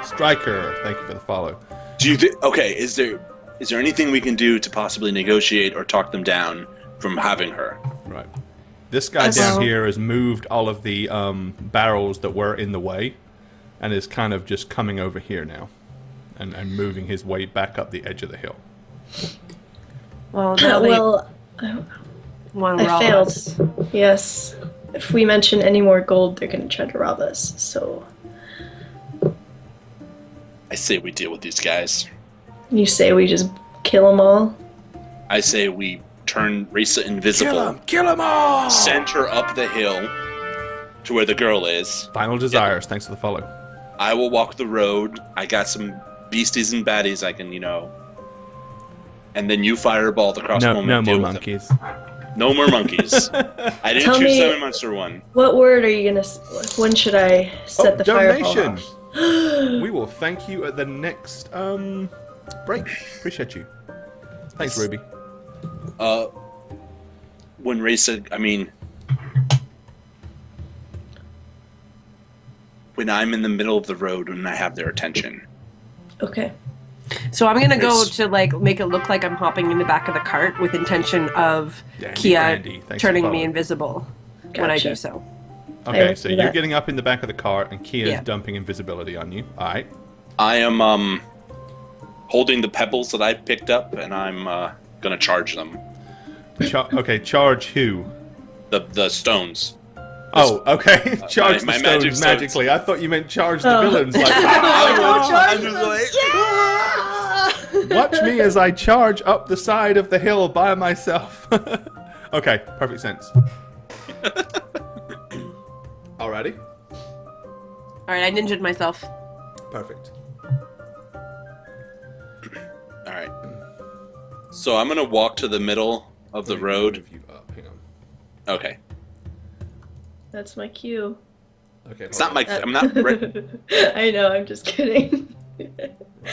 Striker, thank you for the follow. Do you think? Okay, is there anything we can do to possibly negotiate or talk them down from having her? Right. This guy down here has moved all of the barrels that were in the way and is kind of just coming over here now and moving his way back up the edge of the hill. Well, now Well, I failed. Yes. If we mention any more gold, they're going to try to rob us, so... I say we deal with these guys. You say we just kill them all? I say we turn Risa invisible. Kill him all! Send her up the hill to where the girl is. Final desires, thanks for the follow. I will walk the road. I got some beasties and baddies I can, And then you fireball the crossbow. No and deal more with them. monkeys. No more monkeys. I didn't Tell choose me- Summon Monster 1. What word are you going to... When should I set the fireball donation! off? We will thank you at the next break. Appreciate you. Thanks, Ruby. When Risa, when I'm in the middle of the road and I have their attention. Okay. So I'm gonna go Yes. to make it look like I'm hopping in the back of the cart with intention of Dandy Kia Brandy, thanks for turning me following. invisible when I Gotcha. do so. Okay, will so do you're that. getting up in the back of the cart and Kia's Yeah. dumping invisibility on you. Alright. I am holding the pebbles that I picked up and I'm gonna charge them. Okay, charge who? The stones. Oh, okay. Charge my the magic stones stones. magically. I thought you meant charge the Oh. villains. Like, I'm just like, watch me as I charge up the side of the hill by myself. Okay, perfect sense. Alrighty. All right, I ninja'd myself. Perfect. So I'm gonna walk to the middle of the road. Move you up. Hang on. Okay. That's my cue. Okay. It's not hold my. on. I'm not. I know, I'm just kidding. Right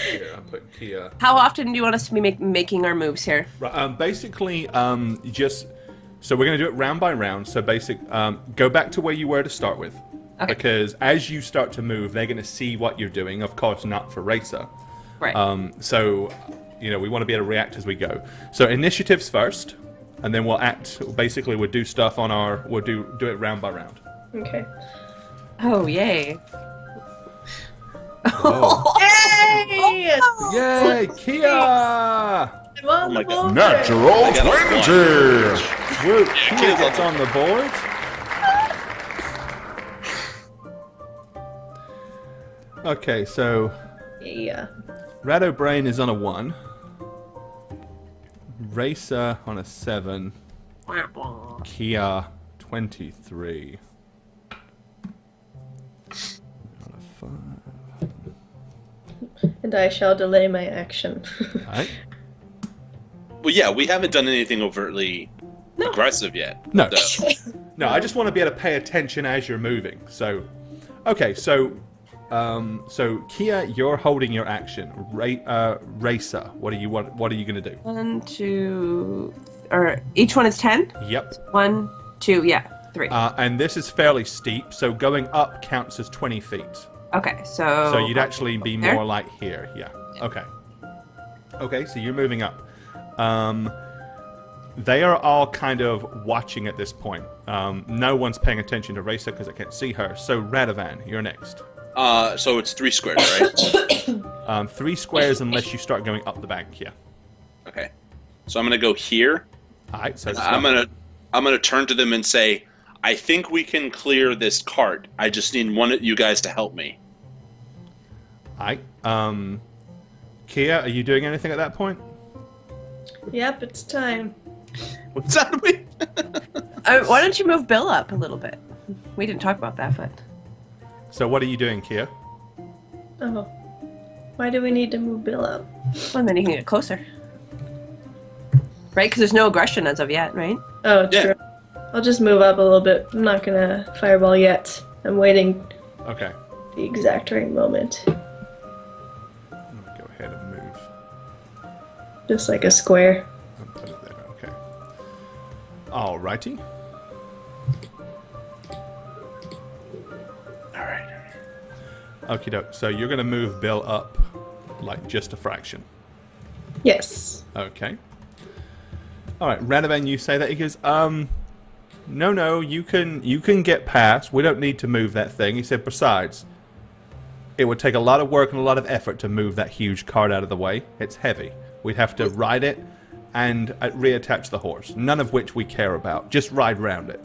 here. I'm putting Kia. How often do you want us to be making our moves here? Right, basically, just so we're going to do it round by round. So go back to where you were to start with, Okay. because as you start to move, they're going to see what you're doing. Of course, not for Racer. Right. So, we want to be able to react as we go. So initiatives first, and then we'll act. Basically, we'll do stuff on our. We'll do it round by round. Okay. Oh, yay. Oh. Yay! Yay, Kia! I'm on Oh my the God. board. Natural I got a 20! Woo, Kia's Kia gets on the board. Okay, so Yeah. Rado Brain is on a 1. Racer on a 7. Kia 23. On a 5. And I shall delay my action. Alright. Well, yeah, we haven't done anything overtly aggressive yet. No. So, No, I just want to be able to pay attention as you're moving. So, okay, so Kia, you're holding your action. Racer, what are you going to do? 1, 2, or each one is 10? Yep. 1, 2, yeah, 3. And this is fairly steep, so going up counts as 20 feet. Okay, so... So you'd actually be there? more like here, yeah. Okay. Okay, so you're moving up. They are all kind of watching at this point. No one's paying attention to Racer because I can't see her. So Radovan, you're next. so it's 3 squares, right? 3 squares unless you start going up the bank, yeah. Okay. So I'm gonna go here. Alright, so I'm gonna turn to them and say, I think we can clear this cart. I just need one of you guys to help me. Alright. Kia, are you doing anything at that point? Yep, it's time. What's that? why don't you move Bill up a little bit? We didn't talk about that, but... So what are you doing, Kia? Oh. Why do we need to move Bill up? Well, then you can get closer. Right? Because there's no aggression as of yet, right? Oh, Yeah. true. I'll just move up a little bit. I'm not gonna fireball yet. I'm waiting Okay. the exact right moment. I'm gonna go ahead and move. Just like a square. And put it there, okay. Alrighty. Alright. Okie doke. So you're gonna move Bill up like just a fraction. Yes. Okay. Alright, Radovan, you say that. He goes, no, you can get past. We don't need to move that thing. He said, besides, it would take a lot of work and a lot of effort to move that huge cart out of the way. It's heavy. We'd have to ride it and reattach the horse, none of which we care about. Just ride round it.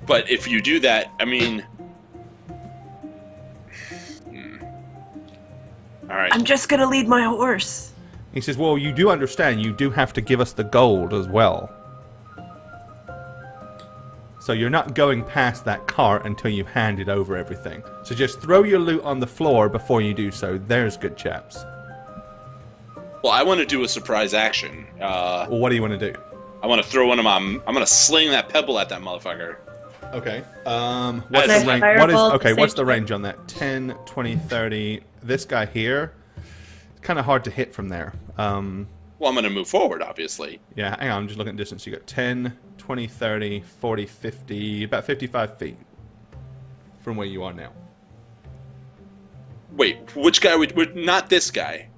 But if you do that, I mean... Alright. I'm just gonna lead my horse. He says, well, you do understand, you do have to give us the gold as well. So you're not going past that cart until you've handed over everything. So just throw your loot on the floor before you do so. There's good chaps. Well, I want to do a surprise action. Well, what do you want to do? I want to throw one of my... I'm going to sling that pebble at that motherfucker. Okay. What's Nice the range? fireball at the What's same the time. range on that? 10, 20, 30. This guy here, it's kind of hard to hit from there. Well, I'm going to move forward, obviously. Yeah, hang on, I'm just looking at distance. You got 10, 20, 30, 40, 50, about 55 feet from where you are now. Wait, which guy? Not this guy.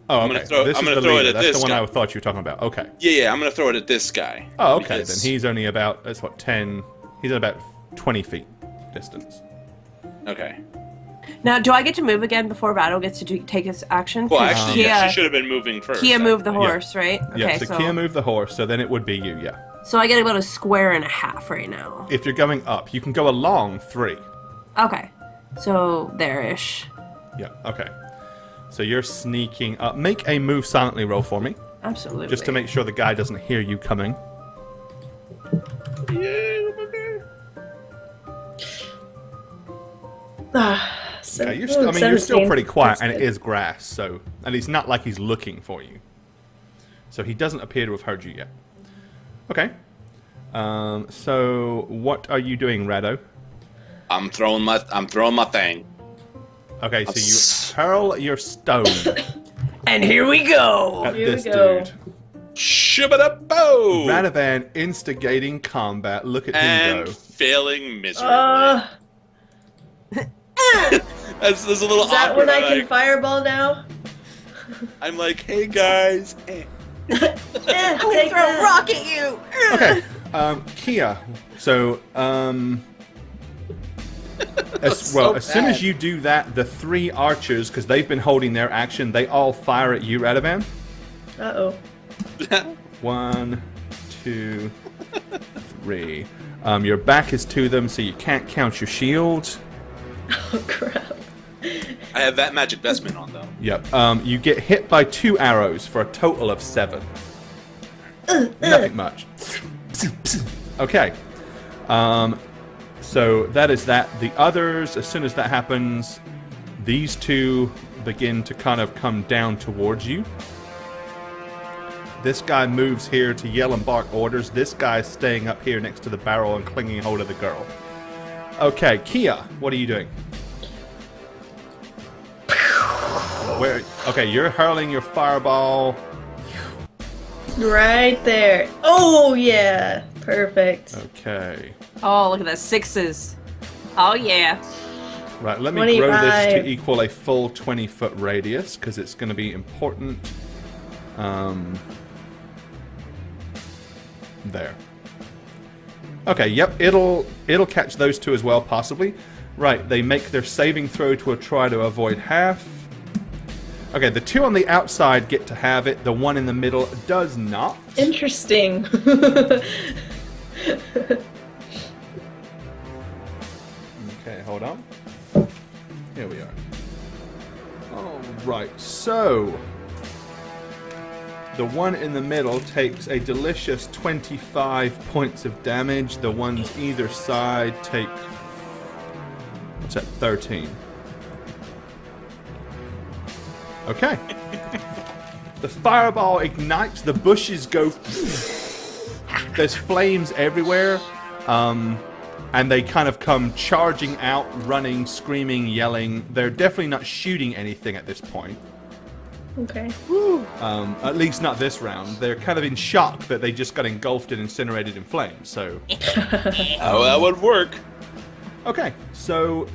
Oh, I'm okay. gonna throw- This I'm is gonna the throw it leader. at That's this the one guy. I thought you were talking about. Okay. Yeah, I'm going to throw it at this guy. Oh, okay. Because- Then he's only about, that's what, 10, he's at about 20 feet distance. Okay. Now, do I get to move again before Battle gets to take his action? Well, 'Cause actually, Kia, yeah, she should have been moving first. Kia moved the actually. horse, right? Yeah, Okay, so Kia moved the horse, so then it would be you, yeah. So I get about a square and a half right now. If you're going up, you can go along 3. Okay. So there-ish. Yeah, okay. So you're sneaking up. Make a move silently roll for me, Absolutely. just to make sure the guy doesn't hear you coming. Ah, Yeah, you're still pretty quiet, and it is grass, so... And it's not like he's looking for you. So he doesn't appear to have heard you yet. Okay. So what are you doing, Rado? I'm throwing my thing. Okay, so you hurl your stone And here we go. at Here we this go. dude. Shibba-da-bo! Radavan instigating combat. Look at him And go. failing miserably. There's a little Is that awkward. when I can fireball now? I'm like, hey guys. I'm gonna throw a rock at you. Okay, Kia. So, as so soon as bad. you do that, the 3 archers, because they've been holding their action, they all fire at you, Radavan. Uh-oh. 1, 2, 3. Your back is to them, so you can't count your shields. Oh, crap. I have that magic vestment on though. Yep. You get hit by 2 arrows for a total of 7. Nothing much. Okay. So that is that. The others, as soon as that happens, these 2 begin to kind of come down towards you. This guy moves here to yell and bark orders. This guy's staying up here next to the barrel and clinging hold of the girl. Okay, Kia, what are you doing? Where? Okay, you're hurling your fireball. Right there. Oh, yeah. Perfect. Okay. Oh, look at that 6s. Oh yeah. Right, let me grow this 25. to equal a full 20-foot radius, because it's going to be important. There. Okay, yep, it'll catch those 2 as well, possibly. Right, they make their saving throw to try to avoid half. Okay, the 2 on the outside get to have it. The one in the middle does not. Interesting. Okay, hold on. Here we are. Alright, so the one in the middle takes a delicious 25 points of damage. The ones either side take... what's that? 13. Okay. The fireball ignites, the bushes go... There's flames everywhere. And they kind of come charging out, running, screaming, yelling. They're definitely not shooting anything at this point. Okay. At least not this round. They're kind of in shock that they just got engulfed and incinerated in flames. So, Oh, that would work. okay. So,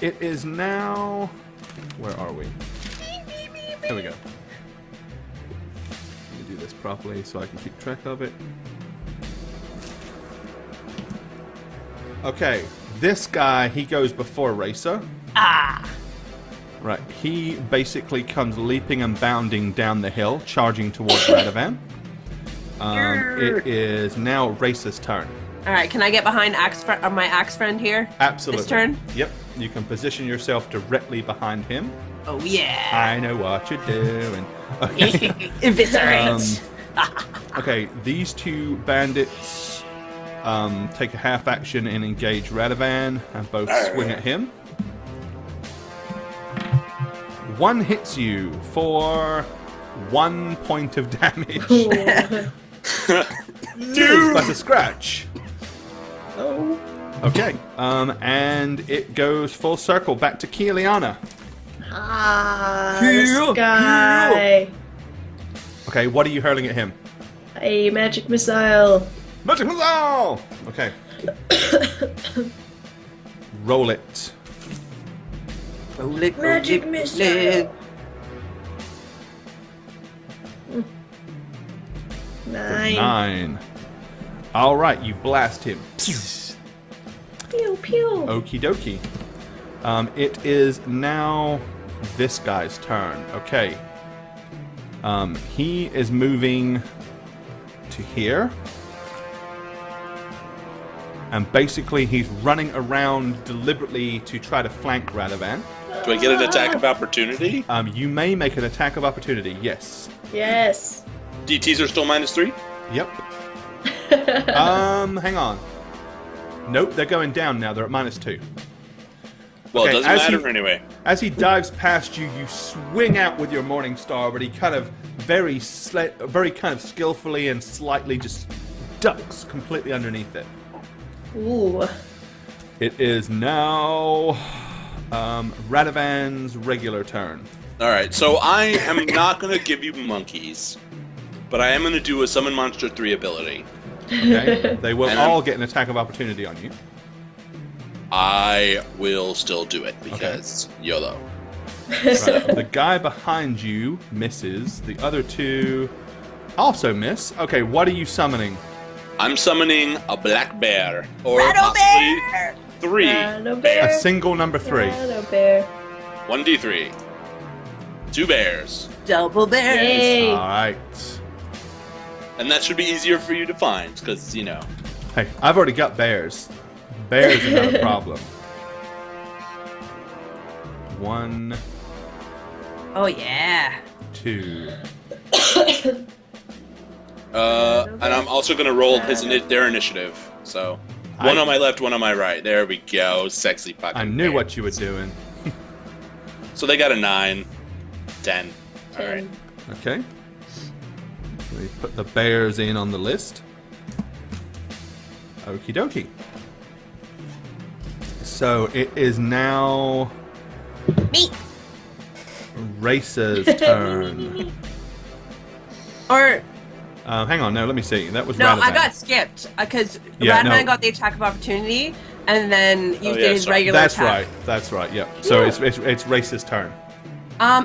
it is now... where are we? Here we go. Let me do this properly so I can keep track of it. Okay, this guy, he goes before Racer. Right, he basically comes leaping and bounding down the hill, charging towards Radovan. It is now Racer's turn. All right, can I get behind my axe friend here? Absolutely. This turn? Yep, you can position yourself directly behind him. Oh yeah. I know what you're doing. Okay. Eviscerate. Okay, these 2 bandits take a half action and engage Radovan, and both swing at him. One hits you for 1 point of damage. Dude! That's a scratch. Oh. Okay, and it goes full circle back to Keeliana. This guy. Okay, what are you hurling at him? A magic missile. Magic missile! Okay. Roll it. Magic missile. 9. 9. Alright, you blast him. Pew pew. Okie dokie. It is now this guy's turn. Okay. He is moving to here. And basically he's running around deliberately to try to flank Radovan. Do I get an attack of opportunity? You may make an attack of opportunity, yes. Yes. DTs are still -3? Yep. Hang on. Nope, they're going down now. They're at -2. Well, Okay, it doesn't as matter he- anyway. As he dives past you, you swing out with your Morning Star, but he kind of very kind of skillfully and slightly just ducks completely underneath it. Ooh. It is now Radovan's regular turn. All right, so I am not going to give you monkeys, but I am going to do a Summon Monster 3 ability. Okay, they will And all get an attack of opportunity on you. I will still do it because YOLO. Right. The guy behind you misses. The other two also miss. Okay, what are you summoning? I'm summoning a black bear, or Rattle possibly bear! 3 Rattle A bear. single number 3. Hello, bear. 1d3. 2 bears. Double bears. Yay. All right. And that should be easier for you to find, because, you know. Hey, I've already got bears. Bears are not a problem. 1, Oh yeah. 2. And I'm also going to roll their initiative. So, one on my left, one on my right. There we go. Sexy fucking I knew what you were doing. So they got a 9. 10. All right. Okay. We put the bears in on the list. Okie dokie. So it is now Me. Racer's turn. Or Hang on, no, let me see. That was no, Radovan. I got skipped because Yeah, Radman no. got the attack of opportunity, and then you Oh, did yeah, his sorry. regular That's attack. right. That's right. Yep. So it's Racer's turn.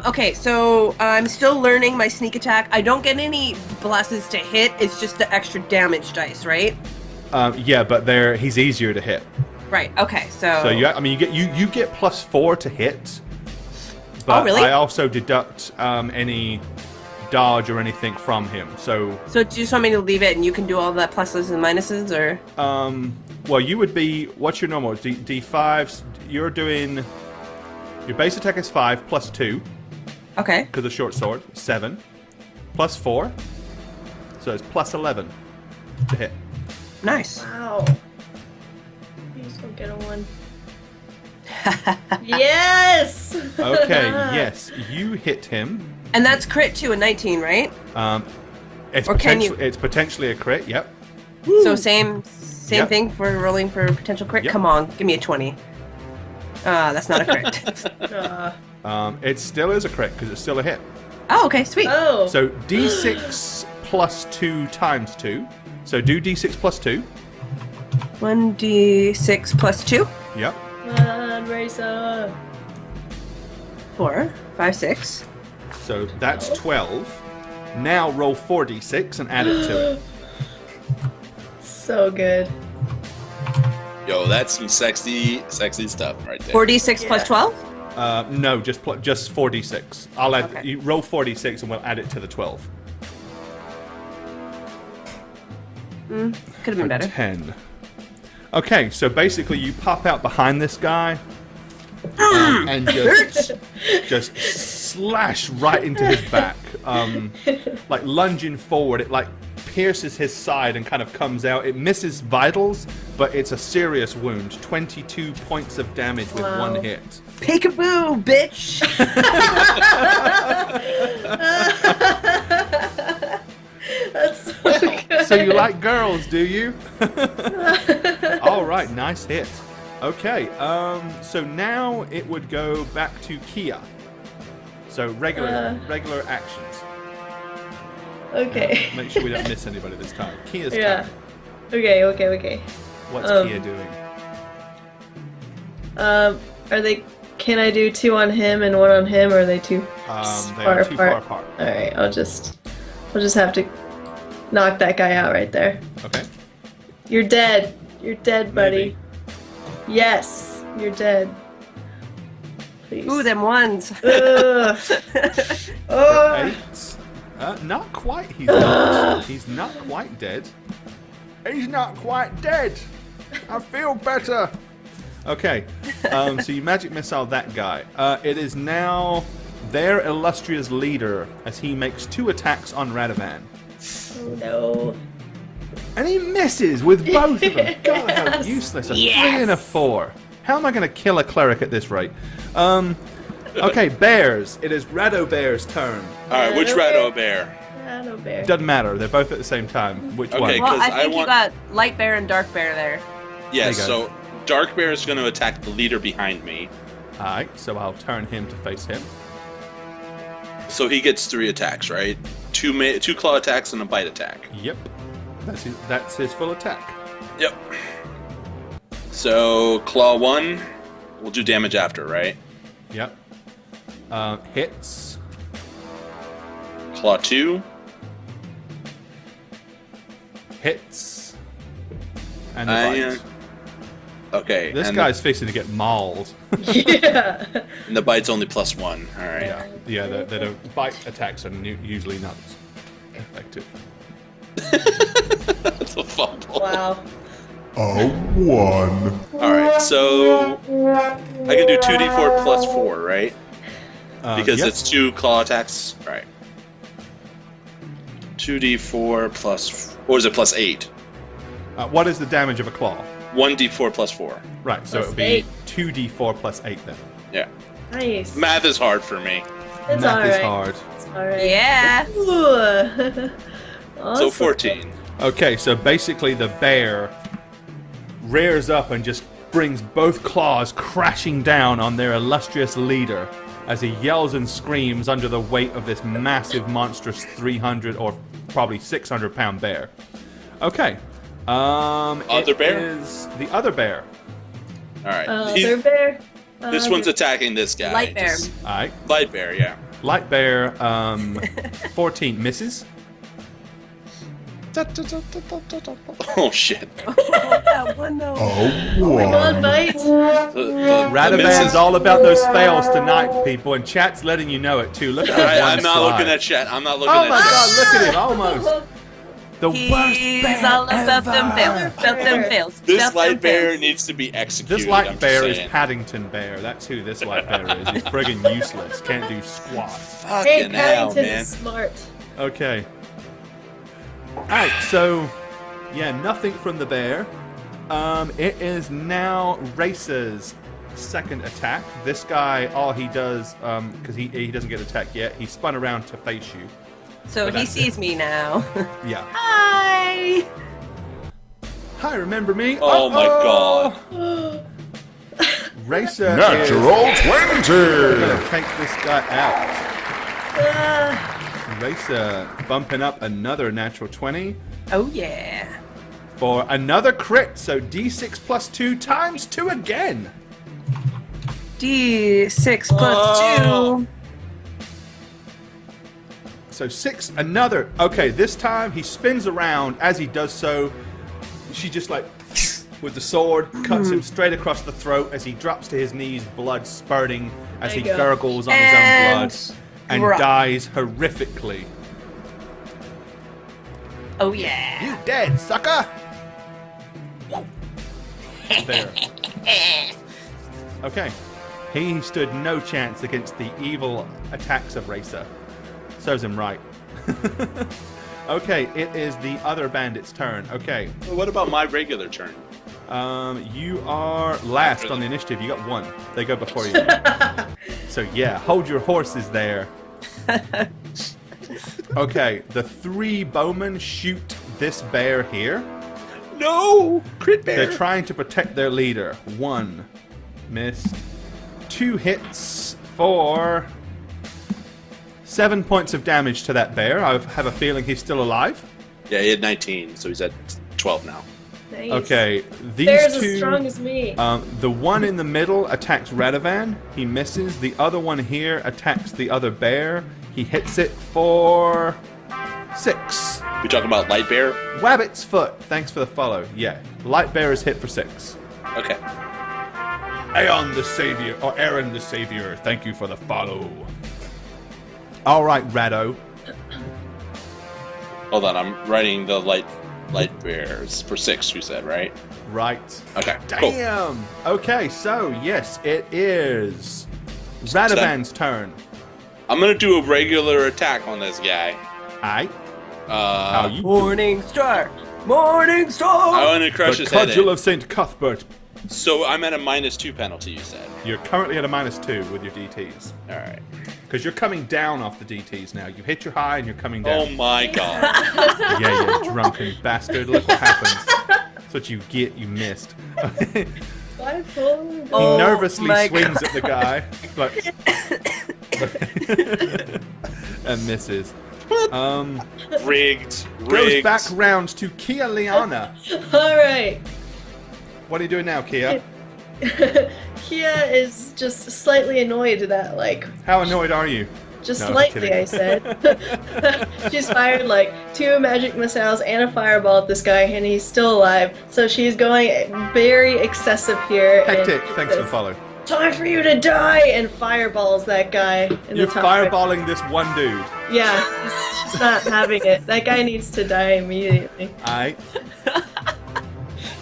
Okay, so I'm still learning my sneak attack. I don't get any blesses to hit. It's just the extra damage dice, right? Yeah, but he's easier to hit. Right. Okay. So. So you get +4 to hit. But Oh, really? I also deduct any dodge or anything from him. So So do you just want me to leave it, and you can do all the pluses and minuses, or? well, you would be, what's your normal D5? You're doing, your base attack is 5 +2 Okay. because of short sword, 7 +4, so it's +11 to hit. Nice. Wow. Please don't get a 1. Yes! Okay, yes, you hit him. And that's crit too, a 19, right? It's Or can you- it's potentially a crit. Yep. So same Yep. thing for rolling for potential crit. Yep. Come on, give me a 20. That's not a crit. It still is a crit because it's still a hit. Oh, okay, sweet. Oh. So D6 +2 times 2. So do D6 +2. 1d6 plus 2. Yep. Come on, Racer. 4, 5, 6. So that's 12. Now roll 4d6 and add it to it. So good. Yo, that's some sexy stuff right there. 4d6 Yeah. plus 12? No, just 4d6. I'll add. Okay. You roll 4d6 and we'll add it to the 12. Could have been better. 10. Okay, so basically you pop out behind this guy and just slash right into his back. Like lunging forward, it like pierces his side and kind of comes out. It misses vitals, but it's a serious wound. 22 points of damage with Wow. 1 hit. Peekaboo, bitch! That's so good. So you like girls, do you? All right, nice hit. Okay, so now it would go back to Kia. So regular actions. Okay. Make sure we don't miss anybody this time. Kia's Yeah. turn. Okay. What's Kia doing? Are they? Can I do 2 on him and 1 on him, or are they too They far are too far apart? apart. All right, I'll just have to knock that guy out right there. Okay. You're dead. You're dead, buddy. Maybe. Yes, you're dead. Please. Ooh, them ones. Ugh. Oh. 8. Not quite. He's not. He's not quite dead. He's not quite dead. I feel better. Okay. So you magic missile that guy. It is now their illustrious leader as he makes 2 attacks on Radovan. Oh no. And he misses with both of them. God, how Yes. useless. A Yes. 3 and a 4. How am I going to kill a cleric at this rate? Okay, bears. It is Rado Bear's turn. All right, which Rado Bear? Rado Bear. Doesn't matter. They're both at the same time. Which Okay, one? Well, I 'cause I think you want- got Light Bear and Dark Bear there. Yeah, There you go. so Dark Bear is going to attack the leader behind me. All right, so I'll turn him to face him. So he gets 3 attacks, right? 2 claw attacks and a bite attack. Yep. That's his full attack. Yep. So claw 1, we'll do damage after, right? Yep. Hits. Claw 2, Hits. And the and bite. okay. This and guy's fixing to get mauled. Yeah. and the bite's only +1. All right. Yeah, the bite attacks are usually not effective. That's a fumble. Wow. A 1. All right, so I can do 2d4 +4, right? Because Yep. it's 2 claw attacks. All right. 2d4 plus, or is it +8? What is the damage of a claw? 1d4 +4. Right, so Plus it would be 8. 2d4 plus 8 then. Yeah. Nice. Math is hard for me. It's Math is alright. hard. It's alright. Yeah. Ooh. So Awesome. 14. Okay, so basically the bear rears up and just brings both claws crashing down on their illustrious leader as he yells and screams under the weight of this massive, monstrous 300 or probably 600-pound bear. Okay. Other it bear? is the other bear. All right. Other bear. This one's attacking this guy. Light Bear. Just- All right. Light Bear, yeah. Light bear, 14 misses. Oh, shit. That one though. A Come on, 1. bite. The Radovan's misses- all about those fails tonight, people, and chat's letting you know it too. Look at that one I'm not slide. looking at chat. I'm not looking Oh at my chat. god, look at him, almost. The worst He's bear all about them ever. fails. About them fails. This about light them bear fails. needs to be executed. This light I'm just bear is saying. Paddington Bear. That's who this light bear is. He's friggin' useless. Can't do squat. Hey, Fucking hell, Paddington man. is smart. Okay. Alright, so yeah, nothing from the bear. It is now Racer's second attack. This guy, all he does, because he doesn't get attacked yet, he spun around to face you. So he that's sees me now. Yeah. Hi. Hi, remember me? Oh my Uh-oh. Racer Natural is 20. gonna take this guy out. Ah, Racer bumping up another natural 20 Oh yeah. for another crit. So D6 plus 2 times 2 again. D6 plus Oh. 2. So 6, another. Okay, this time he spins around. As he does so, she just like with the sword cuts him straight across the throat as he drops to his knees, blood spurting as There he you go. gurgles on his own blood and drop. dies horrifically. Oh yeah. You dead, sucker! There. Okay. He stood no chance against the evil attacks of Racer. Serves him right. Okay, it is the other bandit's turn. Okay. What about my regular turn? You are last on the initiative. You got 1. They go before you. So yeah, hold your horses there. Okay, the 3 bowmen shoot this bear here. No! Crit bear! They're trying to protect their leader. 1 missed. 2 hits for 7 points of damage to that bear. I have a feeling he's still alive. Yeah, he had 19, so he's at 12 now. nice. Okay, these Bear's two. as strong as me. The one in the middle attacks Radovan. He misses. The other one here attacks the other bear. He hits it for 6. We talking about light bear? Wabbit's foot. Thanks for the follow. Yeah, light bear is hit for 6. Okay. Aeon the Savior, or Aaron the Savior, thank you for the follow. Alright, Rado. Hold on, I'm writing the light bears for 6, you said, right? Right. Okay, cool. Damn! Okay, so, yes, it is Radovan's turn. I'm gonna do a regular attack on this guy. Aight. How Uh, you Morning star. Morning I star. want to crush The his head cudgel in. of St. Cuthbert So I'm at a -2 penalty, you said. You're currently at a -2 with your DTs. All right. Because you're coming down off the DTs now. You hit your high and you're coming down. Oh my god. Yeah, you drunken bastard. Look what happens. That's what you get. You missed. Bipolar. Oh He nervously my swings at the guy. Like, and misses. Rigged. Goes back round to Kia Liana. All right. What are you doing now, Kia? Kia is just slightly annoyed that, like, How annoyed are you? just No, I'm slightly, kidding. I said. She's fired, like, 2 magic missiles and a fireball at this guy, and he's still alive. So she's going very excessive here. and Hectic, she thanks for the says, follow. Time for you to die! And fireballs that guy. In You're the top right. fireballing this one dude. Yeah, she's not having it. That guy needs to die immediately. Aight.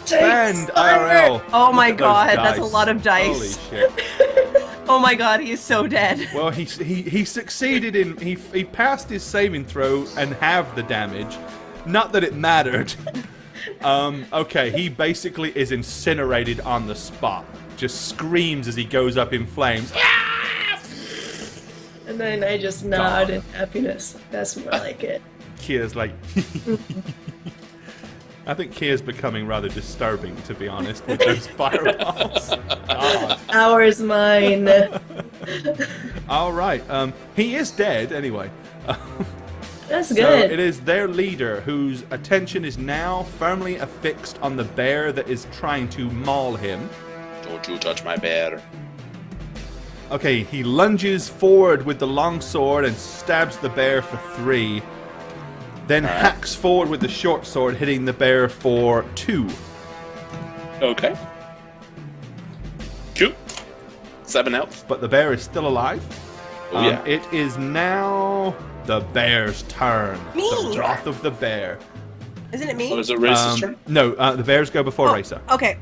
Take Banned fire! IRL. Oh my Look at those god, that's a dice. lot of dice. Holy shit. Oh my god, he is so dead. Well, he succeeded in he passed his saving throw and halved the damage. Not that it mattered. Okay, he basically is incinerated on the spot. Just screams as he goes up in flames. And then I just nod in happiness. That's more like it. Kia's like. I think Kia's becoming rather disturbing, to be honest, with those fireballs. God. Ours, mine. All right. He is dead anyway. That's So good. it is their leader whose attention is now firmly affixed on the bear that is trying to maul him. Don't you touch my bear. Okay, he lunges forward with the long sword and stabs the bear for 3. Then hacks forward with the short sword, hitting the bear for 2. Okay. Cool. 7 health. But the bear is still alive. Oh, yeah. It is now the bear's turn. Me. The wrath of the bear. Isn't it me? What is it, Race's turn? No, the bears go before Oh, Racer. okay.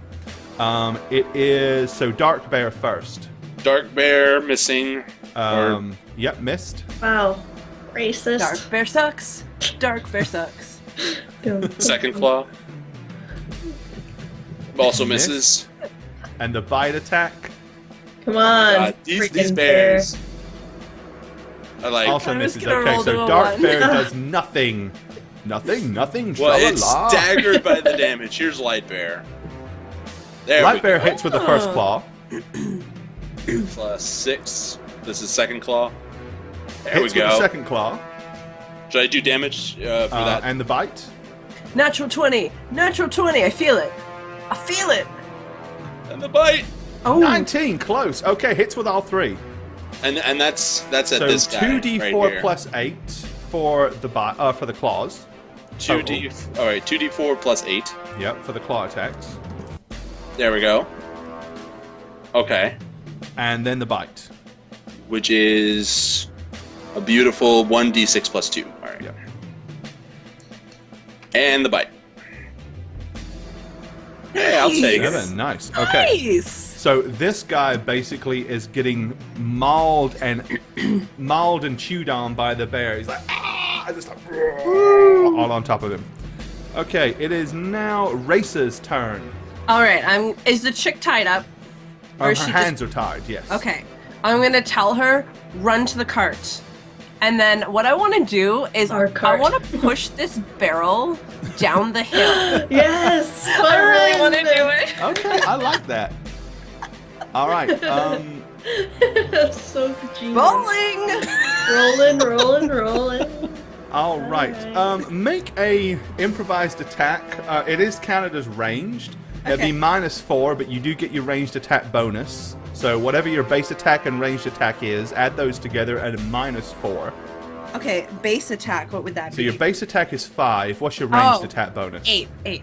It is so dark bear first. Dark bear missing. Yep, missed. Wow. Racist. Dark bear sucks. Dark bear sucks. Second claw. Also Miss. misses. And the bite attack Come on. These freaking bears. I like. also I'm just misses. gonna Okay, roll so to a dark 1. bear does nothing. Nothing. Well, it's Sha-la-la. staggered by the damage. Here's light bear. There we Light bear go. hits with the first claw. Plus 6. This is second claw. There Hits we with go. the second claw. Should I do damage for that? And the bite. Natural 20. Natural 20. I feel it. I feel it. And the bite. Oh. 19, close. Okay, hits with all 3. And that's at So this guy 2d4 right here. plus 8 for the for the claws. 2d. All right, 2d4 plus 8. Yep, for the claw attacks. There we go. Okay, And then the bite. which is a beautiful 1d6 plus 2. All right. Yep. And the bite. Hey, I'll take it. 7, nice. Okay. Nice. So this guy basically is getting mauled and chewed on by the bear. He's like, ah, just like, all on top of him. Okay, it is now Racer's turn. All right. Is the chick tied up? Or Her is she hands are tied. Yes. Okay. I'm going to tell her, run to the cart. And then what I want to do is Our I cart. want to push this barrel down the hill. Yes! I really fun! want to do it. Okay, I like that. All right. That's so genius. Bowling! Rolling. All right. Make a improvised attack. It is counted as ranged. It'd be Okay. -4, but you do get your ranged attack bonus. So whatever your base attack and ranged attack is, add those together at a -4. Okay, base attack. What would that So be? your base attack is 5. What's your ranged Oh. attack bonus? 8.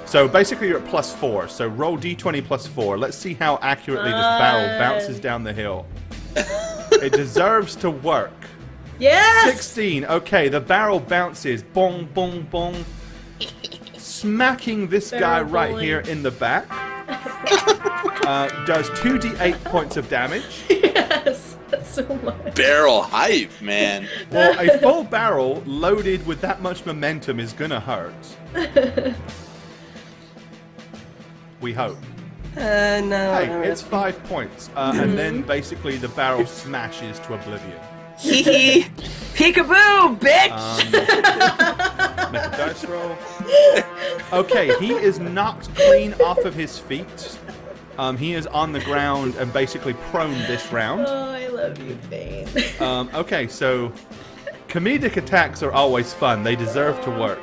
So basically you're at +4. So roll d20 +4. Let's see how accurately this barrel bounces down the hill. It deserves to work. Yes! 16. Okay, the barrel bounces. Bong, bong, bong. Smacking this guy Barrel right bowling. here in the back. Does 2d8 points of damage. Yes! That's so much. Barrel hype, man. Well, a full barrel loaded with that much momentum is gonna hurt. We hope. No. Hey, it's 5 points. And then basically the barrel smashes to oblivion. Hee hee. Peekaboo, bitch! Make a dice roll. Okay, he is knocked clean off of his feet. He is on the ground and basically prone this round. Oh, I love you, Bane. Okay, so comedic attacks are always fun. They deserve to work.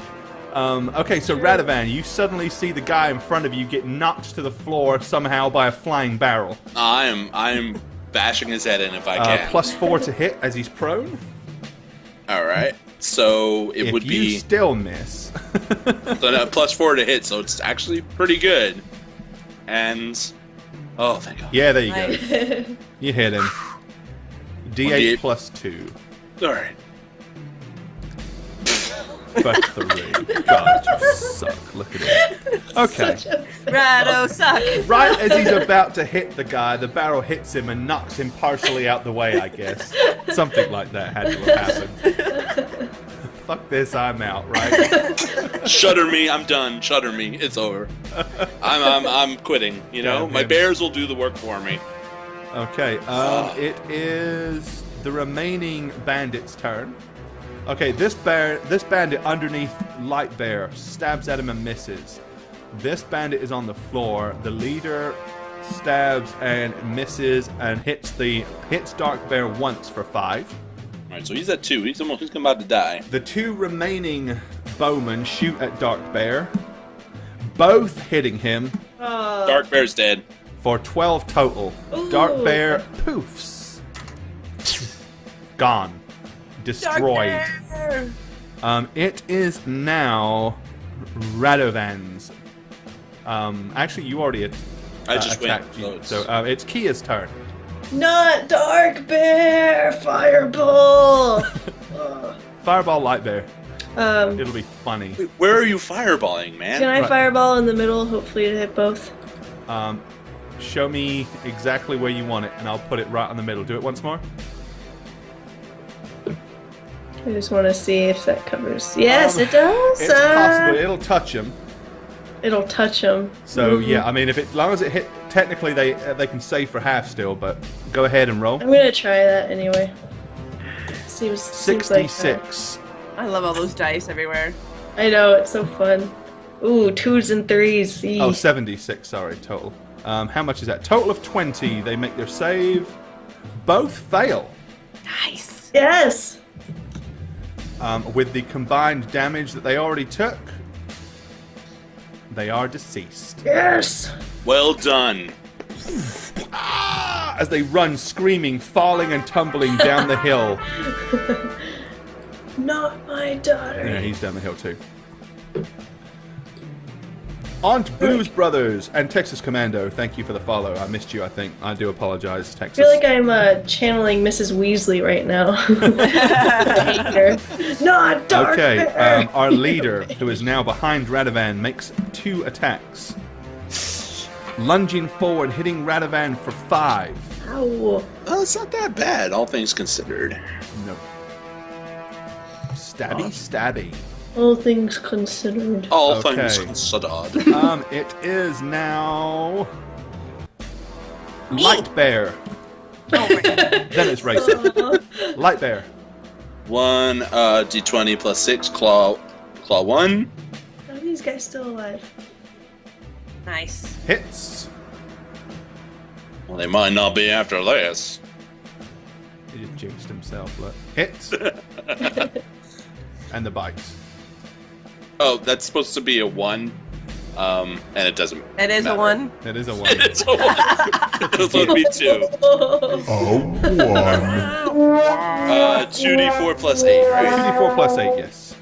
Okay, so Radovan, you suddenly see the guy in front of you get knocked to the floor somehow by a flying barrel. I'm bashing his head in if I can. +4 to hit as he's prone. All right. So it would If you be still miss. so now +4 to hit, so it's actually pretty good. And oh, thank God. Yeah, there you go. You hit him. D8 +2. All right. For 3. God, you suck. Look at it. Okay. Rado suck. Right as he's about to hit the guy, the barrel hits him and knocks him partially out the way, I guess. Something like that had to have happened. Fuck this, I'm out, right? Shutter me, I'm done. Shutter me, it's over. I'm quitting. You know, Yeah, my man. bears will do the work for me. Okay, it is the remaining bandit's turn. Okay, this bandit underneath Light Bear stabs at him and misses. This bandit is on the floor. The leader stabs and misses and hits Dark Bear once for 5. All right, so he's at 2. He's about to die. The 2 remaining bowmen shoot at Dark Bear, both hitting him Dark Bear's dead. for 12 total. Ooh. Dark Bear poofs. Gone. Destroyed. It is now Radovan's. Actually, you already I just went. attacked you. So it's Kia's turn. Not Dark Bear! Fireball! Fireball, Light Bear. Can It'll be funny. Wait, where are you fireballing, man? I Right. fireball in the middle, hopefully to hit both? Show me exactly where you want it, and I'll put it right in the middle. Do it once more. I just want to see if that covers. Yes, it does! It's possible. It'll touch him. It'll touch him. So yeah, I mean, as long as it hit, technically they can save for half still. But go ahead and roll. I'm gonna try that anyway. Seems like 66. I love all those dice everywhere. I know, it's so fun. Ooh, 2s and 3s. Eee. Oh, 76. Sorry, total. How much is that? Total of 20. They make their save. Both fail. Nice. Yes! With the combined damage that they already took, they are deceased. Yes! Well done. As they run screaming, falling and tumbling down the hill. Not my daughter. Yeah, he's down the hill too. On to Blues Brothers and Texas Commando. Thank you for the follow. I missed you, I think. I do apologize, I Texas. feel like I'm channeling Mrs. Weasley right now. I hate her. Not Dark Okay, Bear! our leader, who is now behind Radovan, makes 2 attacks. Lunging forward, hitting Radovan for 5. Ow. Well, it's not that bad, all things considered. No. Stabby. All things considered. All Okay. things considered. It is now Light Bear. Then it's Racer. Light Bear. 1 d20 plus 6, claw 1. Are these guys still alive? Nice. Hits. Well, they might not be after this. He just jinxed himself. Look. Hits. And the bites. Oh, that's supposed to be a 1, and it doesn't. It is matter. a 1. It is a 1. It's a 1. It's supposed to be 2. A 1. 2d4 plus 8, right? 54 plus 8, yes.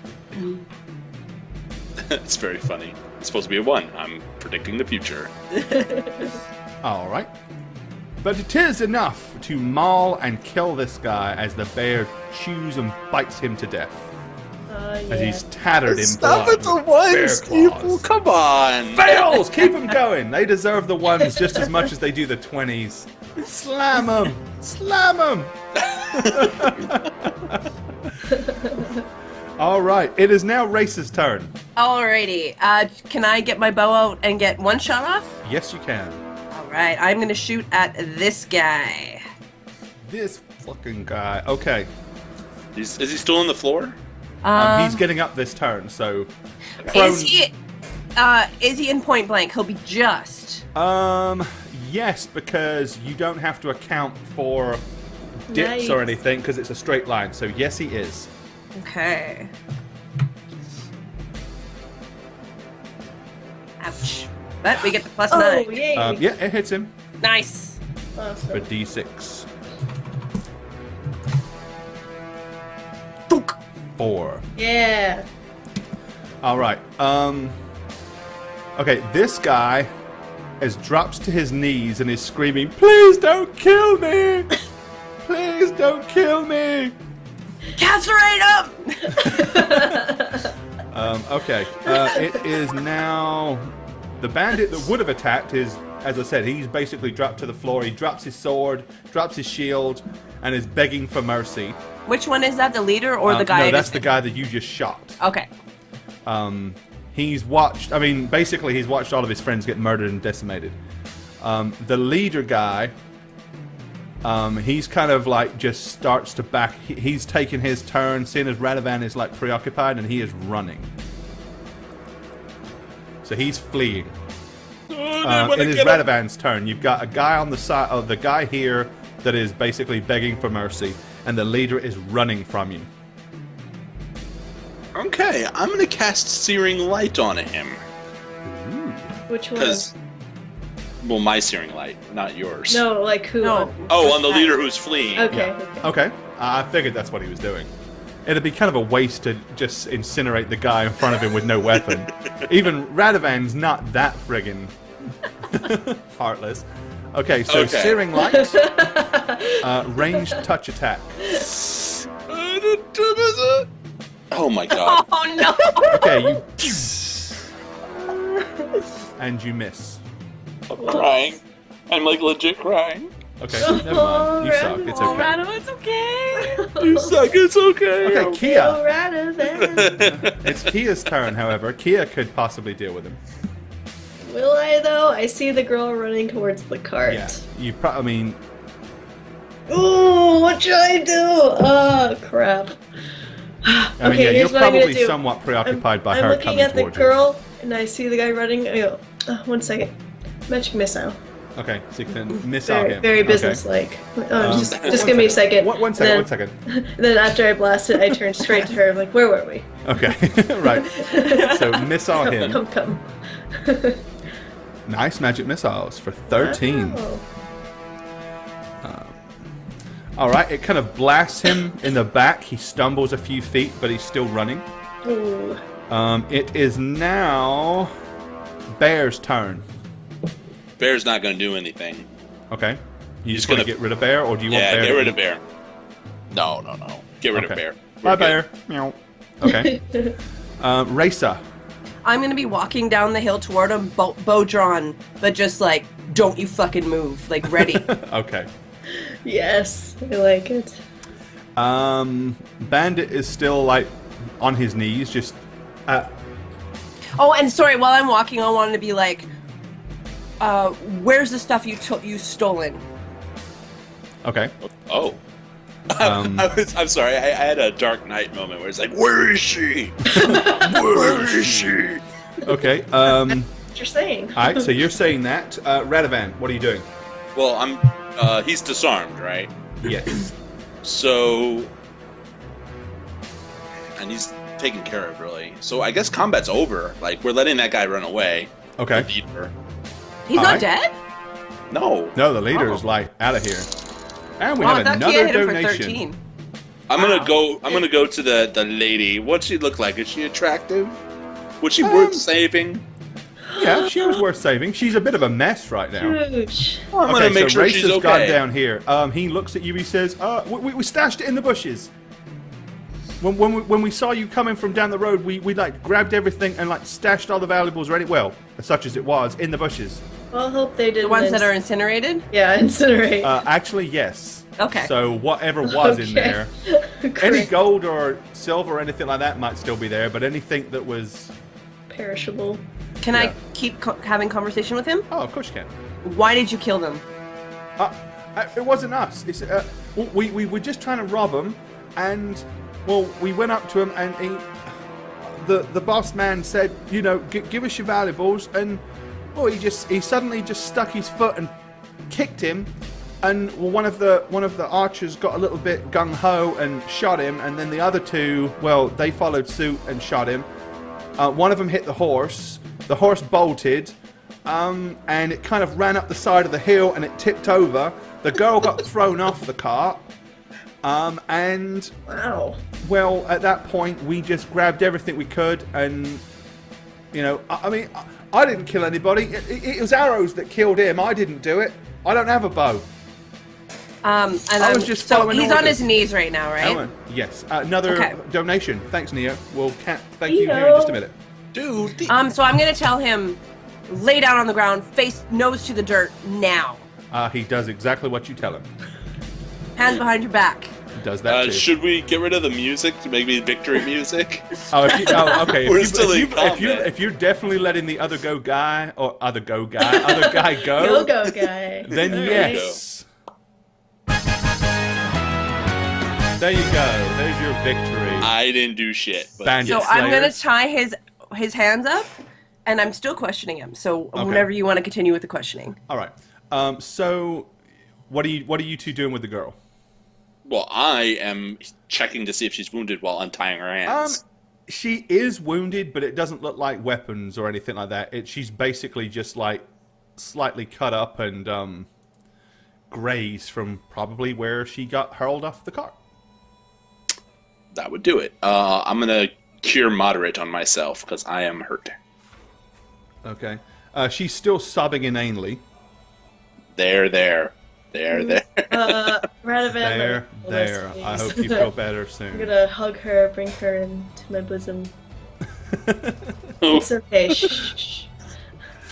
It's very funny. It's supposed to be a 1. I'm predicting the future. All right. But it is enough to maul and kill this guy as the bear chews and bites him to death. Yeah. As he's tattered in Stop blood. at the with ones, bear people. claws. Come on. Fails! Keep them going. They deserve the 1s just as much as they do the 20s. Slam them! Slam them! All right. It is now Race's turn. Alrighty. Can I get my bow out and get 1 shot off? Yes, you can. right, I'm gonna shoot at this guy. This fucking guy. Okay. Is he still on the floor? He's getting up this turn, so... Is he in point blank? He'll be just. Yes, because you don't have to account for dips or anything, because it's a straight line. So yes, he is. Okay. Ouch. But we get the plus 9. Yay. Yeah, it hits him Nice. Awesome. for D6. Thunk. 4. Yeah. All right. Okay, this guy has dropped to his knees and is screaming, "Please don't kill me! Please don't kill me!" Castrate him! Okay. It is now the bandit that would have attacked is, as I said, he's basically dropped to the floor. He drops his sword, drops his shield, and is begging for mercy. Which one is that, the leader or the guy? No, that's the guy that you just shot. Okay. He's watched, basically he's watched all of his friends get murdered and decimated. The leader guy, he's kind of like just starts to back. He's taking his turn, seeing as Radovan is like preoccupied, and he is running. So he's fleeing. It is Radovan's turn. You've got a guy on the side of the guy here that is basically begging for mercy, and the leader is running from you. Okay, I'm gonna cast Searing Light on him. Which one? Because, well, my Searing Light, not yours. No, like who? No. Oh, on the leader who's fleeing. Okay. Yeah. Okay. I figured that's what he was doing. It'd be kind of a waste to just incinerate the guy in front of him with no weapon. Even Radovan's not that friggin' heartless. Okay, so Searing Light, ranged touch attack. Oh my god. Oh no! Okay, you and you miss. I'm crying. I'm like legit crying. Okay, never mind. You suck. It's Oh, okay. Rado, it's okay. You suck, it's okay. Okay, Kia. Radovan. It's Kia's turn, however. Kia could possibly deal with him. Will I though? I see the girl running towards the cart. Yeah, you Ooh, what should I do? Oh crap. yeah, Here's you're what I'm gonna probably do. somewhat preoccupied by I'm her looking coming at the towards girl, and I see the guy running. I go, 1 second. Magic missile. you. Okay, so you can miss out Very, him. very Okay. businesslike. Just one give me a second. second. One second. Then- One second. Then after I blast it, I turn straight to her. I'm like, where were we? Okay, right. So missile him. Come. Nice magic missiles for 13. Oh. All right, it kind of blasts him in the back. He stumbles a few feet, but he's still running. Ooh. It is now Bear's turn. Bear's not gonna do anything. Okay. You He's just want to gonna- get rid of Bear, or do you want Yeah, Bear? get to rid eat? of Bear. No. Get rid of Okay. Bear. Bye, We're good. Bear. Meow. Okay. Racer. I'm gonna be walking down the hill toward him, bow drawn, but just like, don't you fucking move, like ready. Okay. Yes, I like it. Bandit is still like on his knees, just. Oh, and sorry, while I'm walking, I wanted to be like, where's the stuff you stolen? Okay. Oh. Um, I'm sorry. I had a Dark Knight moment where it's like, where is she? Where is she? Okay. What you're saying? All right. So you're saying that, Radovan. What are you doing? Well, he's disarmed, right? Yes. So, and he's taken care of, really. So I guess combat's over. Like, we're letting that guy run away. Okay. The leader. He's not Alright. dead? No. No, the leader is Oh. like out of here. And we Oh, I have thought Kia another hit him for donation. 13. I'm Wow. gonna go to the lady. What's she look like? Is she attractive? Was she worth saving? Yeah, she was worth saving. She's a bit of a mess right now. Huge. Well, I'm gonna make so sure Racer's she's gone okay. down here. He looks at you. He says, "We stashed it in the bushes. When we saw you coming from down the road, we like grabbed everything and like stashed all the valuables ready. Well, such as it was in the bushes. Well, I hope they didn't. The ones that are incinerated? Yeah, incinerate. Actually, yes. Okay. So whatever was in Okay. there, any Great. gold or silver or anything like that might still be there, but anything that was, Perishable. Can Yeah. I keep having conversation with him? oh, of course you can. Why did you kill them? It wasn't us. It's, we were just trying to rob him, and well, we went up to him, and the boss man said, you know, give us your valuables, and well, he suddenly just stuck his foot and kicked him, and well, one of the archers got a little bit gung ho and shot him, and then the other two, well, they followed suit and shot him. One of them hit the horse. The horse bolted, and it kind of ran up the side of the hill, and it tipped over. The girl got thrown off the cart, and Wow. well, at that point, we just grabbed everything we could, and you know, I mean, I didn't kill anybody. It was arrows that killed him. I didn't do it. I don't have a bow. And I was just so following he's on orders. his knees right now, right? Ellen, yes. Another Okay. donation. Thanks, Neo. We'll thank you here in Neo. just a minute. Dude. So I'm gonna tell him, lay down on the ground, face nose to the dirt now. He does exactly what you tell him. Hands behind your back. He does that too. Should we get rid of the music to make me victory music? Okay. We're still in combat. If you're definitely letting the other guy go, Go guy. then All right. yes. There you go. There's your victory. I didn't do shit. But Bandit So I'm gonna Slayers. tie his hands up, and I'm still questioning him. So Okay. whenever you want to continue with the questioning. All right. So, what are you two doing with the girl? Well, I am checking to see if she's wounded while untying her hands. She is wounded, but it doesn't look like weapons or anything like that. She's basically just like slightly cut up and grazed from probably where she got hurled off the cart. That would do it. I'm gonna cure moderate on myself because I am hurt. Okay. She's still sobbing inanely. There. Radovan. There. I hope you feel better I'm soon. gonna hug her, bring her into my bosom. Oh, It's okay. Shh.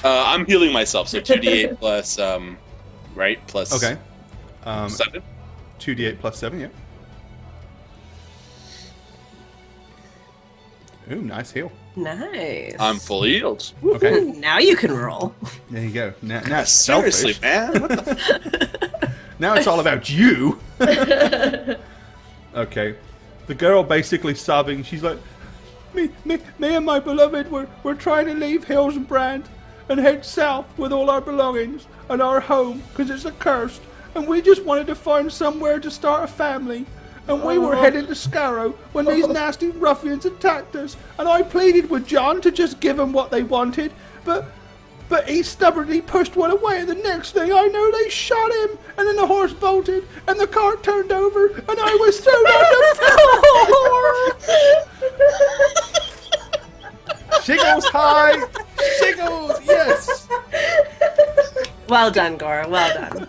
I'm healing myself, so 2d8 plus, right? Plus Okay. 7. 2d8 plus 7, yeah. Ooh, nice heal. Nice. I'm fully healed. Okay, Now you can roll. there you go. Now it's Seriously, selfish. man. What the Now it's all about you. Okay. The girl basically sobbing. She's like, me and my beloved, we're trying to leave Hillsbrand and head south with all our belongings and our home because it's accursed. And we just wanted to find somewhere to start a family. And we were headed to Scarrow when these nasty ruffians attacked us. And I pleaded with John to just give them what they wanted. But he stubbornly pushed one away, and the next thing I know, they shot him. And then the horse bolted, and the cart turned over, and I was thrown on the floor. Shiggles high. Shiggles, yes. Well done, Gora. Well done.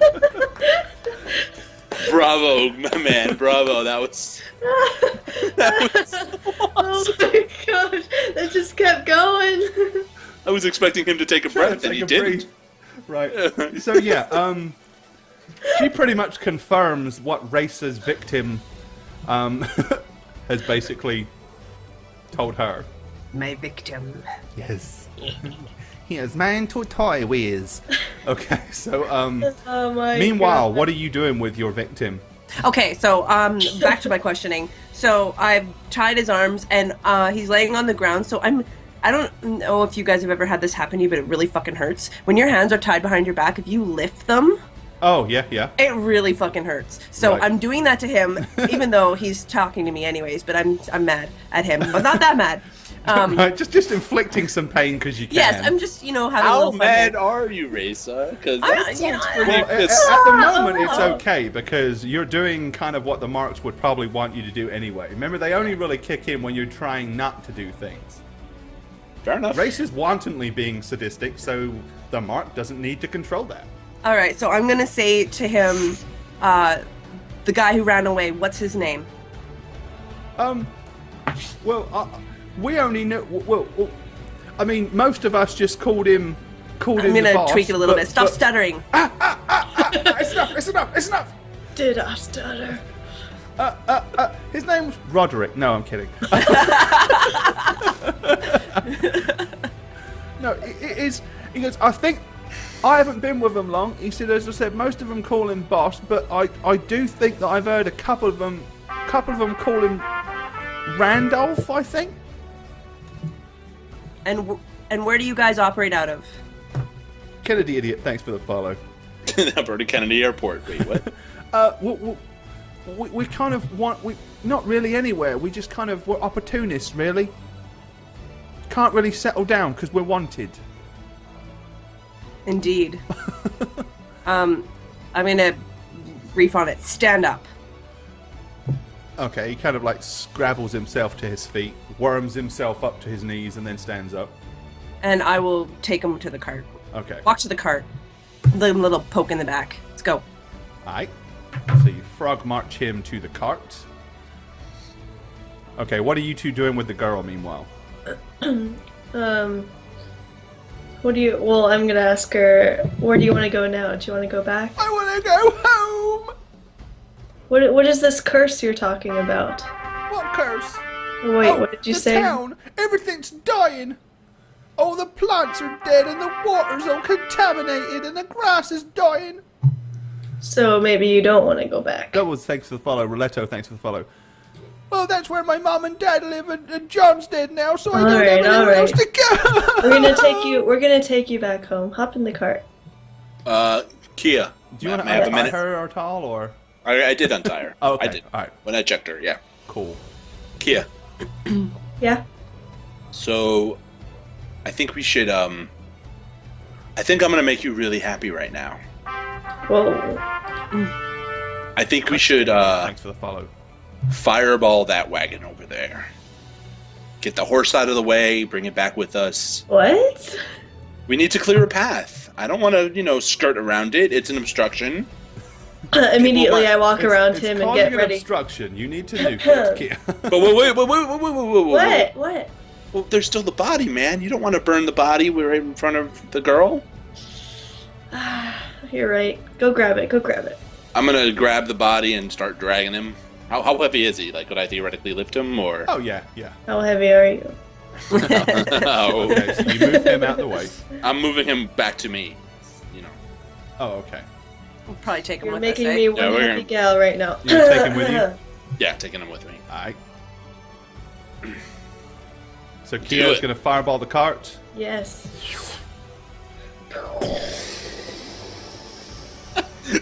Bravo, my man. Bravo. That was. Oh my gosh, that just kept going. I was expecting him to take a breath, and Take he a didn't. breath. Right. So yeah, she pretty much confirms what Race's victim has basically told her. My victim. Yes. He is man to toy with. Okay, so Oh my meanwhile, God. what are you doing with your victim? Okay, so back to my questioning. So I've tied his arms, and he's laying on the ground. So I don't know if you guys have ever had this happen to you, but it really fucking hurts. When your hands are tied behind your back, if you lift them, Oh, yeah. it really fucking hurts. So Right. I'm doing that to him, even though he's talking to me anyways, but I'm mad at him, but not that mad. Right, just inflicting some pain because you can. Yes, I'm just, having a How little fun mad here. are you, Reza? Because I'm- that you know, sounds pretty Well, at pissed. the moment, it's okay because you're doing kind of what the marks would probably want you to do anyway. Remember, they only really kick in when you're trying not to do things. Fair enough. Race is wantonly being sadistic, so the mark doesn't need to control that. All right, so I'm going to say to him, the guy who ran away, what's his name? Well, we only know. Well, I mean, most of us just called him. I'm the going to boss, tweak it a little but- bit. Stop but- stuttering. It's enough. Did I stutter? His name's Roderick. No, I'm kidding. No, it is. He goes, I think I haven't been with them long. He said, as I said, most of them call him boss, but I do think that I've heard a couple of them call him Randolph, I think. And where do you guys operate out of? Kennedy idiot, thanks for the follow. Alberta Kennedy Airport. Wait, what? We kind of want, not really anywhere. We just kind of, we're opportunists, really. Can't really settle down because we're wanted. Indeed. I'm gonna brief on it. Stand up. Okay, he kind of like scrabbles himself to his feet, worms himself up to his knees, and then stands up. And I will take him to the cart. Okay. Walk to the cart. Little poke in the back. Let's go. Alright. So you frog march him to the cart. Okay, what are you two doing with the girl meanwhile? Well, I'm gonna ask her, where do you want to go now? Do you want to go back? I want to go home! What is this curse you're talking about? What curse? Wait, what did you say? The town! Everything's dying! All the plants are dead and the water's all contaminated and the grass is dying! So maybe you don't want to go back. That was thanks for the follow. Roletto, thanks for the follow. Well, that's where my mom and dad live, and John's dead now, so I don't have anywhere else to go. We're gonna take you back home. Hop in the cart. Kia. Do you want to have a untie minute? her or all, or? I did untie her. Oh, okay. I did. All right. When I checked her, yeah. Cool. Kia. Yeah. So, I think we should. I think I'm gonna make you really happy right now. Whoa. I think we should Thanks for the follow. fireball that wagon over there. Get the horse out of the way. Bring it back with us. What? We need to clear a path. I don't want to, skirt around it. It's an obstruction. Immediately, I walk around him and get an ready. obstruction. You need to nuke it, Kia. But wait. What? Well, there's still the body, man. You don't want to burn the body right in front of the girl. You're right. Go grab it. I'm gonna grab the body and start dragging him. How heavy is he? Like, could I theoretically lift him, or? Oh, yeah. How heavy are you? Oh, Okay, so you move him out the way. I'm moving him back to me. Oh, okay. We'll probably take him You're with making us, me eh? one we're happy gonna- gal right now. You gonna take him with you? Yeah, taking him with me. Alright. So Kia's it. gonna fireball the cart. Yes.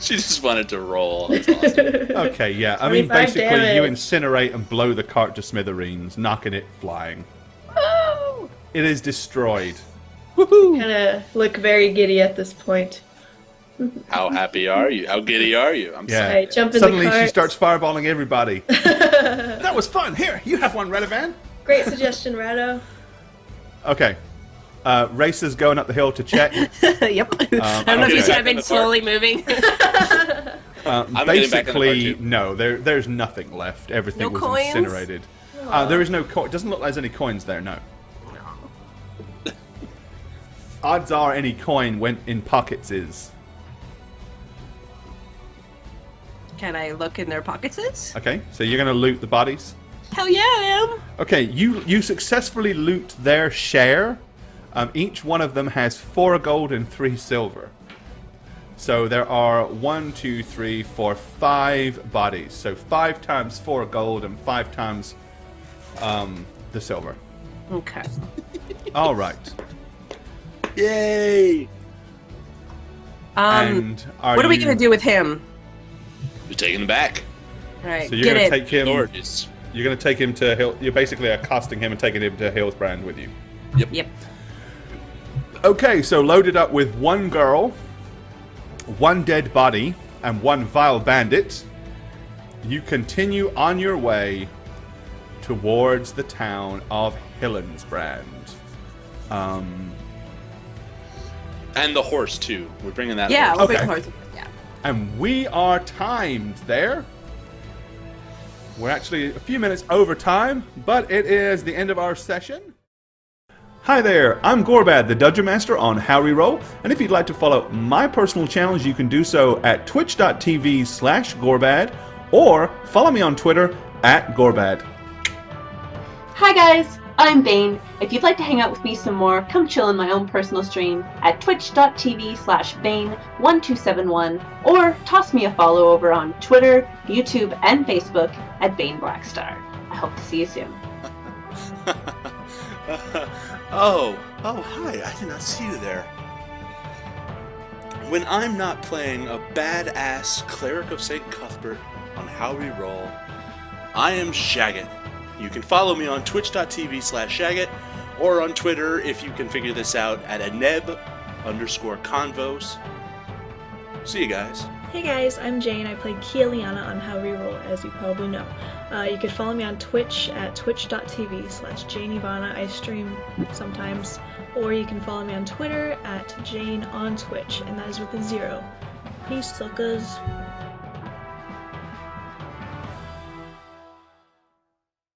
She just wanted to roll. That's awesome. Okay, yeah. I mean, 25 basically, you damage. incinerate and blow the cart to smithereens, knocking it flying. Oh! It is destroyed. Woohoo! Kind of look very giddy at this point. How happy are you? How giddy are you? I'm Yeah. I jump in Suddenly the cart. she starts fireballing everybody. That was fun. Here, you have one, Redovan. Great suggestion, Rado. Okay. Racer's going up the hill to check. Yep. I don't know if getting you see back I've in been the slowly moving. getting back in the Basically, cart, too. no. There's nothing left. Everything No was coins? incinerated. There is no coin. It doesn't look like there's any coins there. No. Odds are any coin went in pockets is. Can I look in their pockets? Okay, so you're gonna loot the bodies. Hell yeah, I am. Okay, you successfully loot their share. Each one of them has 4 gold and 3 silver. So there are 1, 2, 3, 4, 5 bodies. So 5 times 4 gold and 5 times the silver. Okay. All right. Yay! And What are we gonna do with him? We're taking him back. All right, So you're get gonna it. take him. Gorgeous. You're gonna take him to Hill. You're basically accosting him and taking him to Hillsbrand with you. Yep. Okay, so loaded up with 1 girl, 1 dead body, and 1 vile bandit, you continue on your way towards the town of Hillensbrand. And the horse, too. We're bringing that Yeah, horse. we'll bring Okay. the horse. Yeah. And we are timed there. We're actually a few minutes over time, but it is the end of our session. Hi there, I'm Gorbad, the Dungeon Master on How Reroll, and if you'd like to follow my personal channels, you can do so at twitch.tv/Gorbad, or follow me on Twitter @Gorbad. Hi guys, I'm Bane. If you'd like to hang out with me some more, come chill in my own personal stream at twitch.tv/Bane1271 or toss me a follow over on Twitter, YouTube, and Facebook at Bane Blackstar. I hope to see you soon. Oh, hi, I did not see you there. When I'm not playing a badass Cleric of St. Cuthbert on How We Roll, I am Shagget. You can follow me on twitch.tv/Shagget or on Twitter if you can figure this out at @aneb_convos. See you guys. Hey guys, I'm Jane. I play Kia Liana on How We Roll, as you probably know. You can follow me on Twitch at twitch.tv/JaneIvana. I stream sometimes. Or you can follow me on Twitter at Jane on Twitch, and that is with a 0. Peace, suckers.